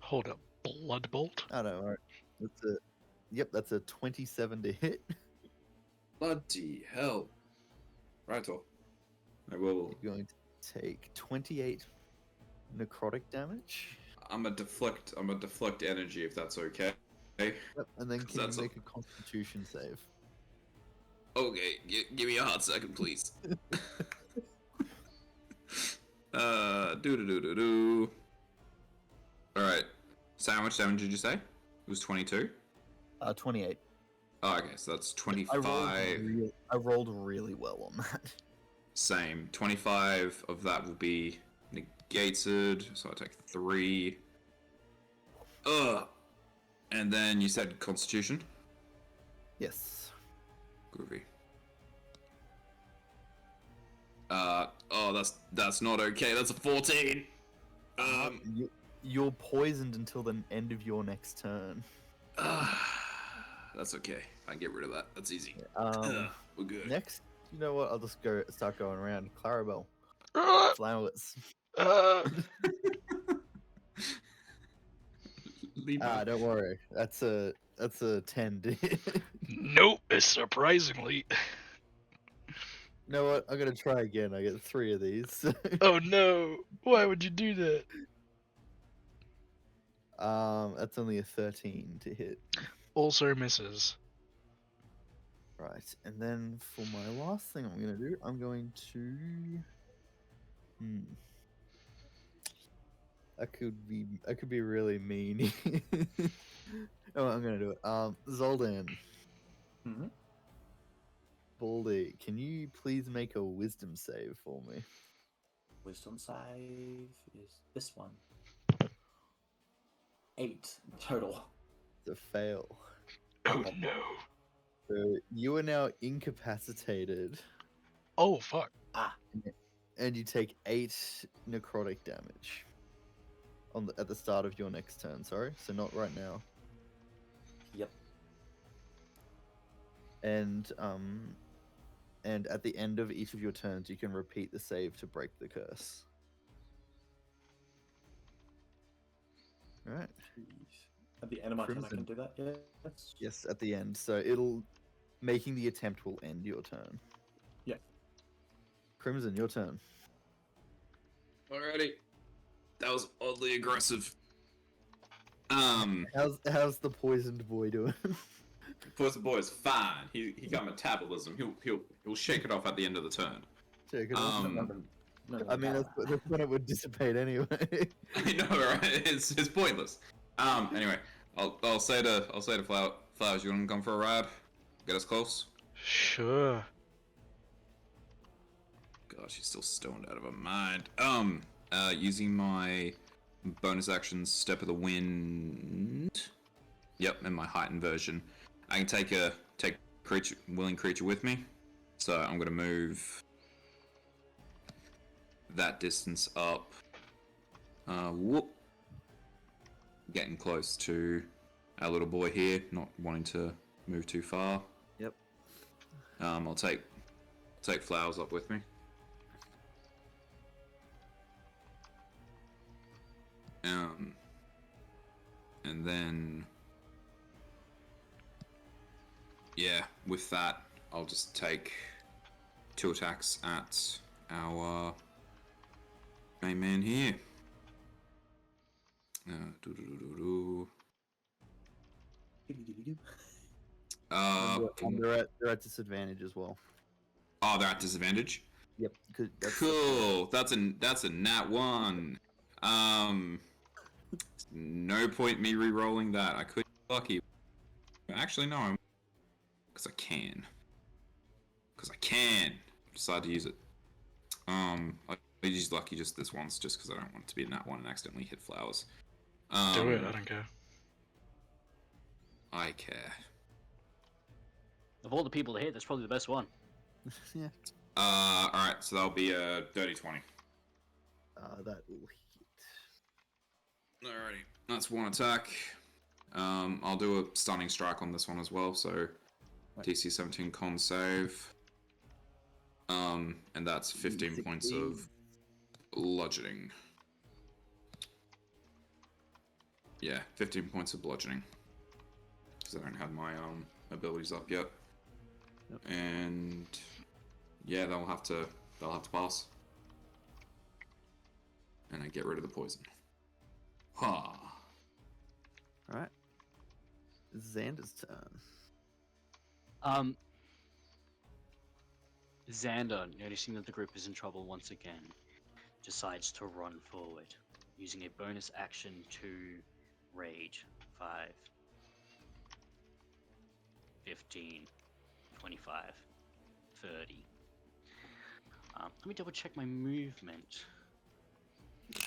Hold up, Blood Bolt?
I don't know. That's a. Yep, that's a 27 to hit.
Bloody hell. Righto. I will.
You're going to take 28 necrotic damage.
I'm a deflect energy if that's okay.
Yep, and then can
That's
you make a Constitution save?
Okay, give me a hot second, please. Do. Alright. So how much damage did you say? It was 22?
28.
Oh, okay, so that's 25.
I rolled really well on that.
Same. 25 of that will be negated, so I take 3. And then you said Constitution?
Yes.
Groovy. That's not okay. That's a 14.
You're poisoned until the end of your next turn.
That's okay. I can get rid of that. That's easy. We're good.
Next, you know what? I'll just start going around. Clarabelle. Flowers. Don't worry. That's a 10.
Nope, surprisingly.
You know what? I'm gonna try again. I get 3 of these.
Oh no! Why would you do that?
That's only a 13 to hit.
Also misses.
Right, and then for my last thing I'm gonna do, I'm going to. I could be really mean. Oh, I'm gonna do it. Zoldan.
Mm-hmm.
Baldy, can you please make a wisdom save for me?
Wisdom save is this one. 8 total.
It's a fail.
Oh no.
So you are now incapacitated.
Oh fuck.
And you take 8 necrotic damage. At the start of your next turn, sorry. So not right now.
Yep.
And at the end of each of your turns, you can repeat the save to break the curse. All right.
At the end of my turn, I
Crimson.
can do that. Yes.
Yes, at the end. So making the attempt will end your turn.
Yeah.
Crimson, your turn.
Alrighty. oddly aggressive.
How's the poisoned boy doing?
Poison boy is fine. He got metabolism. He'll shake it off at the end of the turn.
Check it out. I mean,
no.
that's when it would dissipate anyway.
I know, right? It's pointless. Anyway, I'll say to Flowers, you want to come for a ride? Get us close.
Sure.
God, she's still stoned out of her mind. Using my bonus action, Step of the Wind. Yep, in my heightened version, I can take willing creature with me. So I'm gonna move that distance up. Whoop. Getting close to our little boy here, not wanting to move too far.
Yep.
I'll take Flowers up with me. And then, yeah, with that, I'll just take 2 attacks at our main man here.
They're at disadvantage as well.
Oh, they're at disadvantage.
Yep.
Cool. That's a nat 1. No point me re-rolling that. I could be lucky. Actually, no. Because I can. Decide to use it. I use lucky just this once, just because I don't want it to be a nat 1 and accidentally hit Flowers.
Do it. I don't care.
I care.
Of all the people to hit, that's probably the best one.
Yeah.
Alright, so that'll be a dirty 20.
That will hit.
Alrighty, that's 1 attack. I'll do a stunning strike on this one as well, so DC 17 con save. And that's 15 points of bludgeoning. Yeah, 15 points of bludgeoning. Because I don't have my abilities up yet.
Yep.
And yeah, they'll have to pass. And I get rid of the poison. Ha.
Alright. Xander's turn.
Xander, noticing that the group is in trouble once again, decides to run forward, using a bonus action to rage. 5, 15, 25, 30. Let me double check my movement.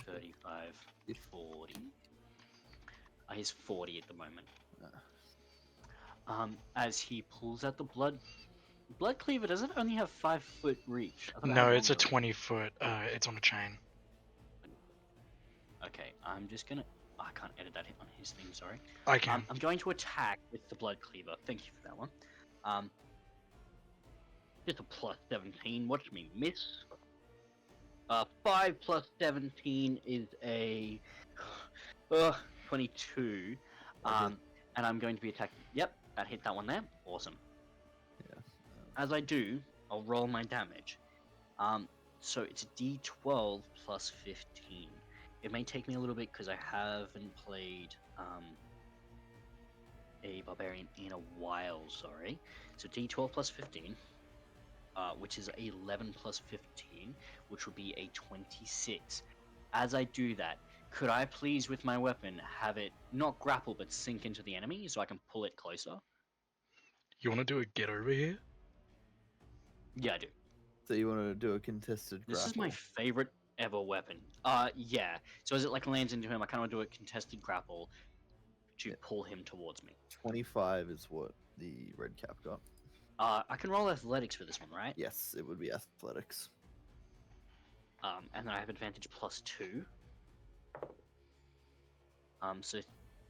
35, 40. He's 40 at the moment. As he pulls out the blood cleaver, does it only have 5-foot reach? I thought it
No,
had
it's a
longer.
20-foot. It's on a chain.
Okay, I'm just gonna. I can't edit that on his thing. Sorry.
I can.
I'm going to attack with the blood cleaver. Thank you for that one. Just a plus 17. Watch me miss. 5 plus 17 is a 22. And I'm going to be attacking. Yep, that hit that one there. Awesome.
Yeah.
As I do, I'll roll my damage. So it's a D12 plus 15. It may take me a little bit because I haven't played a barbarian in a while. Sorry. So D12 plus 15, which is 11 plus 15, which would be a 26. As I do that, could I please, with my weapon, have it not grapple but sink into the enemy so I can pull it closer?
You want to do a get over here?
Yeah, I do.
So you want to do a contested grapple?
This is my favorite ever weapon. Yeah. So as it like lands into him, I kind of do a contested grapple to pull him towards me.
25 is what the red cap got.
I can roll athletics for this one, right?
Yes, it would be athletics.
And then I have advantage plus 2. So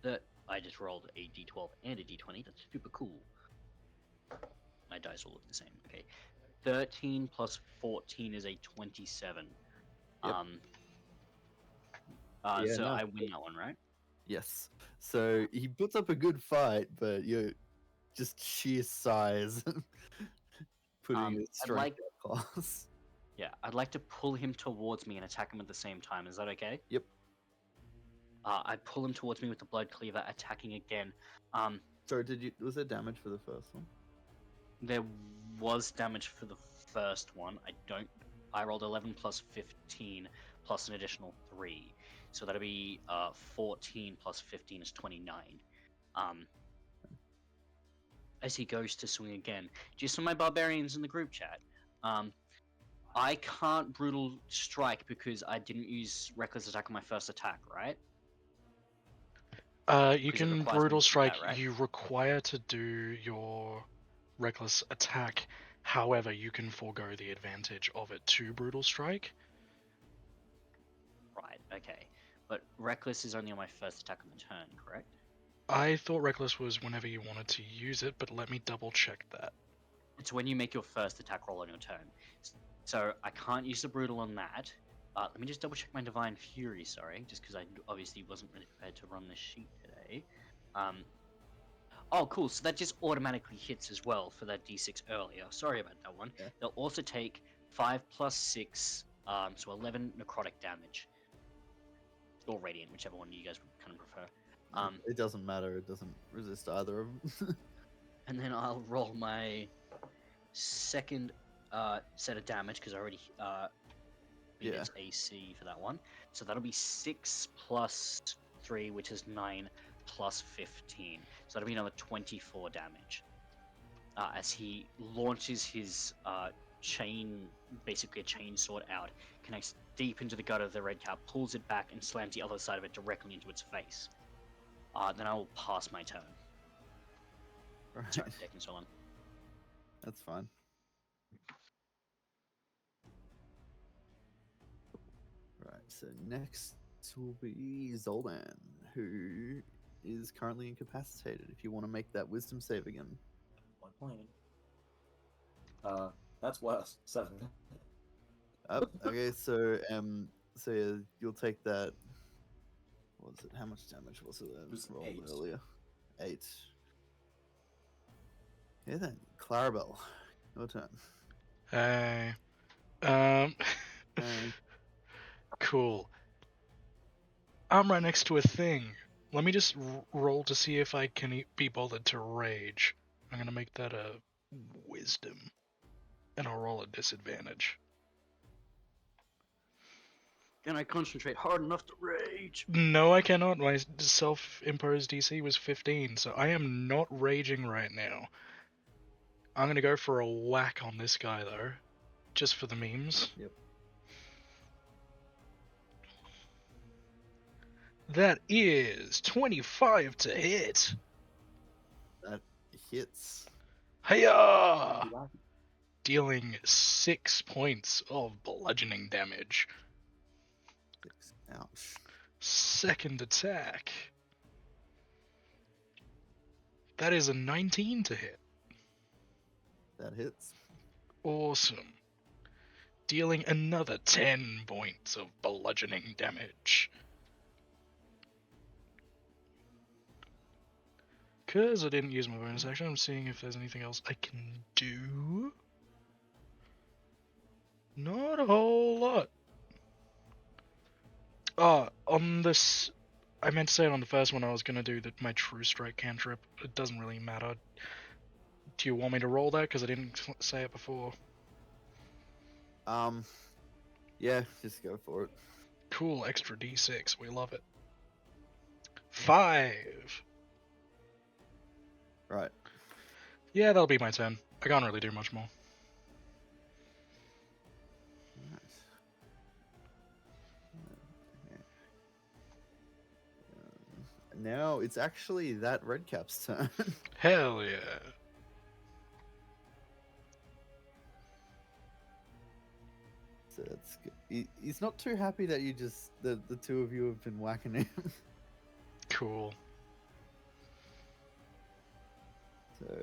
that I just rolled a d12 and a d20. That's super cool. My dice will look the same. Okay. 13 plus 14 is a 27.
Yep.
So
no.
I win that one, right?
Yes. So he puts up a good fight, but you're just sheer size putting his strength at pass.
Yeah, I'd like to pull him towards me and attack him at the same time. Is that okay?
Yep.
I pull him towards me with the blood cleaver, attacking again.
Sorry, was there damage for the first one?
There was damage for the first one. I rolled 11 plus 15 plus an additional 3. So that'll be 14 plus 15 is 29. As he goes to swing again. Just for my barbarians in the group chat, I can't brutal strike because I didn't use reckless attack on my first attack, right?
You
'Cause it
can
requires me
brutal
to do
strike.
that, right?
You require to do your reckless attack. However, you can forego the advantage of it to brutal strike.
Right, okay. But reckless is only on my first attack on the turn, correct?
I thought reckless was whenever you wanted to use it, but let me double check that.
It's when you make your first attack roll on your turn. So I can't use the brutal on that. Let me just double check my divine fury, sorry, just because I obviously wasn't really prepared to run this sheet today. Oh, cool. So that just automatically hits as well for that d6 earlier. Sorry about that one.
Yeah.
They'll also take 5 plus 6, so 11 necrotic damage. Or radiant, whichever one you guys would kind of prefer.
It doesn't matter. It doesn't resist either of them.
And then I'll roll my second set of damage because I already beat its AC for that one. So that'll be 6 plus 3, which is 9 plus 15. So that'll be another 24 damage. As he launches his chain, basically a chain sword out, connects deep into the gut of the red cap, pulls it back, and slams the other side of it directly into its face. Then I will pass my turn.
Right.
Sorry, taking so long.
That's fine. Right, so next will be Zoldan, who is currently incapacitated. If you want to make that wisdom save again.
My plan. That's worse. 7.
Okay, so yeah, you'll take that. What was it? How much damage was it?
It was
rolled
8.
earlier. 8. Yeah then, Clarabelle, your turn.
Hey. Cool. I'm right next to a thing. Let me just roll to see if I can be bothered to rage. I'm gonna make that a wisdom. And I'll roll a disadvantage.
Can I concentrate hard enough to rage?
No, I cannot. My self-imposed DC was 15, so I am not raging right now. I'm gonna go for a whack on this guy, though. Just for the memes.
Yep.
That is 25 to hit.
That hits.
Hiya! Dealing 6 points of bludgeoning damage.
6. Ouch.
Second attack. That is a 19 to hit.
That hits.
Awesome. Dealing another 10 points of bludgeoning damage. Because I didn't use my bonus action, I'm seeing if there's anything else I can do. Not a whole lot. On this... I meant to say it on the first one, I was going to do my True Strike cantrip. It doesn't really matter. Do you want me to roll that? Because I didn't say it before.
Yeah, just go for it.
Cool, extra d6. We love it. 5.
Right.
Yeah, that'll be my turn. I can't really do much more.
Nice. Okay. Now it's actually that Redcap's turn.
Hell yeah.
So that's good. He's not too happy that you just the two of you have been whacking him.
Cool.
So,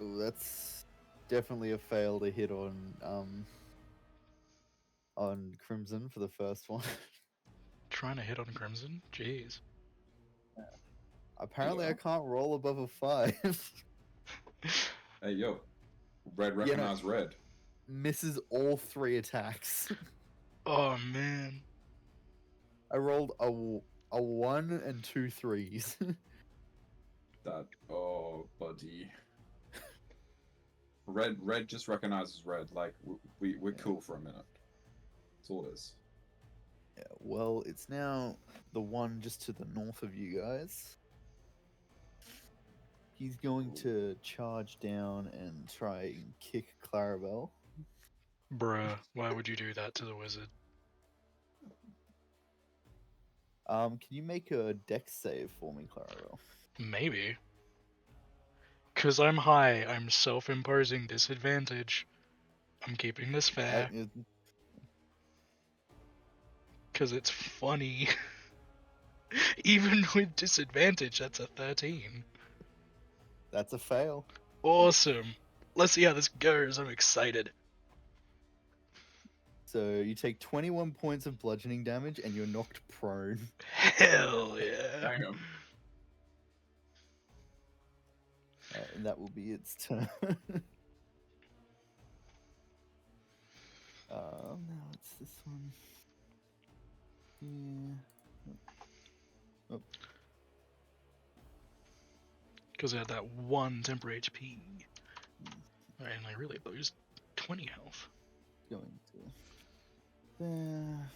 oh, that's definitely a fail to hit on Crimson for the first one.
Trying to hit on Crimson? Jeez.
Apparently,
Yeah.
I can't roll above a 5.
Hey, yo. Red
Yeah, no.
recognize red.
Misses all 3 attacks.
Oh man.
I rolled a 1 and 2 3s.
That buddy. Red just recognizes red. Like we're cool for a minute. That's all it is.
Yeah, well, it's now the one just to the north of you guys. He's going to charge down and try and kick Clarabelle.
Bruh, why would you do that to the wizard?
Can you make a dex save for me, Clarabelle?
Maybe. Because I'm high, I'm self-imposing disadvantage. I'm keeping this fair. Because it's funny. Even with disadvantage, that's a 13.
That's a fail.
Awesome. Let's see how this goes. I'm excited.
So you take 21 points of bludgeoning damage and you're knocked prone.
Hell yeah.
Damn.
And that will be its turn. Now it's this one. Yeah. Oh.
Because I had that 1 temporary HP. And I really lose 20 health.
Going to there.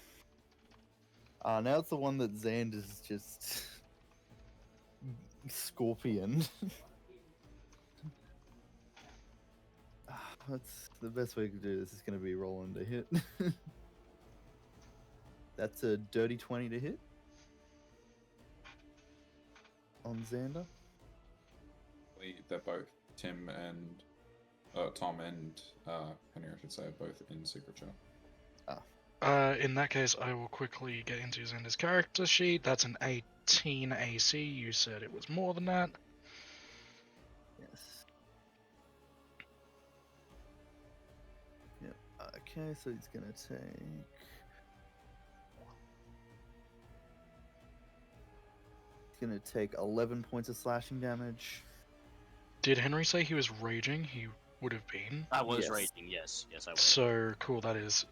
Now it's the one that Zand is just scorpion. That's the best way to do this is going to be rolling to hit. That's a dirty 20 to hit on Xander.
They're both Tom and Henry, I should say, are both in secret chat.
In that case, I will quickly get into Xander's character sheet. That's an 18 AC. You said it was more than that.
Yes. Yep. Okay, so he's gonna take. He's gonna take 11 points of slashing damage.
Did Henry say he was raging? He would have been.
I was
Yes.
raging, yes. Yes, I was.
So, cool, that is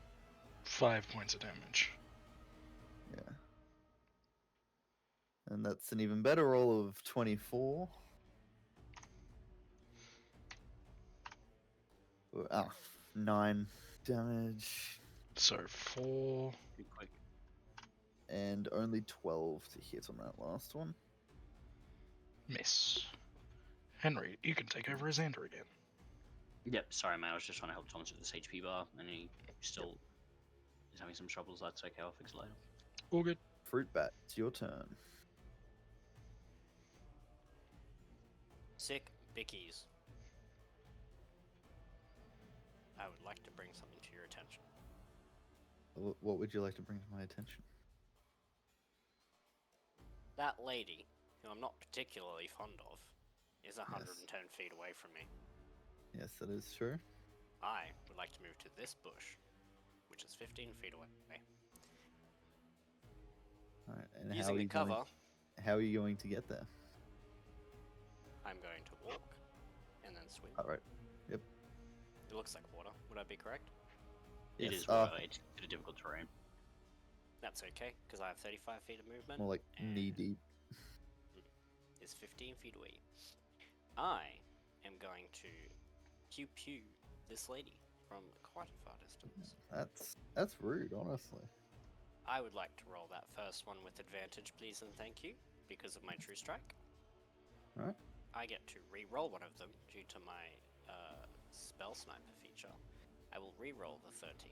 5 points of damage.
Yeah. And that's an even better roll of 24. 9 damage.
So, 4.
Pretty quick.
And only 12 to hit on that last one.
Miss. Henry, you can take over as Xander again.
Yep, sorry, man. I was just trying to help Thomas with this HP bar, and he still is having some troubles. That's okay, I'll fix it later.
All good.
Fruit Bat, it's your turn.
Sick Bickies. I would like to bring something to your attention.
What would you like to bring to my attention?
That lady, who I'm not particularly fond of, is 110 feet away from me.
Yes, that is true.
I would like to move to this bush, which is 15 feet away.
Alright, and
Using the cover,
how are you going to get there?
I'm going to walk and then swim.
Alright. Yep.
It looks like water. Would I be correct?
It
Yes,
is it's a difficult terrain.
That's okay, because I have 35 feet of movement.
more like knee deep.
Is 15 feet away. I am going to pew pew this lady from quite a far distance.
That's rude, honestly.
I would like to roll that first one with advantage, please and thank you, because of my true strike.
Alright.
I get to re-roll one of them due to my spell sniper feature. I will re-roll the 13.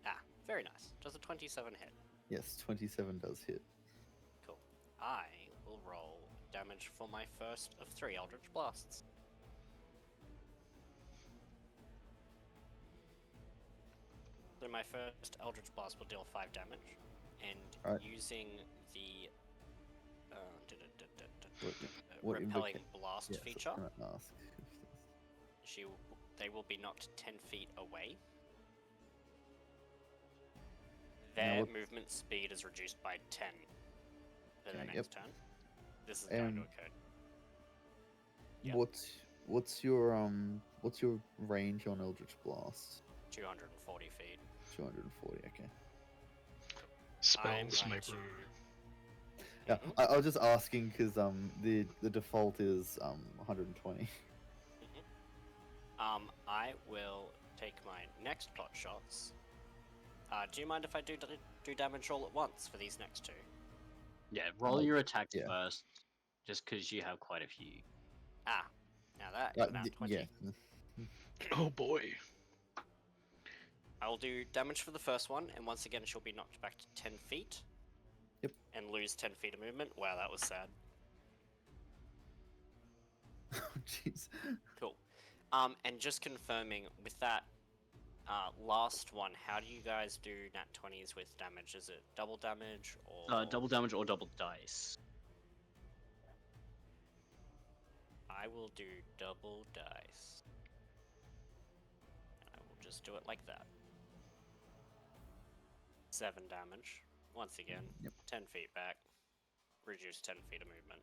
Ah, very nice. Does a 27 hit?
Yes, 27 does hit.
Cool. I will roll damage for my first of 3 Eldritch Blasts. So my first Eldritch Blast will deal 5 damage, and
Alright.
using the
What
repelling
invoca-
blast
Yes, I was
feature,
gonna ask.
they will be knocked 10 feet away.
Now
Their
what-
movement speed is reduced by 10 for their
Okay,
next turn. This is going to occur. Yep.
What's your range on Eldritch Blast?
240 feet.
240. Okay.
Spell
I'm going
sniper.
to.
Yeah,
Mhm,
I was just asking because the default is 120.
mhm. I will take my next pot shots. Do you mind if I do damage all at once for these next two?
Yeah, roll
Oh,
your attacks
yeah.
first, just because you have quite a few.
Ah, now that is now 20.
Yeah.
Oh boy.
I will do damage for the first one, and once again she'll be knocked back to 10 feet.
Yep.
And lose 10 feet of movement. Wow, that was sad.
Oh, jeez.
Cool. And just confirming with that last one, how do you guys do nat 20s with damage? Is it double damage or
Double damage or double dice.
I will do double dice. And I will just do it like that. 7 damage. Once again,
Yep.
10 feet back. Reduce 10 feet of movement.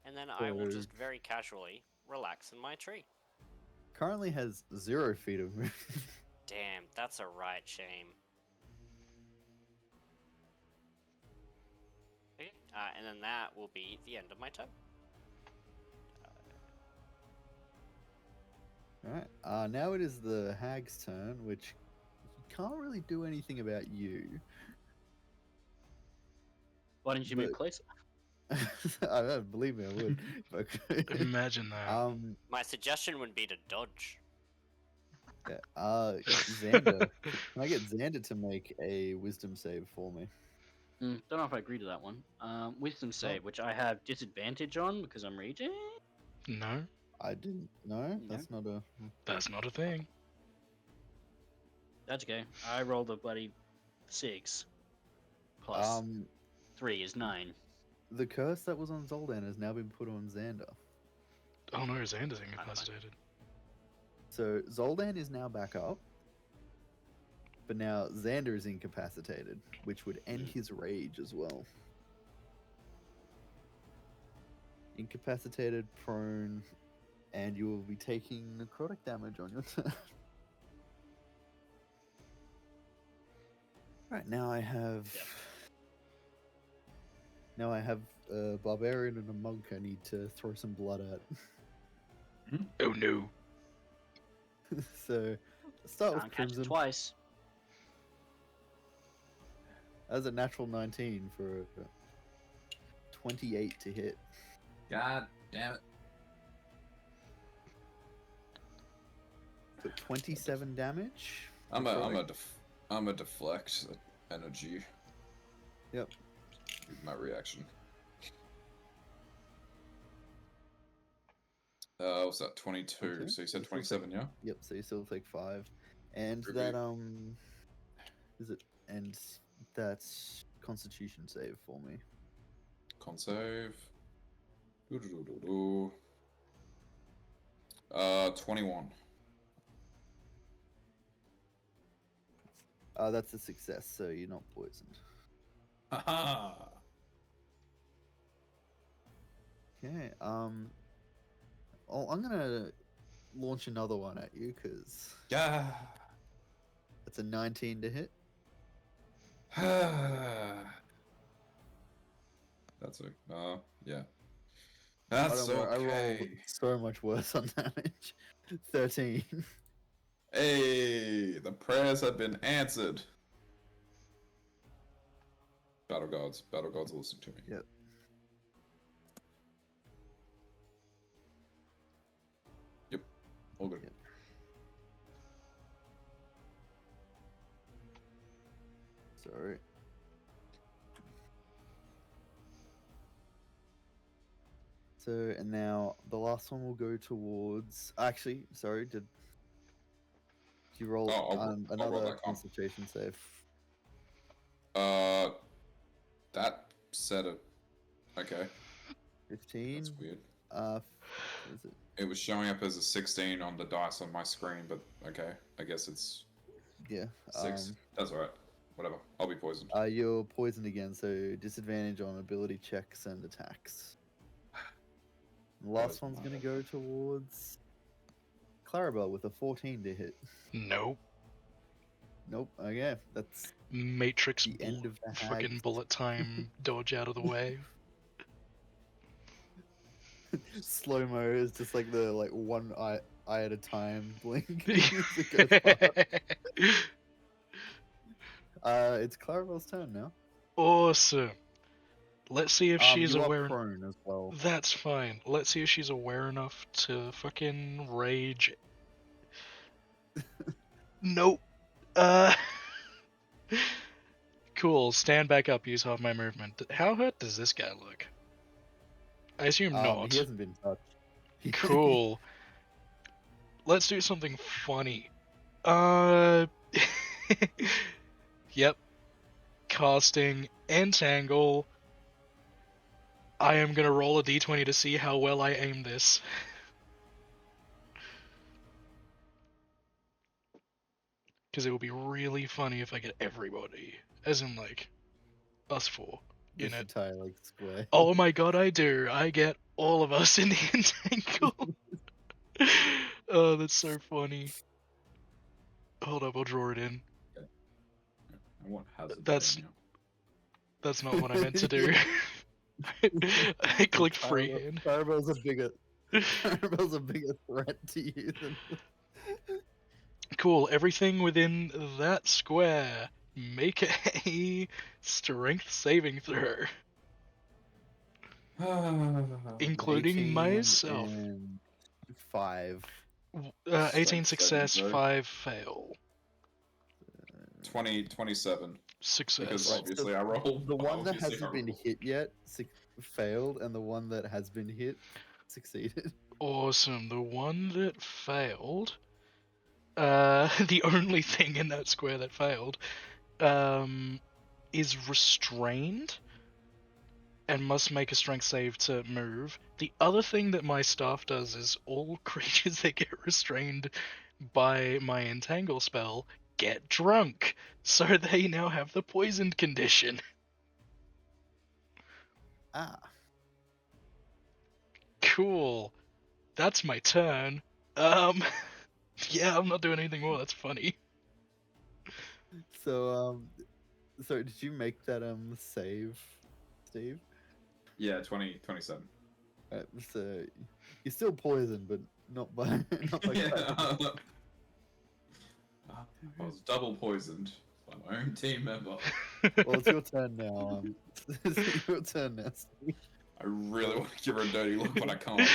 And then I will
So-
just very casually relax in my tree.
Currently has 0 feet of movement.
Damn, that's a right shame. Okay, and then that will be the end of my turn.
Alright, now it is the hag's turn, which can't really do anything about you.
Why didn't you move
But-
closer?
I don't believe me, I would. if I could.
Imagine that.
um,
My suggestion would be to dodge.
yeah, Xander. Can I get Xander to make a wisdom save for me?
Don't know if I agree to that one. Wisdom save, which I have disadvantage on because I'm raging.
No,
I didn't know. That's not a.
that's not a thing.
That's okay. I rolled a bloody 6. Plus 3 is 9.
The curse that was on Zoldan has now been put on Xander.
Oh no, Xander's incapacitated.
So Zoldan is now back up, but now Xander is incapacitated, which would end his rage as well. Incapacitated, prone, and you will be taking necrotic damage on your turn. Right, now I have.
Yep.
Now I have a barbarian and a monk I need to throw some blood at.
Oh no.
So, let's start with
Can't catch it
Crimson.
twice.
That's a natural 19 for a 28 to hit.
God damn it.
So 27 damage.
I'm
Necrotic.
a deflect energy.
Yep.
My reaction. What's that? 22.
Okay.
So you said
This looks
27, yeah?
Yep, so you still take 5. And
Groovy.
that, is it? And that's Constitution save for me.
Con save. 21.
That's a success, so you're not poisoned.
Haha!
Okay, I'm gonna launch another one at you, because
Yeah!
that's a 19 to hit.
That's a, yeah.
I
That's
don't worry, I rolled
okay.
so much worse on damage. 13.
Hey, the prayers have been answered. Battle gods are listening to me.
Yep.
Yep, all good.
Yep. Sorry. So, and now the last one will go towards. Actually, sorry, did you roll
Oh, I'll roll
another
that con.
concentration save?
That said it. Okay,
15.
that's weird.
What is it?
It was showing up as a 16 on the dice on my screen, but okay, I guess it's
Yeah.
6. That's alright. Whatever. I'll be poisoned.
You're poisoned again, so disadvantage on ability checks and attacks. The last
Doesn't
one's gonna
matter.
go towards Clarabelle with a 14 to hit.
Nope.
Nope. Okay, that's
Matrix
the end of the
fucking
hag's
bullet time dodge out of the way.
slow mo is just like the one eye at a time blink as it goes past. It's Clarabelle's turn now.
Awesome. Let's see if she's
You are
aware.
prone as well.
That's fine. Let's see if she's aware enough to fucking rage. Nope. Cool. Stand back up. Use half my movement. How hurt does this guy look? I assume
He
not.
hasn't been touched.
Cool. Let's do something funny. Yep. Casting Entangle. I am gonna roll a d20 to see how well I aim this. Because it will be really funny if I get everybody. As in, like, us four in
This
it.
entire square.
Oh my god, I do. I get all of us in the entangle. Oh, that's so funny. Hold up, I'll draw it in.
I want hazard
That's
there now.
that's not what I meant to do. I clicked freehand.
Clarabelle's a bigger threat to you than.
Cool. Everything within that square, make a strength saving throw, including
18
myself.
and 5.
18
Strength
success,
saving throw.
5 fail.
27.
Success.
Because
Right,
obviously
so
I rolled.
The one that
obviously I
hasn't been
rolled.
hit yet failed, and the one that has been hit succeeded.
Awesome. The one that failed, the only thing in that square that failed, is restrained and must make a strength save to move. The other thing that my staff does is all creatures that get restrained by my entangle spell get drunk, so they now have the poisoned condition.
Ah,
Cool. That's my turn. Yeah, I'm not doing anything more. That's funny.
so so did you make that save, Steve?
Yeah, 27.
So you're still poisoned, but not by not by
Yeah.
Clarabelle.
I was double poisoned by my own team member.
Well, it's your turn now. It's your turn now, Steve.
I really want to give her a dirty look, but I can't.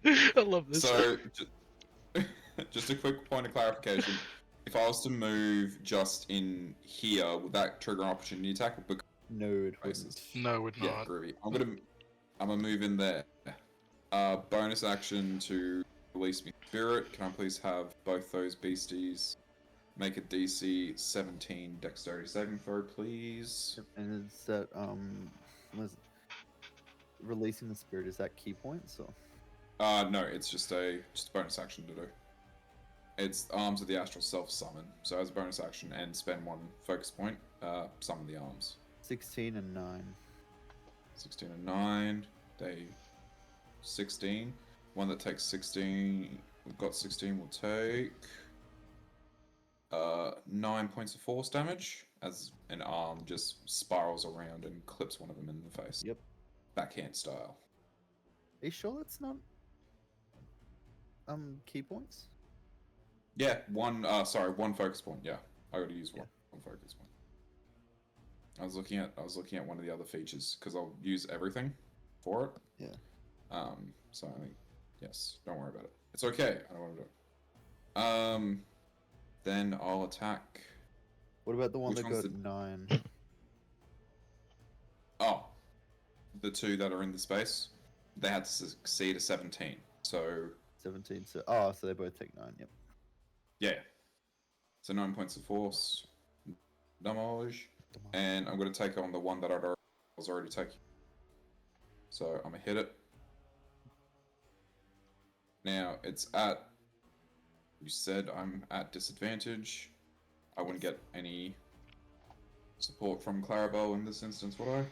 I love this.
So, just a quick point of clarification. If I was to move just in here, would that trigger an opportunity attack? Because
No, it wouldn't.
No, would
yeah,
not.
groovy. I'm gonna move in there. Bonus action to release me spirit. Can I please have both those beasties make a DC 17 dexterity saving throw, please?
And is that was releasing the spirit? Is that key points or?
No, it's just a bonus action to do. It's Arms of the Astral Self summon. So as a bonus action and spend 1 focus point, summon the arms.
16 and 9.
16 and 9. Day 16. One that takes 16. We've got 16 will take 9 points of force damage as an arm just spirals around and clips one of them in the face.
Yep.
Backhand style.
Are you sure that's not key points?
Yeah, one focus point. Yeah, I gotta use one focus point. I was looking at one of the other features because I'll use everything for it.
Yeah.
So I think yes, don't worry about it. It's okay. I don't want to do it. Then I'll attack.
What about the one
Which
that
one's
got
the-
9?
Oh, the 2 that are in the space, they had to succeed a 17. So
17. So so they both take 9. Yep.
yeah, so 9 points of force, damage, and I'm gonna take on the one that I was already taking. So I'm gonna hit it. Now it's at. You said I'm at disadvantage. I wouldn't get any support from Clarabelle in this instance, would I?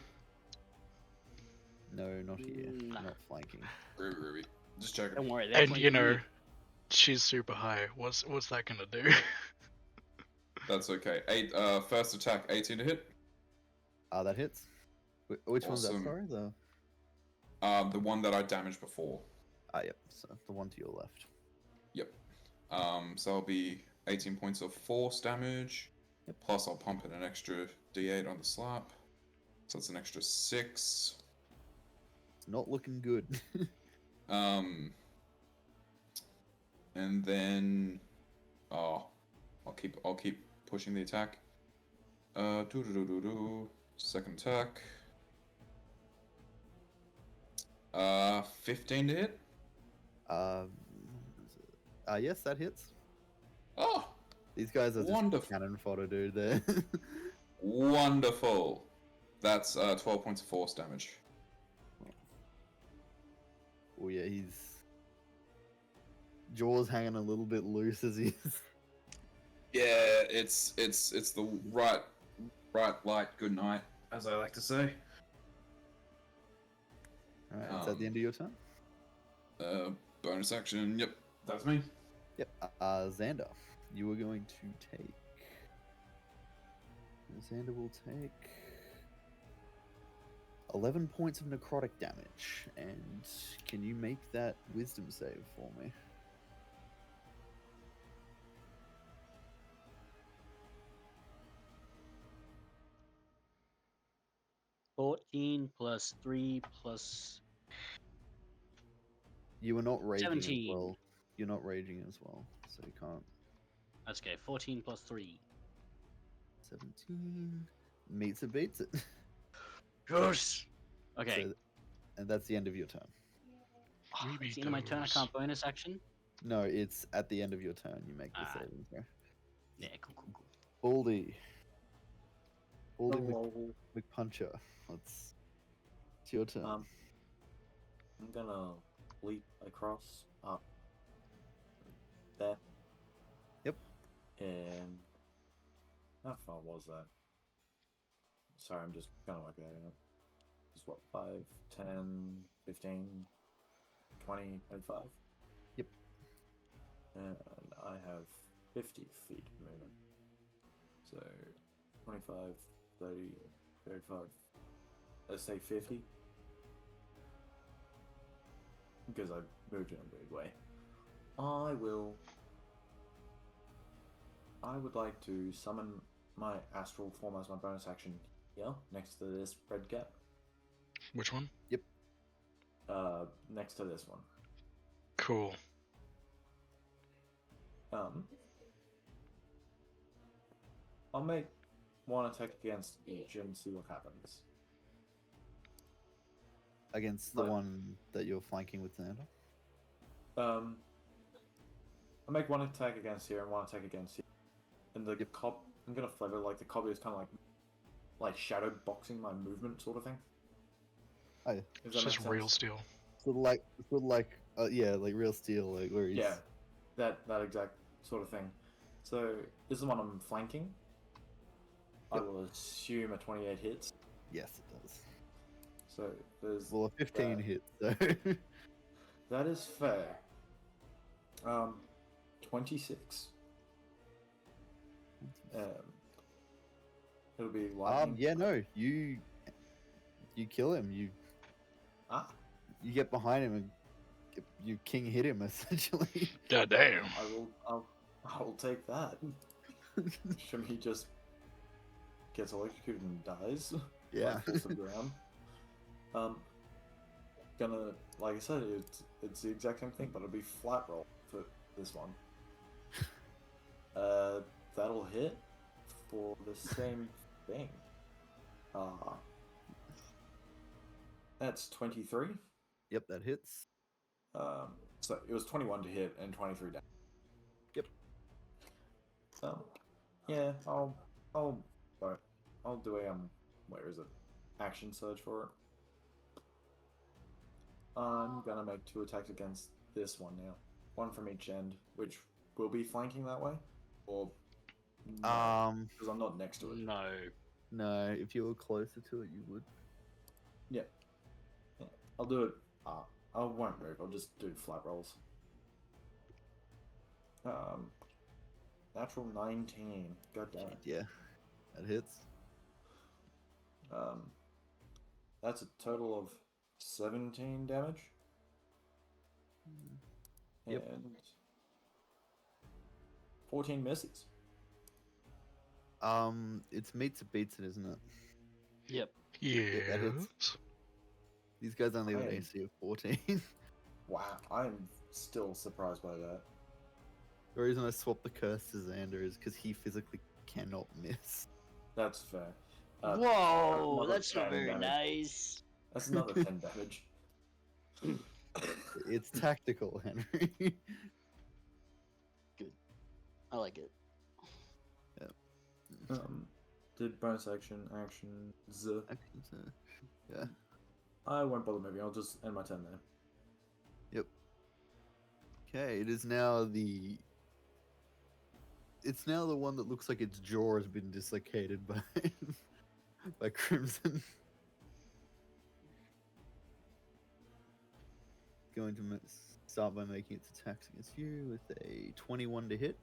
No, not here.
Nah.
Not flanking.
Ruby. Just checking.
Don't worry. they're
And you
flanking
know, She's super high. What's that gonna do?
That's okay. First attack, 18 to hit.
That hits. Which one's that?
Awesome.
Sorry,
The one that I damaged before.
yep. So the one to your left.
Yep. So I'll be 18 points of force damage.
Yep.
Plus I'll pump in an extra D8 on the slap. So it's an extra 6.
It's not looking good.
And then I'll keep pushing the attack. Second attack. 15 to hit.
Yes, that hits.
Oh,
These guys are just
wonderful.
cannon fodder, dude. There.
Wonderful. That's 12 points of force damage.
Oh yeah, he's jaws hanging a little bit loose as he's.
Yeah, it's the right light, good night, as I like to say.
Alright, is that the end of your turn?
Bonus action. Yep, that's me.
Yep. Xander, you are going to take. Xander will take 11 points of necrotic damage, and can you make that wisdom save for me?
$14 plus 3 plus
You are not raging
17.
as well. You're not raging as well, so you can't.
That's okay. 14 plus 3.
17 meets it, beats it.
Yes. Okay.
So, and that's the end of your turn.
Oh,
We
it's the
beat
end of my turn. I
those.
can't bonus action.
No, it's at the end of your turn. You make the
Ah.
saving throw.
Yeah, cool.
Baldy. Baldy
Hello.
McPuncher. It's your turn.
I'm gonna leap across up there.
Yep.
And how far was that? Sorry, I'm just kind of working that out. It's what, 5, 10, 15, 20, 25?
Yep.
And I have 50 feet movement. So 25, 30, 35. Let's say 50. Because I moved in a weird way. I would like to summon my astral form as my bonus action here, next to this red gap.
Which one?
Next to this one.
Cool.
I'll make one attack against each and see what happens.
Against the
Right.
one that you're flanking with Xander?
I'll make one attack against here and one attack against here. And the cop, I'm gonna flavor like the copy is kind of like shadow boxing my movement sort of thing.
Oh, yeah.
Does
It's
that
just
make
real
sense?
steel.
Sort of like, yeah, like real steel, like where he's.
Yeah, that exact sort of thing. So this is one I'm flanking. I
Yep.
will assume a 28 hits.
Yes, it does.
So there's
Well, a 15
that.
hit, so.
That is fair. 26. It'll be lightning.
Yeah, no, you kill him.
Ah,
You get behind him and you king hit him essentially.
God damn.
I will take that. Shimmy just gets electrocuted and dies.
Yeah.
Like, falls to the ground. Gonna, like I said, it's the exact same thing, but it'll be flat roll for this one. That'll hit for the same thing. That's 23.
Yep, that hits.
So it was 21 to hit and 23 down.
Yep.
Yeah, I'll do a where is it? Action surge for it. I'm gonna make 2 attacks against this one now. One from each end, which will be flanking that way, or because I'm not next to it.
No, if you were closer to it, you would.
Yeah. I'll do it. I won't move. I'll just do flat rolls. Natural 19. God damn it.
Yeah, that hits.
That's a total of 17 damage.
Yep.
And 14 misses.
It's meets it beats it, isn't it?
Yep.
Yep, that hits.
Yes.
These guys only have an
Right.
AC of 14.
Wow, I'm still surprised by that.
The reason I swapped the curse to Xander is because he physically cannot miss.
That's fair.
Whoa,
another
that's not
10
very
damage.
nice.
That's another 10 damage.
It's tactical, Henry.
I like it.
Did bonus actions.
Actions, yeah.
I won't bother moving. I'll just end my turn there.
Yep. Okay, it is now the. It's now the one that looks like its jaw has been dislocated by by Crimson. Going to start by making its attacks against you with a 21 to hit.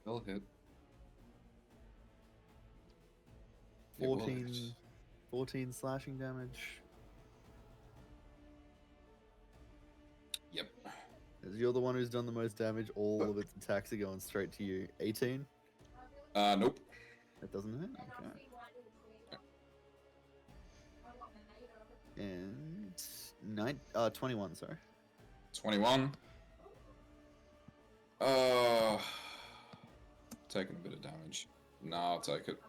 They'll hit. It will
14,
hit.
14 slashing damage.
Yep.
As you're the one who's done the most damage, all of its attacks are going straight to you. 18?
Nope.
That doesn't hit? Okay. And 21, sorry.
21. Taking a bit of damage. No, I'll take it.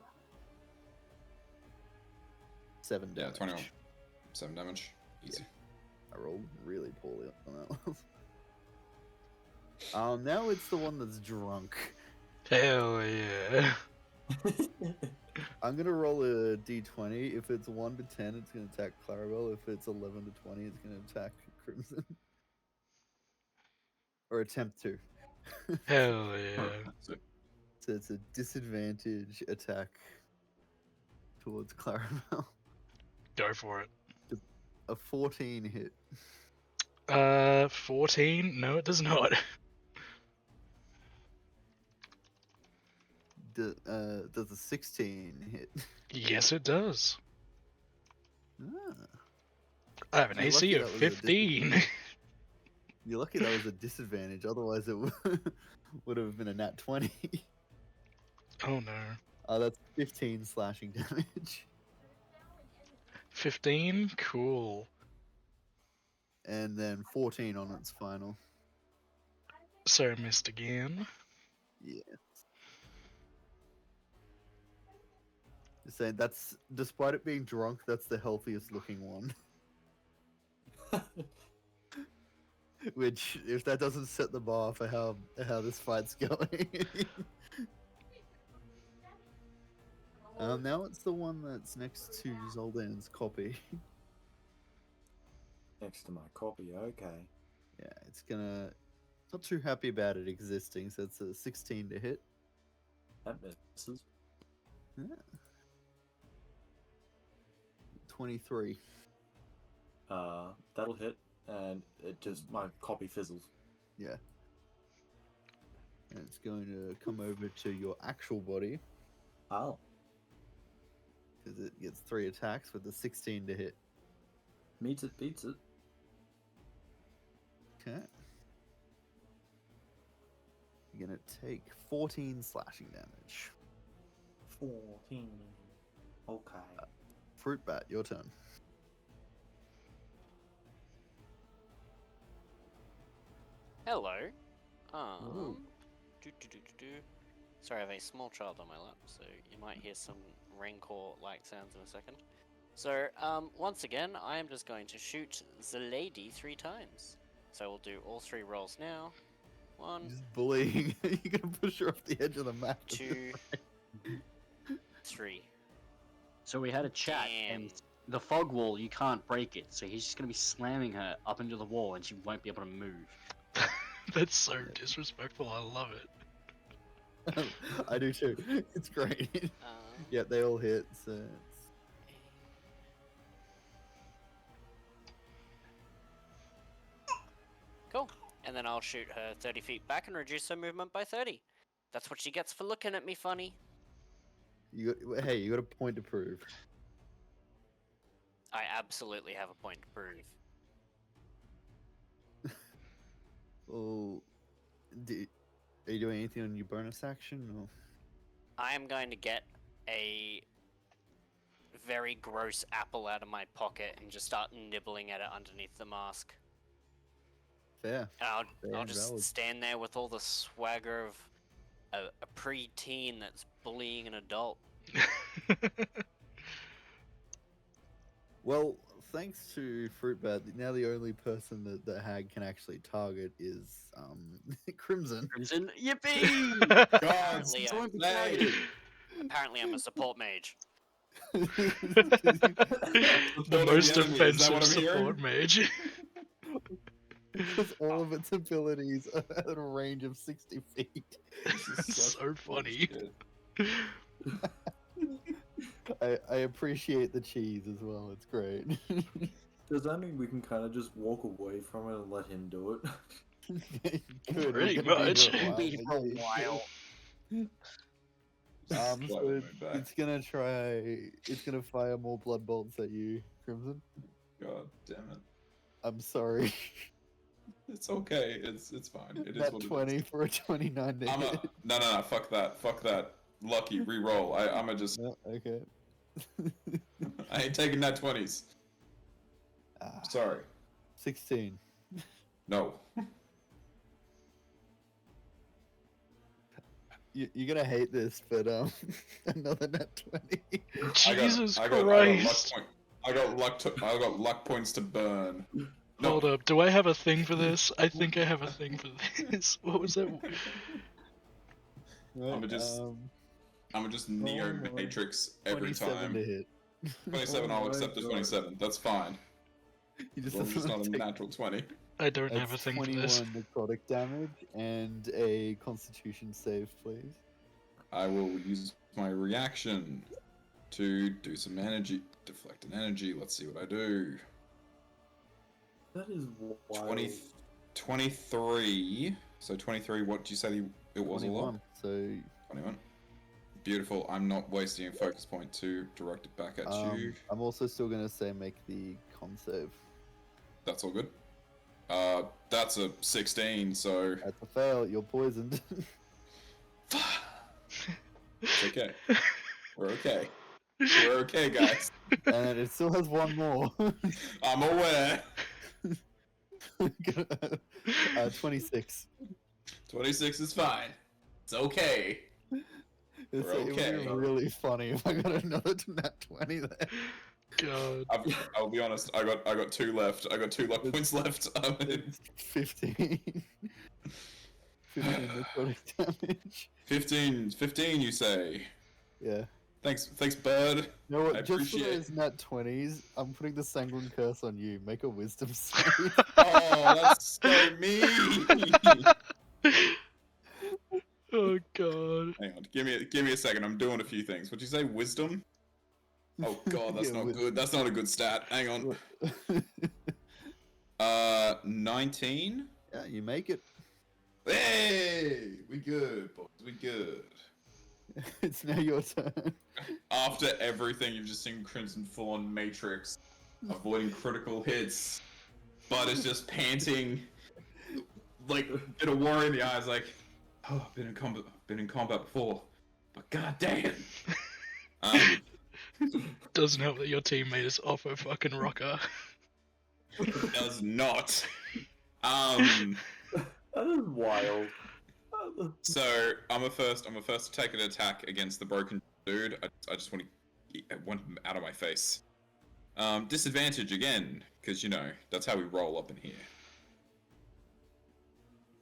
7 damage.
Yeah, 21. 7 damage. Easy.
I rolled really poorly on that one. Now it's the one that's drunk.
Hell yeah.
I'm gonna roll a d20. If it's 1 to 10, it's gonna attack Clarabelle. If it's 11 to 20, it's gonna attack Crimson. Or attempt to.
Hell yeah.
So,
So it's a disadvantage attack towards Clarabelle.
Go for it.
A 14 hit.
14? No, it does not.
Does a 16 hit?
Yes, it does.
Ah.
I have an
You're
AC
lucky
of
that was a
15.
You're lucky that was a disadvantage, otherwise it would have been a nat 20.
Oh no.
That's 15 slashing damage.
15? Cool.
And then 14 on its final.
So missed again.
Yeah. Just saying, that's, despite it being drunk, that's the healthiest looking one. Which, if that doesn't set the bar for how this fight's going. Now it's the one that's next to Zoldan's copy.
Next to my copy, okay.
Yeah, it's gonna... Not too happy about it existing, so it's a 16 to hit.
That misses.
Yeah. 23.
That'll hit, and it just, my copy fizzles.
Yeah. And it's going to come over to your actual body,
Oh.
because it gets 3 attacks with a 16 to hit.
Meets it, beats it.
Okay. You're gonna take 14 slashing damage.
14. Okay.
Fruit Bat, your turn.
Hello.
Ooh.
Sorry, I have a small child on my lap, so you might hear some rancor-like sounds in a second. So, once again, I am just going to shoot the lady 3 times. So we'll do all 3 rolls now. 1,
Just bullying. You're gonna push her off the edge of the map.
2, 3.
So we had a chat, and the fog wall, you can't break it, so he's just gonna be slamming her up into the wall, and she won't be able to move.
That's so disrespectful. I love it.
I do too. It's great. Yeah, they all hit, so it's...
Cool. and then I'll shoot her 30 feet back and reduce her movement by 30. That's what she gets for looking at me funny.
Hey, you got a point to prove.
I absolutely have a point to prove.
Well, are you doing anything on your bonus action? Or?
I am going to get a very gross apple out of my pocket and just start nibbling at it underneath the mask.
Fair.
And
Fair
I'll
and
just
valid.
stand there with all the swagger of a pre-teen that's bullying an adult.
Well, thanks to Fruitbat, now the only person that the hag can actually target is Crimson.
Crimson, yippee! apparently,
someone be
I,
targeted.
apparently I'm a support mage.
The most
the enemy, is that
offensive
what I'm hearing?
support mage.
Because all of its abilities are at a range of 60 feet.
That's so funny.
I appreciate the cheese as well. It's great.
Does that mean we can kind of just walk away from it and let him do it?
Good,
Pretty
we're gonna
much.
Be for a while, but yeah, so it's gonna try. It's gonna fire more blood bolts at you, Crimson.
God damn it.
I'm sorry.
It's okay. It's fine. It is
That
what it
20
is.
for a 29 to
I'm
hit.
a no. Fuck that. Fuck that. Lucky re-roll. I'm a just.
No, okay.
I ain't taking that 20s. Sorry.
16.
No.
You're gonna hate this, but another net 20.
Jesus
I got
Christ.
I got luck points to burn. No.
Hold up, do I have a thing for this? I think I have a thing for this. What was that?
Right,
I'm just Neo
my.
Matrix every
27
time.
to hit.
27,
Oh
I'll
my
accept the
God.
27. That's fine.
You
As
just
long as it's not a
take
natural 20.
I don't have a
that's
thing for
21
this.
necrotic damage and a Constitution save, please.
I will use my reaction to do some energy. Deflect an energy. Let's see what I do.
That is wild.
23. So 23, what did you say it was a lot?
21. So
21. Beautiful. I'm not wasting a focus point to direct it back at you.
I'm also still gonna say make the con save.
That's all good. That's a 16, so
That's a fail. You're poisoned.
it's okay. We're okay. We're okay, guys.
And it still has one more.
I'm aware.
26.
26 is fine. It's okay.
It would be really funny if I got another nat 20 there.
God.
I'll be honest. I got 2 left. I got 2 luck points left.
It's 15. 15 necrotic damage.
15, you say?
Yeah.
Thanks, Bird.
You know what?
I
Just for
appreciate
those nat 20s, I'm putting the sanguine curse on you. Make a wisdom save.
Oh, that's so mean.
Oh God.
Hang on, give me a second. I'm doing a few things. What'd you say? Wisdom? Oh God, that's
Yeah,
not
wisdom.
good. That's not a good stat. Hang on. 19.
Yeah, you make it.
Hey, we good, boys. We good.
It's now your turn.
After everything, you've just seen Crimson full on Matrix, avoiding critical hits, but it's just panting, like bit of war in the eyes, like, oh, I've been in combat before, but goddamn.
Doesn't help that your teammate is off a fucking rocker.
Does not.
That is wild.
So I'm a first to take an attack against the broken dude. I just want him out of my face. Disadvantage again, because you know that's how we roll up in here.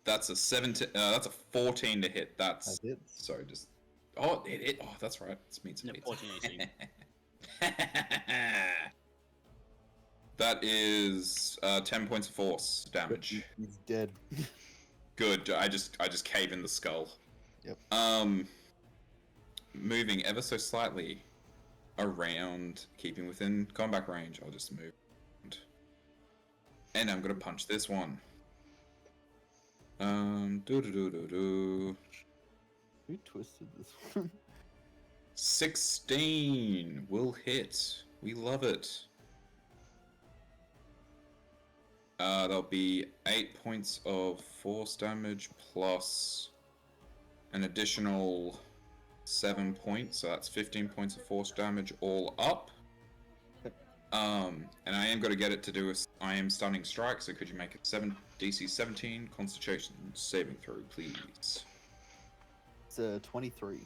That's a 17. That's a 14 to hit. That's
That hits.
sorry, just it hit. Oh, that's right. It's means
No, 14 AC.
That is 10 points of force damage.
He's dead.
Good. I just cave in the skull.
Yep.
Moving ever so slightly around, keeping within combat range. I'll just move. And I'm gonna punch this one. Do do do do do.
Who twisted this one?
16 will hit. We love it. That'll be 8 points of force damage plus an additional 7 points, so that's 15 points of force damage all up. And I am going to get it to do I am stunning strike, so could you make it DC 17 Constitution saving throw, please?
It's 23.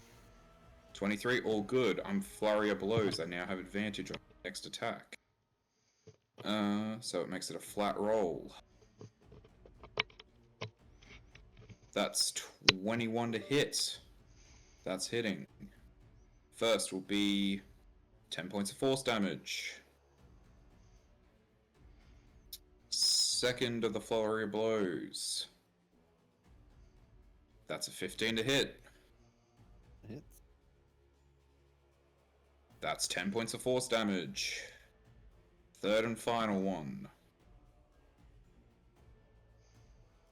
23, all good. I'm flurry of blows. I now have advantage on the next attack. So it makes it a flat roll. That's 21 to hit. That's hitting. First will be 10 points of force damage. Second of the flurry of blows. That's a 15 to hit.
Hits.
That's 10 points of force damage. Third and final one.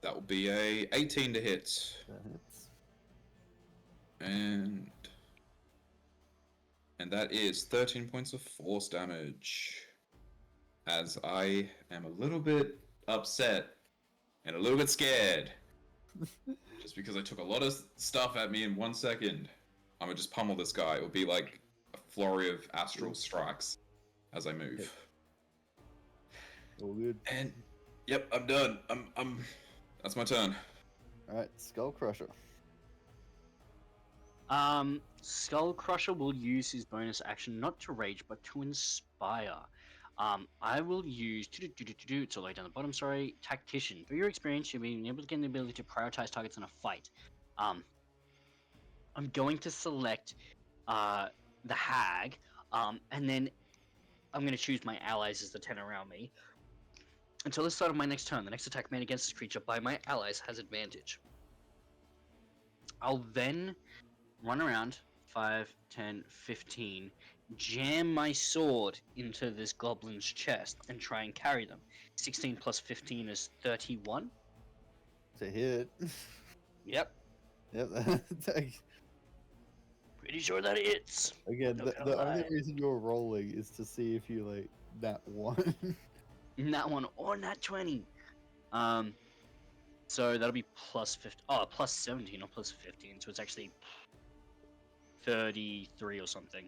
That will be a 18 to hit.
That hits.
And that is 13 points of force damage. As I am a little bit upset and a little bit scared. Just because I took a lot of stuff at me in 1 second. I'm gonna just pummel this guy. It will be like a flurry of astral strikes as I move.
All good.
And yep, I'm done. I'm that's my turn.
Alright, Skull Crusher.
Skull Crusher will use his bonus action not to rage but to inspire. I will use it's all the way down the bottom. Sorry, Tactician. Through your experience, you've been able to gain the ability to prioritize targets in a fight. I'm going to select the Hag, and then I'm going to choose my allies as the 10 around me. Until the start of my next turn, the next attack made against this creature by my allies has advantage. I'll then run around 5, 10, 15, jam my sword into this goblin's chest and try and carry them. 16 plus 15 is 31.
It's a hit.
Yep,
Yep.
pretty sure that hits.
Again,
No
the only
lie.
reason you're rolling is to see if you like that one.
Nat 1 or nat 20. So that'll be plus 15. Oh, plus 17 or plus 15. So it's actually 33 or something.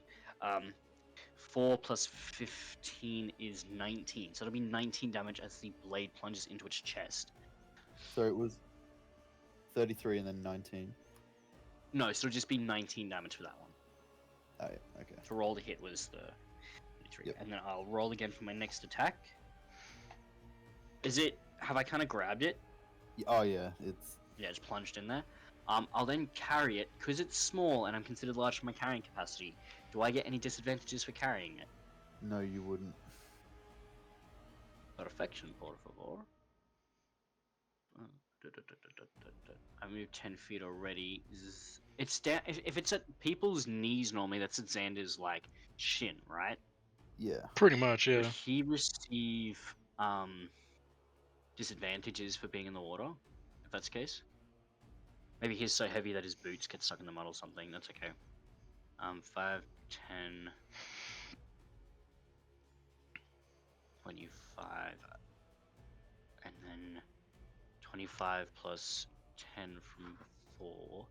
4 plus 15 is 19. So it'll be 19 damage as the blade plunges into its chest.
So it was 33 and then 19.
No, so it'll just be 19 damage for that one.
Oh, yeah, okay.
To roll the hit was the 33.
Yep.
And then I'll roll again for my next attack. Is it... Have I kind of grabbed it?
Oh yeah, it's
Yeah, it's plunged in there. I'll then carry it. Because it's small and I'm considered large for my carrying capacity, do I get any disadvantages for carrying it?
no, you wouldn't.
Perfection, por favor. I moved 10 feet already. It's down. If it's at people's knees normally, that's at Xander's like shin, right?
Yeah.
Pretty much,
Would
yeah.
he receive disadvantages for being in the water? If that's the case, maybe he's so heavy that his boots get stuck in the mud or something. That's okay. 5, 10, 25, and then 25 plus 10 from before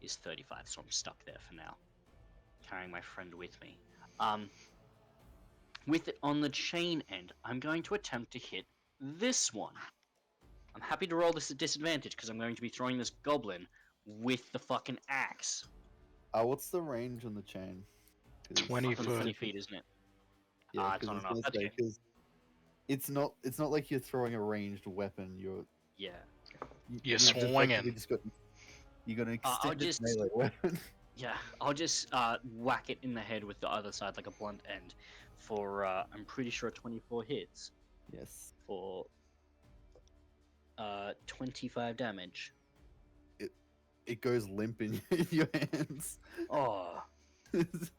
is 35, so I'm stuck there for now. Carrying my friend with me. With it on the chain end, I'm going to attempt to hit this one. I'm happy to roll this at disadvantage because I'm going to be throwing this goblin with the fucking axe.
What's the range on the chain?
20
Fucking
foot.
20 feet, isn't it?
Yeah,
It's not
because
enough. That's okay.
it's not like you're throwing a ranged weapon.
Yeah.
You're
You're
just
swinging.
effectively just got you got an
I'll
extended
just-
melee weapon.
Yeah, I'll just whack it in the head with the other side like a blunt end for, I'm pretty sure 24 hits
Yes.
for 25 damage.
It goes limp in your hands.
Oh,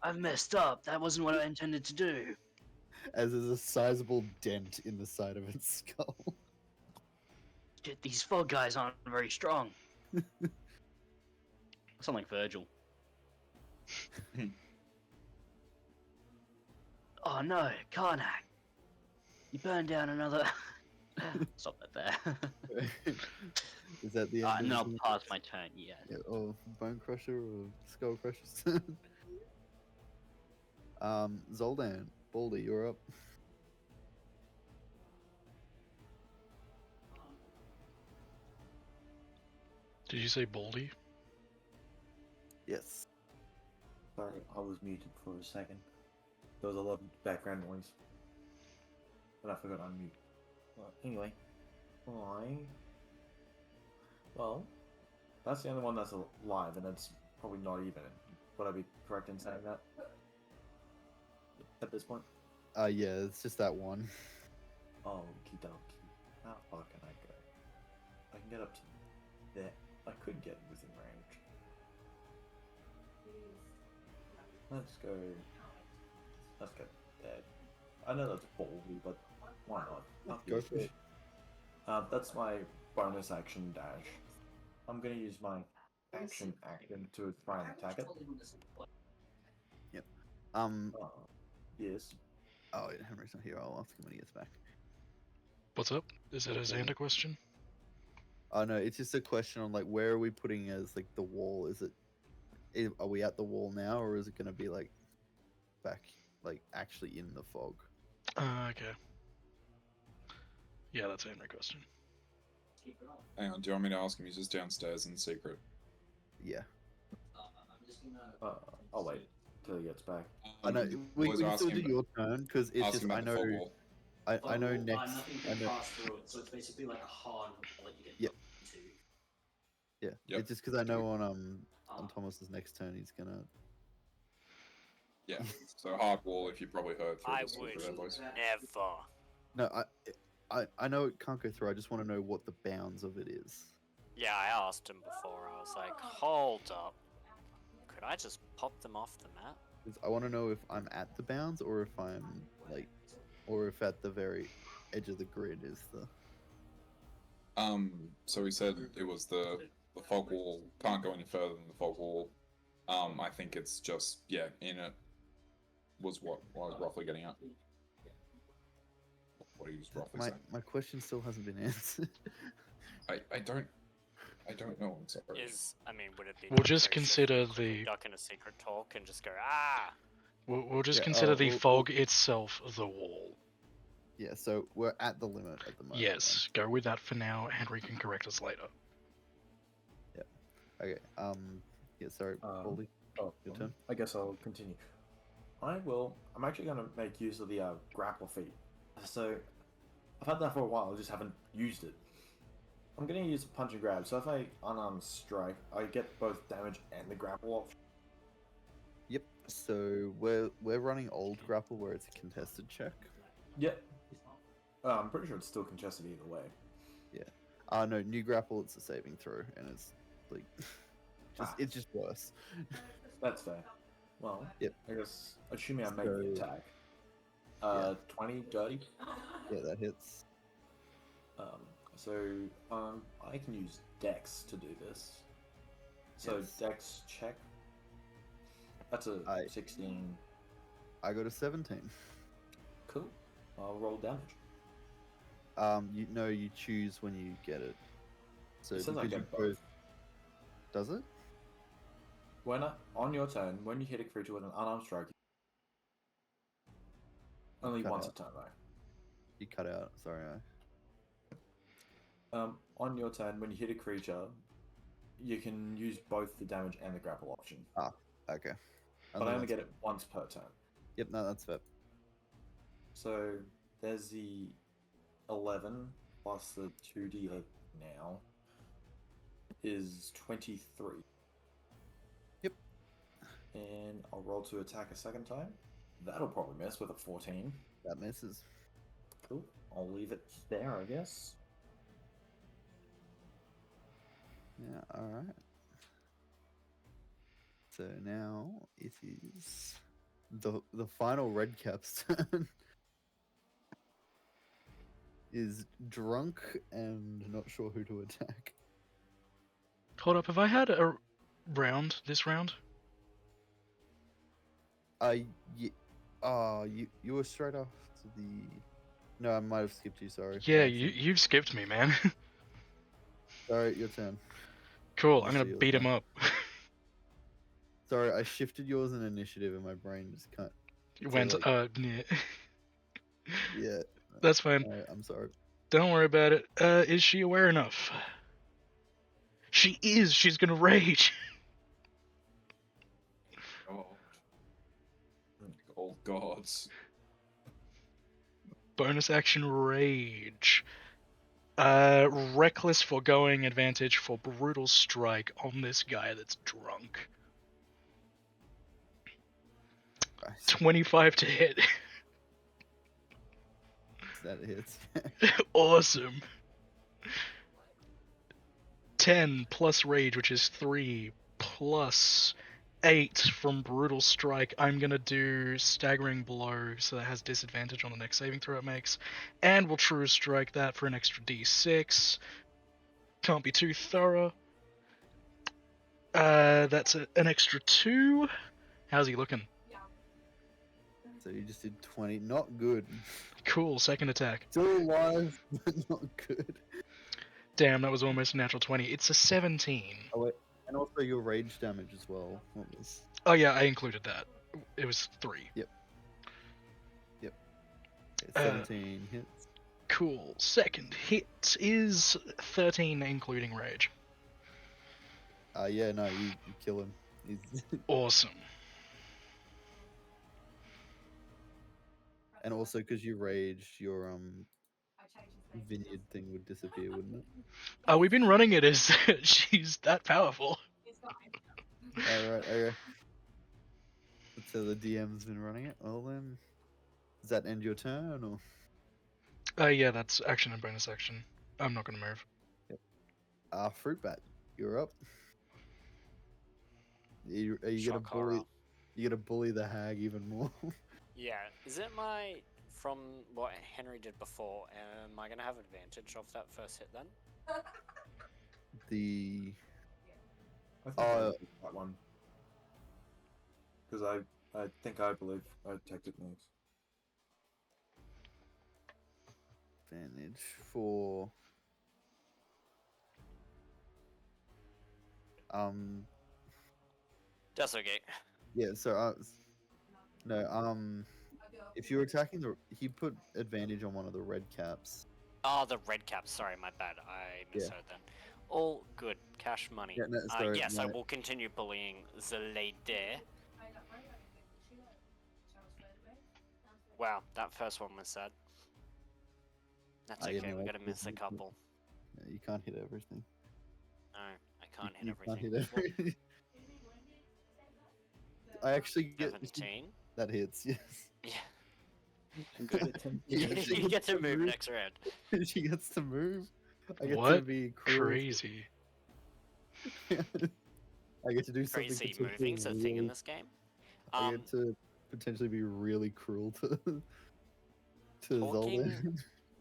I've messed up. That wasn't what I intended to do.
As there's a sizable dent in the side of its skull.
Shit, these fog guys aren't very strong. Sound like Virgil. Oh no, Karnak! You burned down another. Stop that there.
Is that the end?
And
of
I'll
the-
pass my turn. Yeah.
Yeah, or Bone Crusher or Skull Crushers. Zoldan, Baldy, you're up.
Did you say Baldy?
Yes.
Sorry, I was muted for a second. There was a lot of background noise. But I forgot to unmute. Well, anyway, well, that's the only one that's alive, and it's probably not even. Would I be correct in saying that? At this point?
Yeah, it's just that one.
Oh, okie dokie. How far can I go? I can get up to there. I could get within range. Let's go. Let's go there. I know that's ballsy, but why not?
Go for it.
That's my bonus action dash. I'm gonna use my action to try and attack it. Yes.
Oh, yeah, Henry's not here. I'll ask him when he gets back.
What's up? Is that a Xander question?
Oh no, it's just a question on like where are we putting as like the wall? Are we at the wall now, or is it gonna be like back, like actually in the fog?
Okay. Yeah, that's a Henry question.
Hang on, do you want me to ask him? He's just downstairs in secret.
Yeah.
I'll wait till he gets back.
I know we
always
can
ask
still do
him-
your turn because it's
ask
just
him
I
about the fog
know
wall.
I know next.
Nothing
I
can
know,
pass through it, so it's basically like a hard wall that you get
Yep.
to.
yeah,
Yep.
it's just because I know on Thomas's next turn he's gonna.
Yeah. So hard wall, if you probably heard through
I
the
would
speaker there, boys.
never.
No, I know it can't go through. I just want to know what the bounds of it is.
Yeah, I asked him before. I was like, hold up. Could I just pop them off the map?
'Cause I want to know if I'm at the bounds or if I'm like, or if at the very edge of the grid is the.
So he said it was the fog wall can't go any further than the fog wall. I think it's just in it was what I was roughly getting at. What he was roughly saying.
My question still hasn't been answered.
I don't know. I'm sorry.
Would it be?
We'll just
very
consider
simple to
the-
duck in a secret talk and just go ah.
We'll just
Yeah,
consider the
we'll-
fog itself the wall.
Yeah, so we're at the limit at the moment.
Yes, go with that for now. Henry can correct us later.
then. Okay. Yeah. Sorry, Baldy.
Oh,
Your turn.
I guess I'll continue. I'm actually going to make use of the grapple feat. So, I've had that for a while, I just haven't used it. I'm going to use punch and grab. So if I unarmed strike, I get both damage and the grapple option.
Yep. So we're running old grapple where it's a contested check.
Yep. I'm pretty sure it's still contested either way.
No, new grapple it's a saving throw and it's like it's just worse.
That's fair. Well,
Yep.
I guess assuming I make the
So-
attack.
Yeah.
20 dirty.
Yeah, that hits.
I can use Dex to do this. So
Yes.
Dex check. That's a
I-
16.
I got a 17.
Cool. I'll roll damage.
You choose when you get it. So
It says I
because you
get both.
Does it?
On your turn, when you hit a creature with an unarmed strike, only
Cut
once
out.
a turn though.
You cut out. Sorry.
On your turn, when you hit a creature, you can use both the damage and the grapple option.
Okay.
But I only
that's-
get it once per turn.
Yep. No, that's fair.
So there's the 11 plus the 2d8 now is 23.
Yep.
And I'll roll to attack a second time. That'll probably miss with a 14.
That misses.
Cool. I'll leave it there, I guess.
Yeah. All right. So now it is the final red cap's turn. is drunk and not sure who to attack.
Hold up, have I had a round this round?
You were straight off to the. No, I might have skipped you. Sorry.
Yeah,
My accent.
you've skipped me, man.
Sorry, your turn.
Cool,
Let
I'm
me
gonna
see yours
beat him
now.
up.
Sorry, I shifted yours in initiative, and my brain just can't.
It
So,
went,
like,
yeah.
yeah.
That's fine.
I'm sorry.
Don't worry about it. Is she aware enough? She is! She's gonna rage!
God. Oh gods.
Bonus action rage. Reckless foregoing advantage for brutal strike on this guy that's drunk.
Christ,
25 to hit.
that hits.
Awesome. 10 plus rage, which is 3, plus 8 from brutal strike. I'm gonna do staggering blow, so that has disadvantage on the next saving throw it makes, and we'll true strike that for an extra d6. Can't be too thorough. That's an extra 2. How's he looking?
So you just did 20. Not good.
Cool, second attack.
Still alive, but not good.
Damn, that was almost a natural 20. It's a 17.
Oh wait, and also your rage damage as well. What was?
Oh yeah, I included that. It was 3.
Yep. Okay, 17 hits.
Cool. Second hit is 13, including rage.
Yeah, no, you kill him. He's
Awesome.
and also because you raged, your vineyard thing would disappear, wouldn't it?
We've been running it as she's that powerful.
Alright, okay. So the DM's been running it. Well then, does that end your turn or?
Yeah, that's action and bonus action. I'm not gonna move.
Fruit bat, you're up. Are you gonna
Shock horror.
bully? You gonna bully the hag even more?
Yeah, is it my from what Henry did before? Am I gonna have advantage of that first hit then?
The
I think I did that one. Because I believe I attacked it next.
advantage for
That's okay.
yeah. So no if you're attacking he put advantage on one of the red caps.
Oh, the red cap. Sorry, my bad. I misheard then. All good. Cash money.
Yeah, no, sorry,
yes, I
no.
will continue bullying the lady. Wow, that first one was sad. That's
Ah,
okay,
yeah, no,
we gotta
that's
miss a
good.
couple.
Yeah, you can't hit everything.
No, I can't hit
You
everything.
can't hit everything. I actually get
17?
that hits. Yes.
Yeah.
Good.
He actually
You get
gets
to move next round.
She gets to move. I get to
What?
be cruel.
Crazy.
I get to do something.
Crazy
potentially
moving's a thing in
really-
this game.
I get to potentially be really cruel to
Talking
Zelda.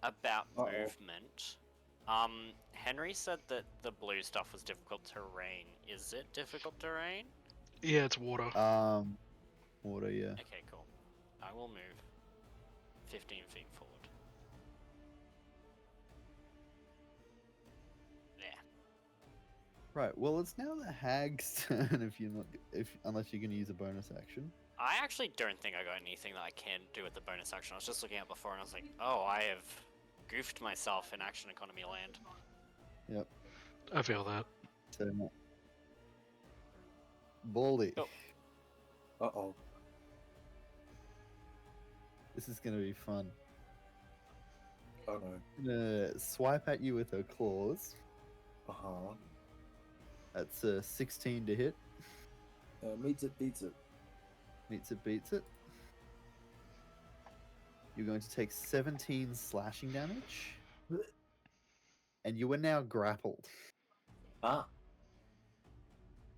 about
Uh-oh.
movement, Henry said that the blue stuff was difficult terrain. Is it difficult terrain?
Yeah, it's water.
Water, yeah.
Okay, cool. I will move 15 feet forward. Yeah.
Right. Well, it's now the hag's turn. Unless you're gonna use a bonus action.
I actually don't think I got anything that I can do with the bonus action. I was just looking at before and I was like, oh, I have goofed myself in action economy land.
Yep.
I feel that.
So, Baldy.
Oh.
Uh-oh.
This is gonna be fun.
Oh no.
I'm gonna swipe at you with her claws.
Uh-huh.
That's a 16 to hit.
Meets it, beats it.
Meets it, beats it. You're going to take 17 slashing damage. And you are now grappled.
Ah.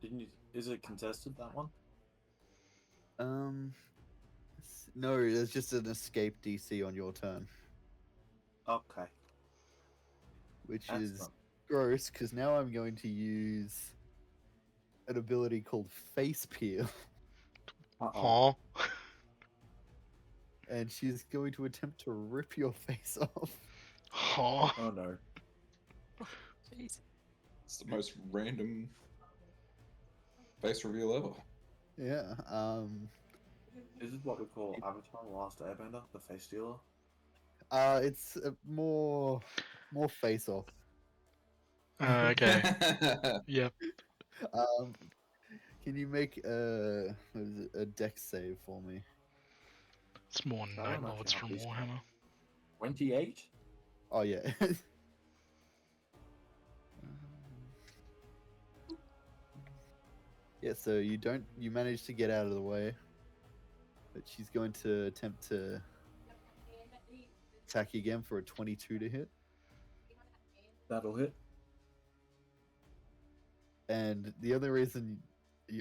Didn't you... Is it contested, that one?
No, there's just an escape DC on your turn.
Okay.
which
That's
is
not-
gross because now I'm going to use an ability called Face Peel,
Huh?
and she's going to attempt to rip your face off.
Huh?
Oh no.
Jeez.
It's the most random face reveal ever.
Yeah.
Is it what we call Avatar: The Last Airbender, the face stealer?
It's more face off.
Okay. Yep.
Can you make what is it, a dex save for me?
It's more
I
Night
don't know if
Lords
you
from
have these-
Warhammer.
28?
Oh yeah. Yeah, so you manage to get out of the way, but she's going to attempt to attack you again for a 22 to hit.
That'll hit.
And the only reason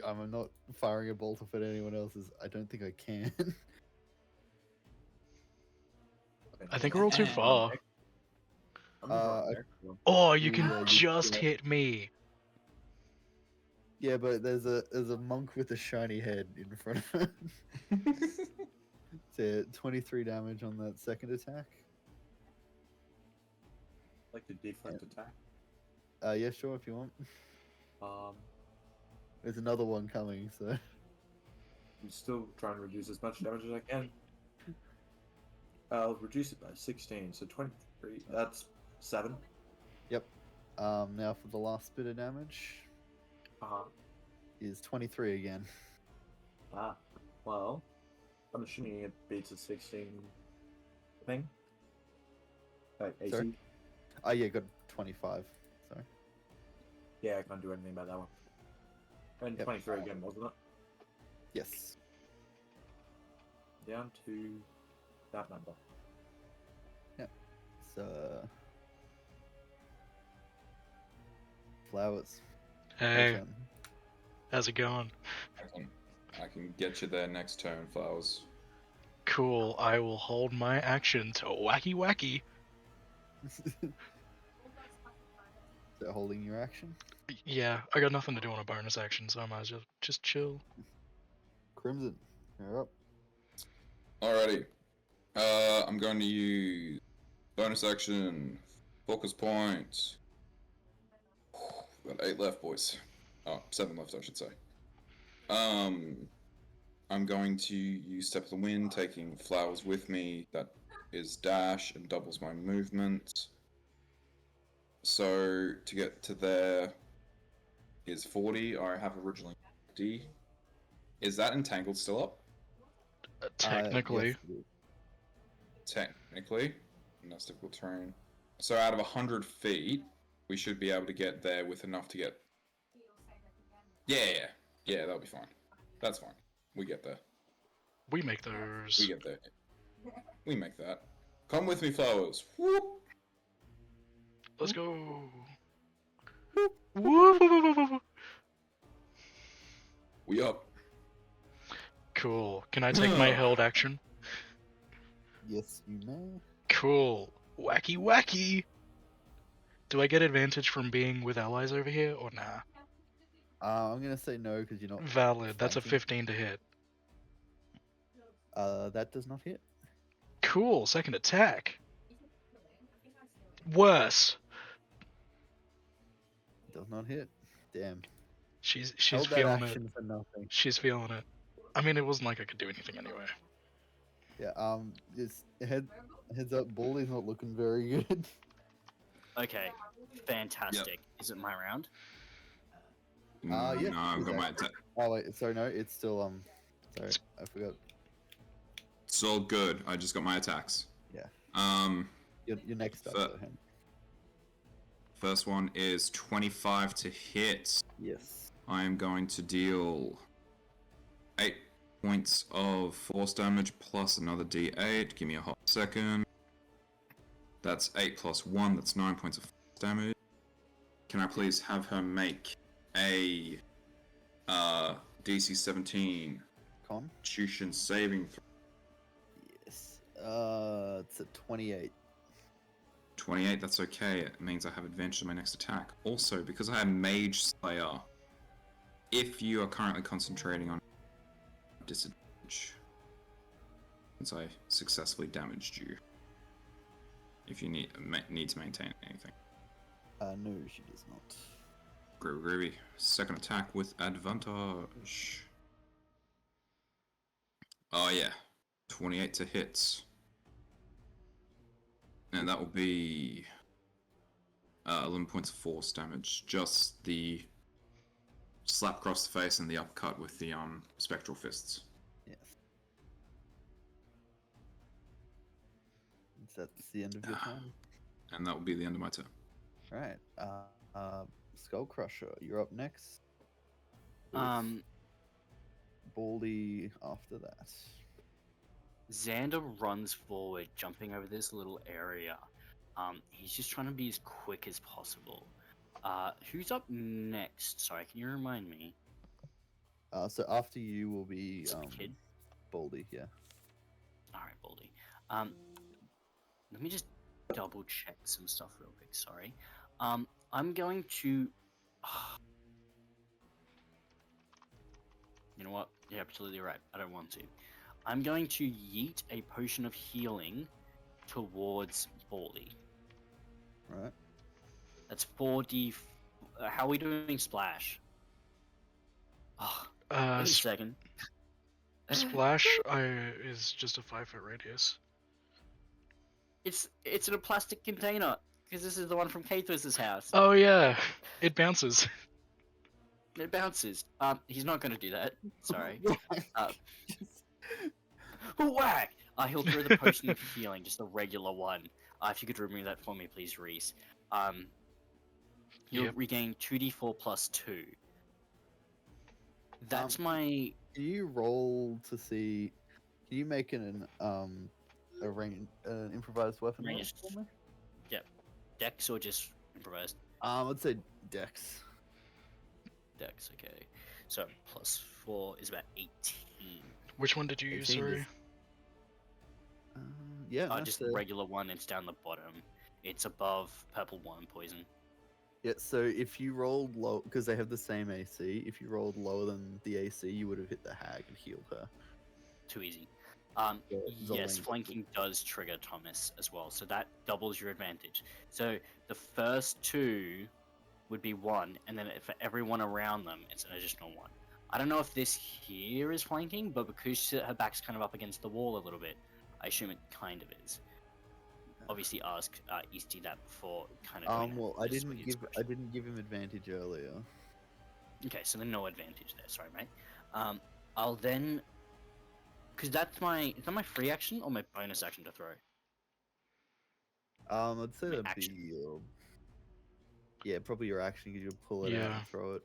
I'm not firing a bolt off at anyone else is I don't think I can.
I think we're all too far.
I'm gonna run
I-
next one.
Oh, you can
Yeah, you
just
can't.
hit me.
Yeah, but there's a monk with a shiny head in front of her. So 23 damage on that second attack.
Like the deflect attack.
Yeah, sure, if you want.
Um,
There's another one coming, so
I'm still trying to reduce as much damage as I can. I'll reduce it by 16, so 23. That's 7.
now for the last bit of damage
Uh-huh.
is 23 again.
Ah, well, I'm assuming it beats a 16 thing. Like AC.
Sorry? Oh yeah, got 25. Sorry.
Yeah, I can't do anything about that one. And
Yep.
23 again, wasn't it?
Yes.
Down to that number.
So flowers.
Hey,
Your turn.
how's it going?
I can get you there next turn, Flowers.
Cool. I will hold my action to wacky wacky.
So holding your action.
Yeah, I got nothing to do on a bonus action, so I might as well just chill.
Crimson, you're up.
Alrighty. I'm going to use bonus action, focus point. Got 8 left, boys. Oh, 7 left, I should say. I'm going to use Step of the Wind, taking Flowers with me. That is dash and doubles my movement. So to get to there is 40. I have originally 50. Is that entangled still up?
Technically.
Yes, it is.
Technically, and that's difficult terrain. So out of 100 feet, we should be able to get there with enough to get. Yeah, that'll be fine. That's fine. We get there.
We make those.
We get there. We make that. Come with me, Flowers. Whoop.
Let's go. Woo, woo, woo, woo, woo, woo.
We up.
Cool. Can I take my held action?
Yes, you may.
Cool. Wacky wacky. Do I get advantage from being with allies over here or nah?
I'm gonna say no because you're not.
Valid. That's a
flanking.
15 to hit.
That does not hit.
Cool. Second attack. Worse.
Does not hit. Damn.
She's
Held that
feeling it.
action for nothing.
She's feeling it. I mean, it wasn't like I could do anything anyway.
Yeah. Just heads up. Bully's not looking very good.
Okay, fantastic. Is it my round?
Yeah,
No, I've got my attack.
Oh wait, sorry, no, it's still Sorry, I forgot.
It's all good. I just got my attacks.
Yeah. You're next up.
Fir-
so Hen.
First one is 25 to hit.
Yes.
I am going to deal 8 points of force damage plus another d8. Give me a hot second. That's 8 plus 1. That's 9 points of force damage. Can I please have her make a DC 17
Con.
Constitution saving throw?
Yes. It's a 28.
28, that's okay. It means I have advantage on my next attack. Also, because I have Mage Slayer, if you are currently concentrating on disadvantage, since I successfully damaged you, if you need to maintain anything.
No, she does not.
Groovy. Second attack with advantage. Oh yeah, 28 to hit. And that will be 11 points of force damage. Just the slap across the face and the uppercut with the spectral fists.
Yes. That's the end of your turn.
And that will be the end of my turn.
Right. Skull Crusher, you're up next. with Baldy after that.
Xander runs forward, jumping over this little area. He's just trying to be as quick as possible. Who's up next? Sorry, can you remind me?
So after you will be
Is it the kid?
Baldy, yeah.
Alright, Baldy. Let me just double check some stuff real quick, sorry. I'm going to... You know what? You're absolutely right. I don't want to. I'm going to yeet a potion of healing towards Baldy.
Right.
That's 4d... how are we doing splash? Oh, wait a
s-
second.
Splash is just a 5-foot radius.
It's in a plastic container, because this is the one from Kathris's house.
Oh yeah, it bounces.
It bounces. He's not going to do that. Sorry. Whack! He'll throw the potion of healing, just a regular one. If you could remove that for me, please, Reese. You'll
Yep.
regain 2d4 plus 2. That's my...
Can you roll to see? Can you make an improvised weapon roll
Ranged.
for me?
Yep. Dex or just improvised?
I'd say Dex.
Dex, okay. So, plus 4 is about 18.
Which one did you use,
18
sorry?
is- Yeah. that's
Just
it.
the regular one, it's down the bottom. It's above purple 1 poison.
Yeah. So if you rolled low, because they have the same AC, if you rolled lower than the AC, you would have hit the hag and healed her.
Too easy.
Yeah,
Yes,
Zoling.
flanking does trigger Thomas as well, so that doubles your advantage. So the first 2 would be 1, and then for everyone around them, it's an additional 1. I don't know if this here is flanking, but because her back's kind of up against the wall a little bit, I assume it kind of is. Obviously, ask Easty that before kind of. Going
Well,
on
I
this
didn't
with
give
his
I didn't give him advantage earlier.
Okay, so then no advantage there. Sorry, mate. I'll then, because that's my is that my free action or my bonus action to throw?
I'd say
My
that'd
action.
be yeah, probably your action because you'll pull it out
Yeah.
and throw it.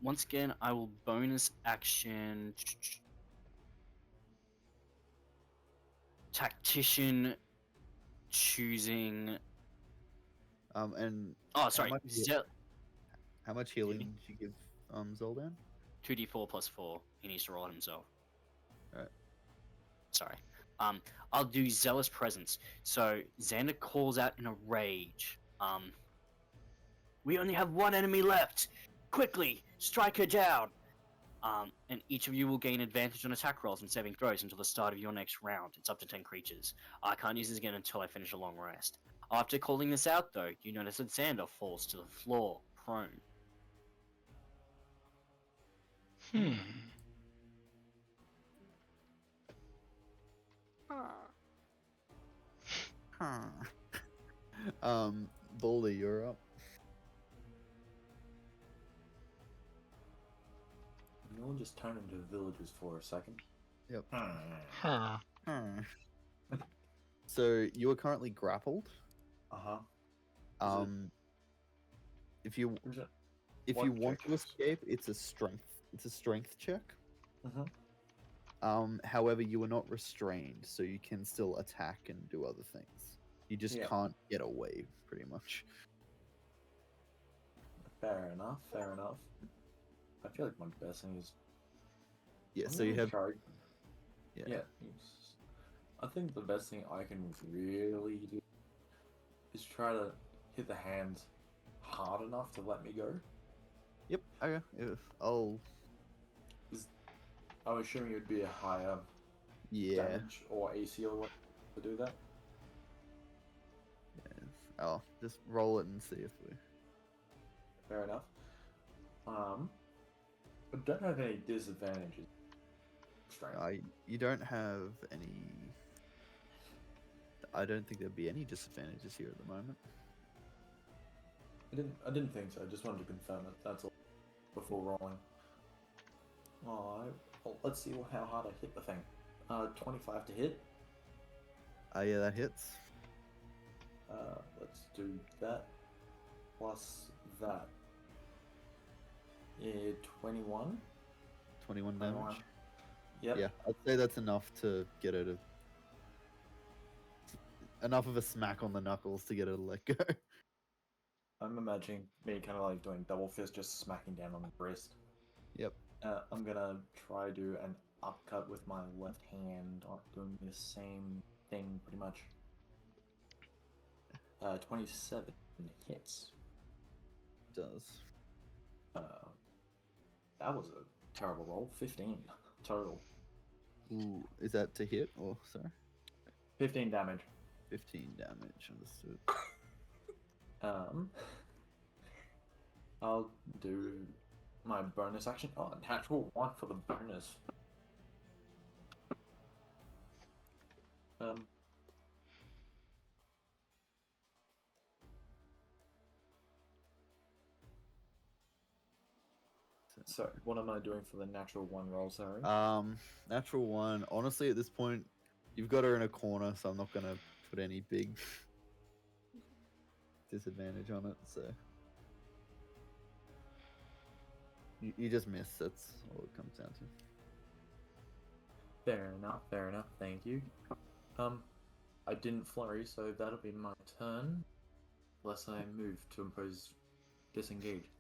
Once again, I will bonus action. Tactician choosing.
And
Oh, sorry.
much is how much healing did you give Zoldan?
2d4 plus 4. He needs to roll it himself.
Alright.
Sorry. I'll do Zealous Presence. So Xander calls out in a rage. We only have one enemy left. Quickly, strike her down. And each of you will gain advantage on attack rolls and saving throws until the start of your next round. It's up to 10 creatures. I can't use this again until I finish a long rest. After calling this out, though, you notice that Xander falls to the floor, prone.
Baldy, you're up.
No one just turn into villagers for a second.
Yep.
Huh.
So you are currently grappled.
Uh-huh.
If you
Is it?
if
What
you want
check?
to escape, it's a strength check.
Uh-huh.
However, you are not restrained, so you can still attack and do other things. You just
Yeah.
can't get away, pretty much.
Fair enough, fair enough. I feel like my best thing is...
Yeah.
I'm
So you
gonna
have
try-
yeah.
Yeah. I think the best thing I can really do is try to hit the hand hard enough to let me go.
Yep. Okay. I'll.
I'm assuming it would be a higher
Yeah.
damage or AC or what to do that.
Yes. I'll just roll it and see if we.
Fair enough. I don't have any disadvantages. Strength.
You don't have any. I don't think there'd be any disadvantages here at the moment.
I didn't think so. I just wanted to confirm it. That's all. Before rolling. Alright. Well, let's see how hard I hit the thing. 25 to hit.
Yeah, that hits.
Let's do that. Plus that. 21.
21 damage.
Yep.
Yeah, I'd say that's enough to get her to. Enough of a smack on the knuckles to get her to let go.
I'm imagining me kind of like doing double fist, just smacking down on the wrist.
Yep.
I'm gonna try do an upcut with my left hand, doing the same thing pretty much. 27 hits.
Does.
That was a terrible roll. 15 total.
Ooh, is that to hit or sorry?
15 damage.
15 damage. Understood.
I'll do my bonus action. Oh, natural 1 for the bonus. So, what am I doing for the natural 1 roll, sorry?
Natural 1. Honestly, at this point, you've got her in a corner, so I'm not gonna put any big disadvantage on it. So you just miss. That's all it comes down to.
Fair enough, thank you. I didn't flurry, so that'll be my turn. Unless I move to impose disengage.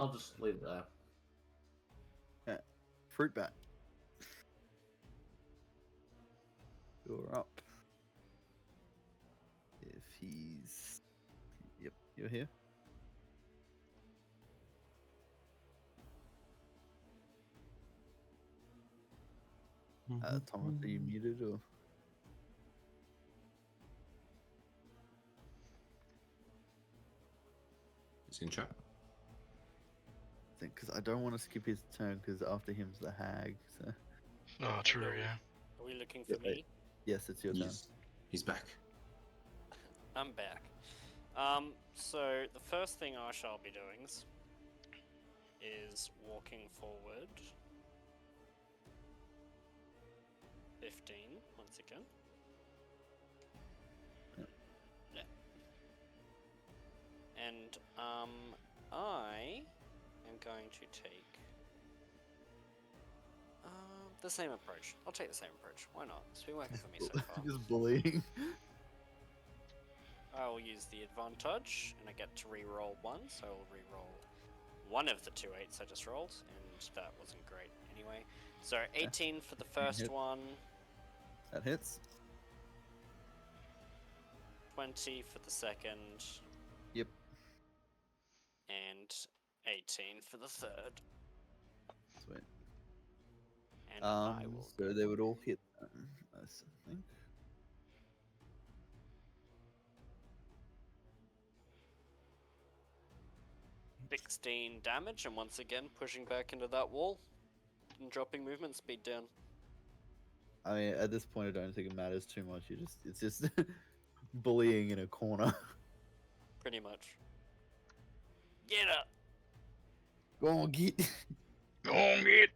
I'll just leave it there.
Yeah. Fruit bat. You're up. If he's... Yep, you're here. Thomas, are you muted or?
It's in chat.
Because I don't want to skip his turn because after him's the hag. So.
Oh, true, yeah.
Are we looking for me?
Yes, it's your turn.
He's back.
I'm back. So the first thing I shall be doing is walking forward 15 once again. Yeah. And I am going to take the same approach. I'll take the same approach. Why not? It's been working for me so far.
Just bullying.
I will use the advantage, and I get to re-roll 1, so I will re-roll one of the 2 8s I just rolled, and that wasn't great anyway. So 18 for the first one.
That hits.
20 for the second.
Yep.
And 18 for the third.
Sweet.
And I will
so they would all hit. I think.
go 16 damage, and once again pushing back into that wall and dropping movement speed down.
I mean, at this point, I don't think it matters too much. It's just bullying in a corner.
Pretty much. Get up!
Go on, get.
Go on, get.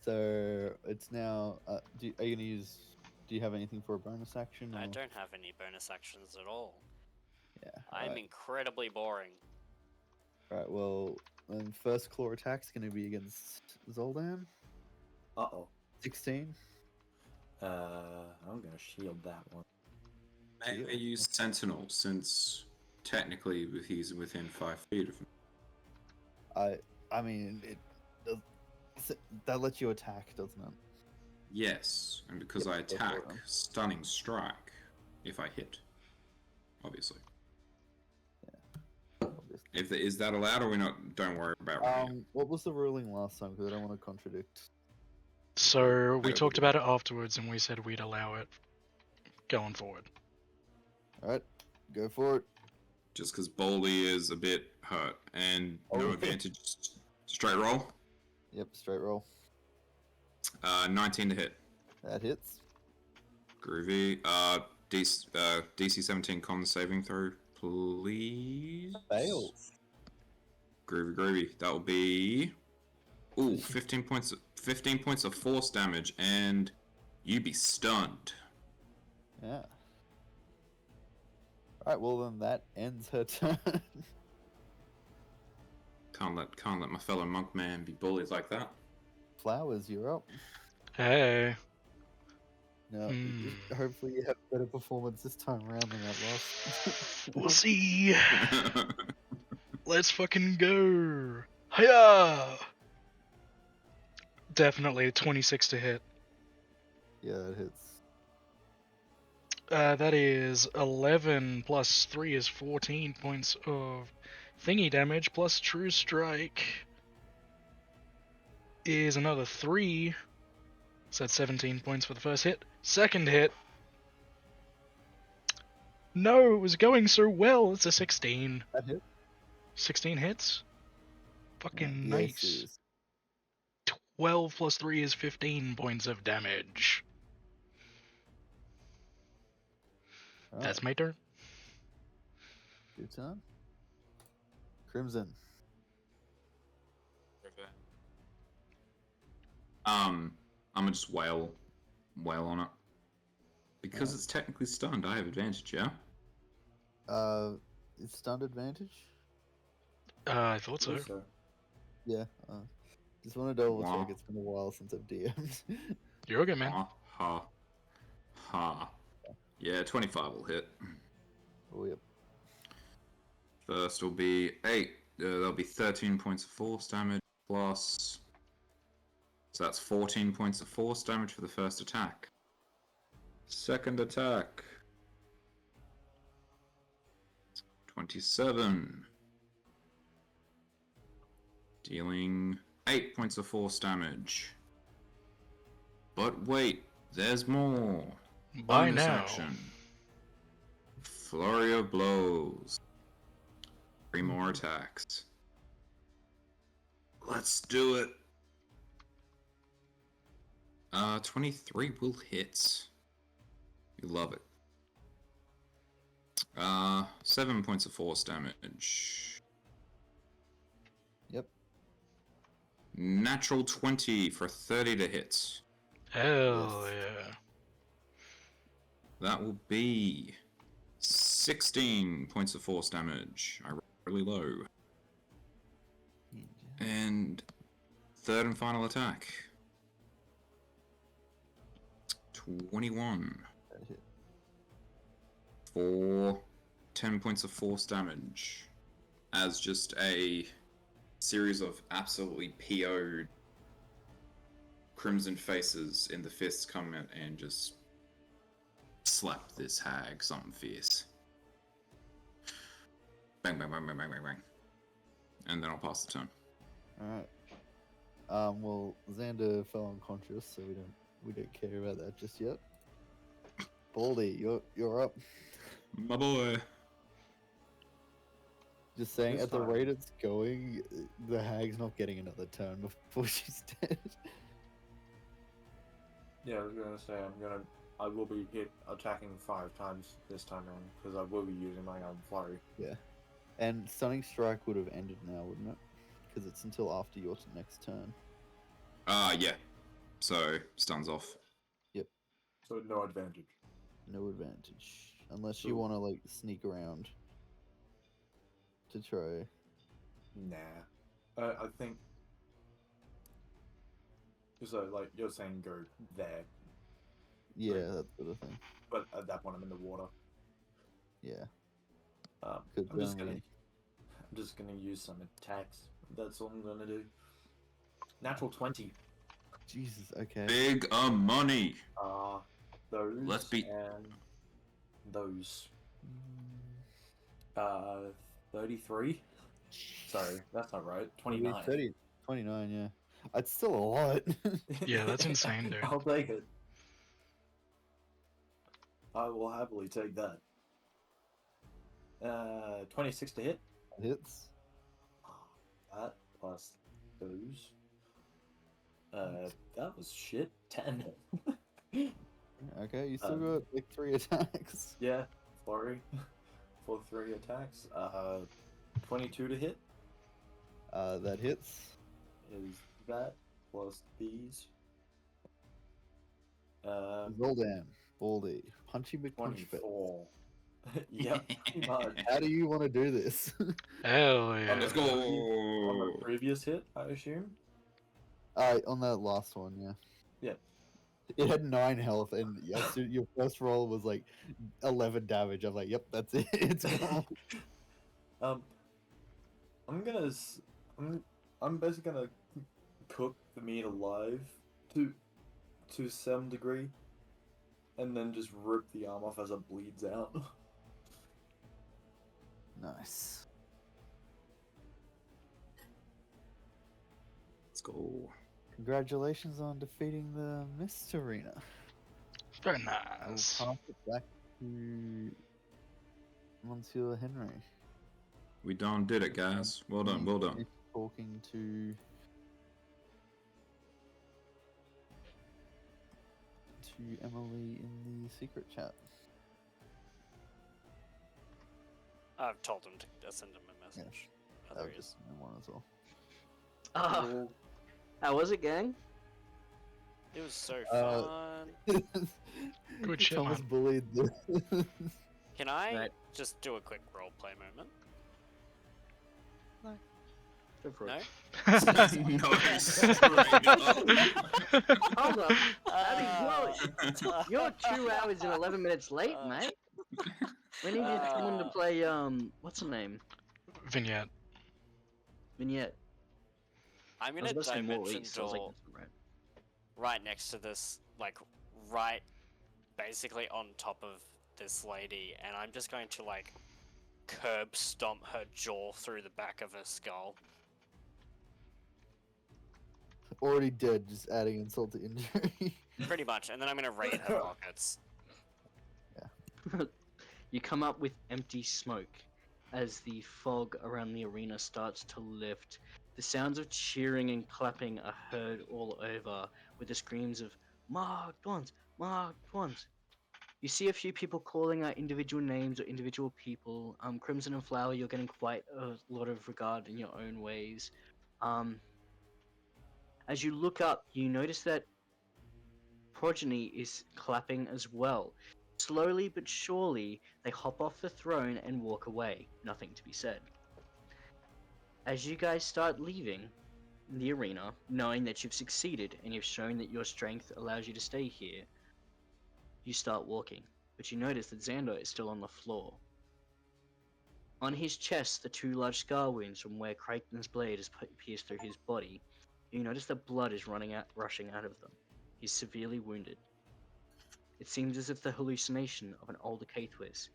So it's now. Are you gonna use? Do you have anything for a bonus action? Or?
I don't have any bonus actions at all.
Yeah.
I'm
right.
incredibly boring.
Right. Well, then first claw attack's gonna be against Zoldan. 16.
I'm gonna shield that one.
May I use Sentinel since technically he's within 5 feet of me?
I mean, it does. That lets you attack, doesn't it?
Yes, and because
Yep,
I
go for it,
attack,
then.
stunning strike. if I hit. Obviously.
Obviously.
Is that allowed, or we not? Don't worry about right now.
What was the ruling last time? Because I don't want to contradict.
So we
I
talked
will.
about it afterwards, and we said we'd allow it going forward.
All right, go for it.
Just because Boldy is a bit hurt and
Oh,
no
yeah.
advantage. Straight roll.
Yep, straight roll.
19 to hit.
That hits.
Groovy. DC 17 con saving throw, please.
Fails.
Groovy. That will be 15 points. 15 points of force damage, and you be stunned.
Yeah. Alright, well then that ends her turn.
Can't let my fellow monk man be bullied like that.
Flowers, you're up.
Hey.
No, hopefully you have a better performance this time around than that last.
We'll see. Let's fucking go. Hiya! Definitely 26 to hit.
Yeah, that hits.
That is 11 plus 3 is 14 points of thingy damage, plus True Strike is another 3. So that's 17 points for the first hit. Second hit. No, it was going so well. It's a 16.
That hit?
16 hits? Fucking
Yes, it
nice.
is.
12 plus 3 is 15 points of damage.
Alright,
That's my turn.
your turn. Crimson.
I'm gonna just wail on it. Because
Alright.
it's technically stunned, I have advantage, yeah?
It's stunned advantage?
I thought so.
So,
Yeah. Just want to double
Wow.
check. It's been a while since I've DM'd.
You're okay, man.
Ha. Yeah, 25 will hit.
Oh, yep.
First will be 8. That'll be 13 points of force damage plus. So that's 14 points of force damage for the first attack. Second attack. 27. Dealing 8 points of force damage. But wait, there's more.
By
Bonus
now.
action. Flurry of blows. 3 more attacks. Let's do it. 23 will hit. You love it. 7 points of force damage.
Yep.
Natural 20 for 30 to hit.
Hell
Yes.
yeah.
That will be 16 points of force damage. I rolled really low. And third and final attack. 21
That hit.
for 10 points of force damage. As just a series of absolutely PO'd crimson faces in the fists come in and just slap this hag something fierce. Bang, bang, bang, bang, bang, bang, bang. And then I'll pass the turn.
Alright. Well, Xander fell unconscious, so we don't care about that just yet. Baldy, you're up.
My boy.
Just saying,
This
at the
time.
rate it's going, the hag's not getting another turn before she's dead.
Yeah, I was gonna say I will be attacking 5 times this time around because I will be using my flurry.
And Stunning Strike would have ended now, wouldn't it? Because it's until after your next turn.
Yeah. So, stuns off.
So no advantage.
No advantage. Unless you
So-
want to, like, sneak around to try.
Nah. I think. So, like, you're saying go there,
Yeah,
Right.
that sort of thing.
but at that point I'm in the water.
Yeah.
I'm
Could
just gonna use some attacks. That's all I'm gonna do. Natural 20.
Jesus, okay.
Big money.
Those
Let's be-
and those. 33. Sorry, that's not right. 29.
30, 29, yeah. It's still a lot.
Yeah, that's insane, dude.
I'll take it. I will happily take that. 26 to hit.
Hits.
That plus those. That was shit. 10.
Okay, you still got like 3 attacks.
Yeah, flurry for 3 attacks. 22 to hit.
That hits.
Is that plus these?
Zoldan. Baldy. Punchy McPunchfit.
24. Yep, pretty much.
How do you want to do this?
Hell yeah.
Let's
On
go.
the previous hit, I assume.
On that last one, yeah.
Yeah.
It had 9 health, and your first roll was like 11 damage. I'm like, yep, that's it. It's gone.
I'm basically gonna cook the meat alive to some degree, and then just rip the arm off as it bleeds out.
Nice.
Let's go.
Congratulations on defeating the Mist Arena.
Very
I'll
nice.
pass it back to Monsieur Henry.
We done did it, guys. Well done, well done.
He's talking to Emily in the secret chat.
I've told him to send him a message. Oh, there
That
he
was
is.
one as well.
How was it, gang?
It was so
Uh,
fun.
Good shit,
Thomas
man.
bullied the
Can I
Right.
just do a quick roleplay moment?
Go for
No?
it.
No, straight up.
Hold up. You're 2 hours and 11 minutes late, mate. We need someone to play, what's her name?
Vignette.
Vignette.
I'm
I was
gonna
about to say
dimension
Maurice. I was like,
door
that's not right.
right next to this, like, right, basically on top of this lady, and I'm just going to, like, curb stomp her jaw through the back of her skull.
already dead, just adding insult to injury.
Pretty much, and then I'm gonna raid her pockets.
You come up with empty smoke as the fog around the arena starts to lift. The sounds of cheering and clapping are heard all over, with the screams of "Marked ones! Marked ones!" You see a few people calling out individual names or individual people. Crimson and Flower, you're getting quite a lot of regard in your own ways. As you look up, you notice that Progeny is clapping as well. Slowly but surely, they hop off the throne and walk away. Nothing to be said. As you guys start leaving the arena, knowing that you've succeeded and you've shown that your strength allows you to stay here, you start walking. But you notice that Xander is still on the floor. On his chest, the 2 large scar wounds from where Crichton's blade has pierced through his body. You notice that blood is rushing out of them. He's severely wounded. It seems as if the hallucination of an older Kathwis,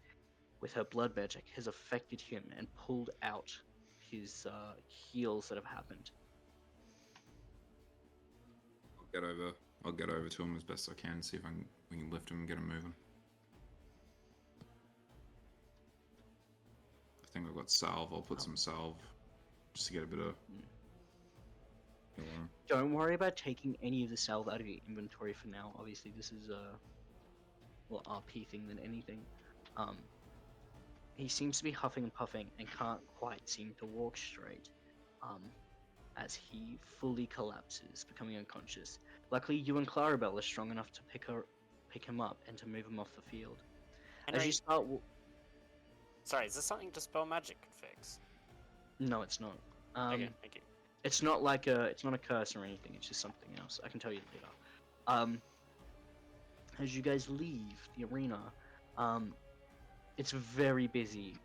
with her blood magic, has affected him and pulled out his heals that have happened.
I'll get over to him as best I can, see if we can lift him and get him moving. I think I've got salve. I'll put some salve just to get a bit of.
Don't worry about taking any of the salve out of your inventory for now. Obviously, this is a more RP thing than anything. He seems to be huffing and puffing and can't quite seem to walk straight. As he fully collapses, becoming unconscious. Luckily, you and Clarabelle are strong enough to pick him up and to move him off the field. As you start,
Sorry, is this something Dispel Magic can fix?
no, it's not.
Okay, thank you.
It's not like it's not a curse or anything. It's just something else. I can tell you later. As you guys leave the arena, it's very busy.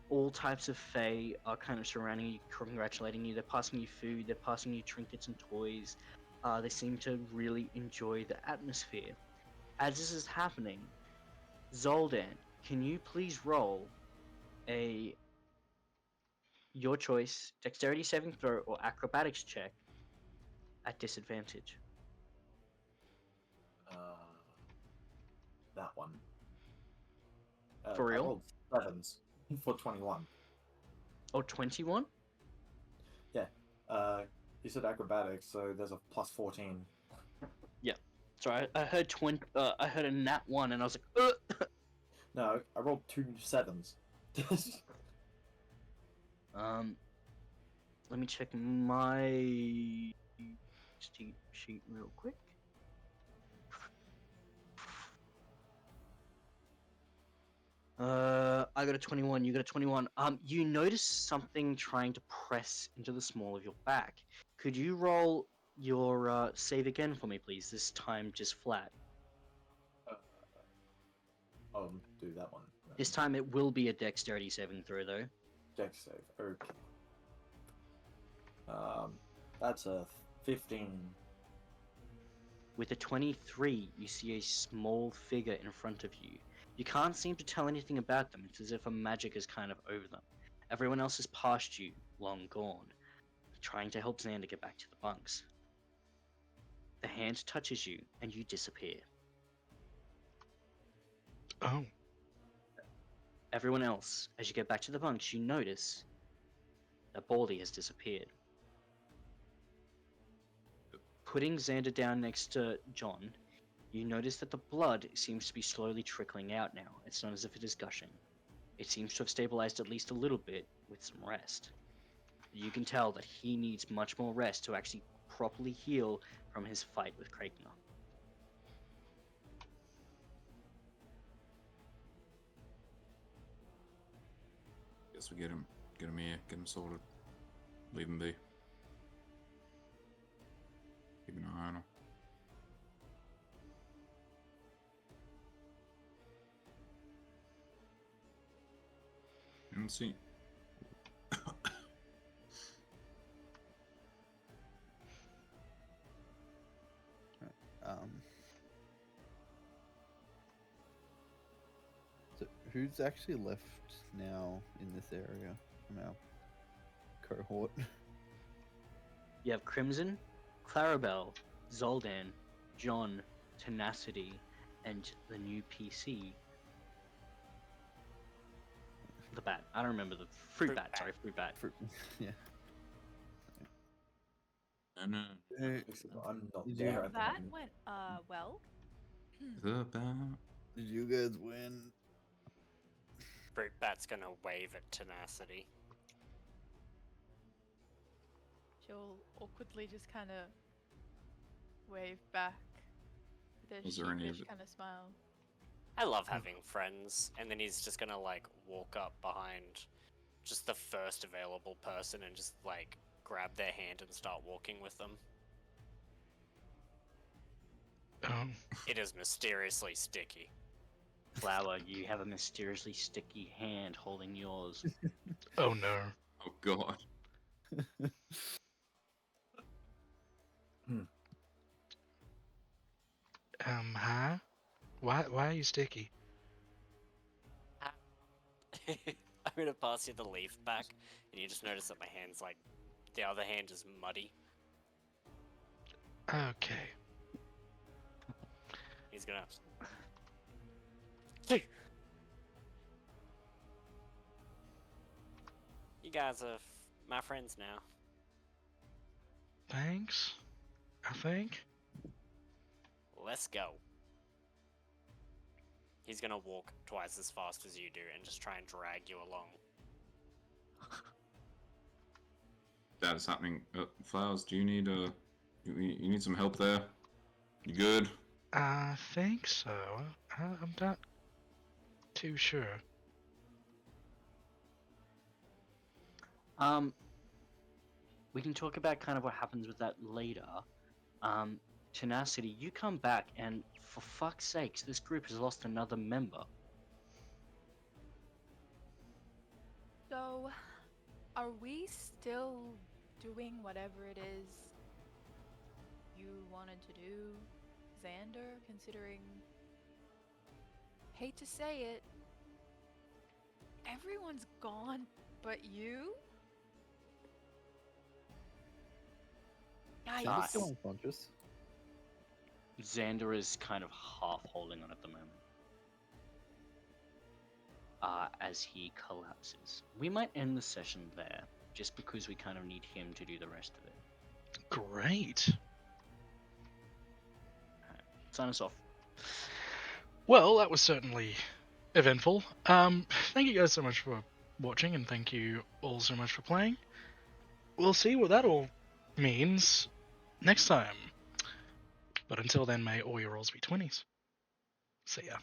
All types of Fae are kind of surrounding you, congratulating you. They're passing you food. They're passing you trinkets and toys. They seem to really enjoy the atmosphere. As this is happening, Zoldan, Can you please roll a your choice dexterity saving throw or acrobatics check at disadvantage?
Uh, that one.
For
I
real?
rolled sevens for 21.
Oh, 21?
Yeah. You said acrobatics, so there's a plus 14.
Sorry, I heard I heard a nat 1 and I was like, ugh!
No, I rolled 2 sevens.
Let me check my cheat sheet real quick. I got a 21, you got a 21. You notice something trying to press into the small of your back. Could you roll your save again for me, please? This time just flat.
Do that one.
This time it will be a dexterity saving throw, though.
Dex save. Okay. That's a 15.
With a 23, you see a small figure in front of you. You can't seem to tell anything about them. It's as if a magic is kind of over them. Everyone else is past you, long gone, trying to help Xander get back to the bunks. The hand touches you, and you disappear.
Oh.
Everyone else, as you get back to the bunks, you notice that Baldy has disappeared. Putting Xander down next to John, you notice that the blood seems to be slowly trickling out now. It's not as if it is gushing. It seems to have stabilized at least a little bit with some rest. You can tell that he needs much more rest to actually properly heal from his fight with Krakner.
Guess we get him here, get him sorted. Leave him be. Keep an eye on him. And see.
So who's actually left now in this area from our cohort?
You have Crimson, Clarabelle, Zoldan, John, Tenacity, and the new PC. The bat. I don't remember the fruit bat. Sorry, fruit bat.
Yeah.
I'm not
Did
there
you-
at the
That
moment.
went well.
The bow.
Did you guys win?
Fruit Bat's gonna wave at Tenacity.
She'll awkwardly just kind of wave back with a
Was there any of
sheepish
it-
kind of smile.
I love having friends, and then he's just gonna like walk up behind just the first available person and just like grab their hand and start walking with them.
Oh.
It is mysteriously sticky.
Flower, you have a mysteriously sticky hand holding yours.
Oh no.
Oh god.
Huh? Why are you sticky?
I'm gonna pass you the leaf back, and you just notice that my hand's like, the other hand is muddy.
Okay.
He's gonna. You guys are my friends now.
Thanks. I think.
Let's go. He's gonna walk twice as fast as you do and just try and drag you along.
That is happening. Flowers, do you need you need some help there? You good?
I think so. I'm not too sure.
We can talk about kind of what happens with that later. Tenacity, you come back, and for fuck's sakes, this group has lost another member.
So, are we still doing whatever it is you wanted to do, Xander? Considering, hate to say it, Everyone's gone but you?
She's
Yikes.
still unconscious.
Xander is kind of half holding on at the moment. As he collapses. We might end the session there, just because we kind of need him to do the rest of it.
Great.
Sign us off.
Well, that was certainly eventful. Thank you guys so much for watching, and thank you all so much for playing. We'll see what that all means next time. But until then, may all your rolls be 20s. See ya.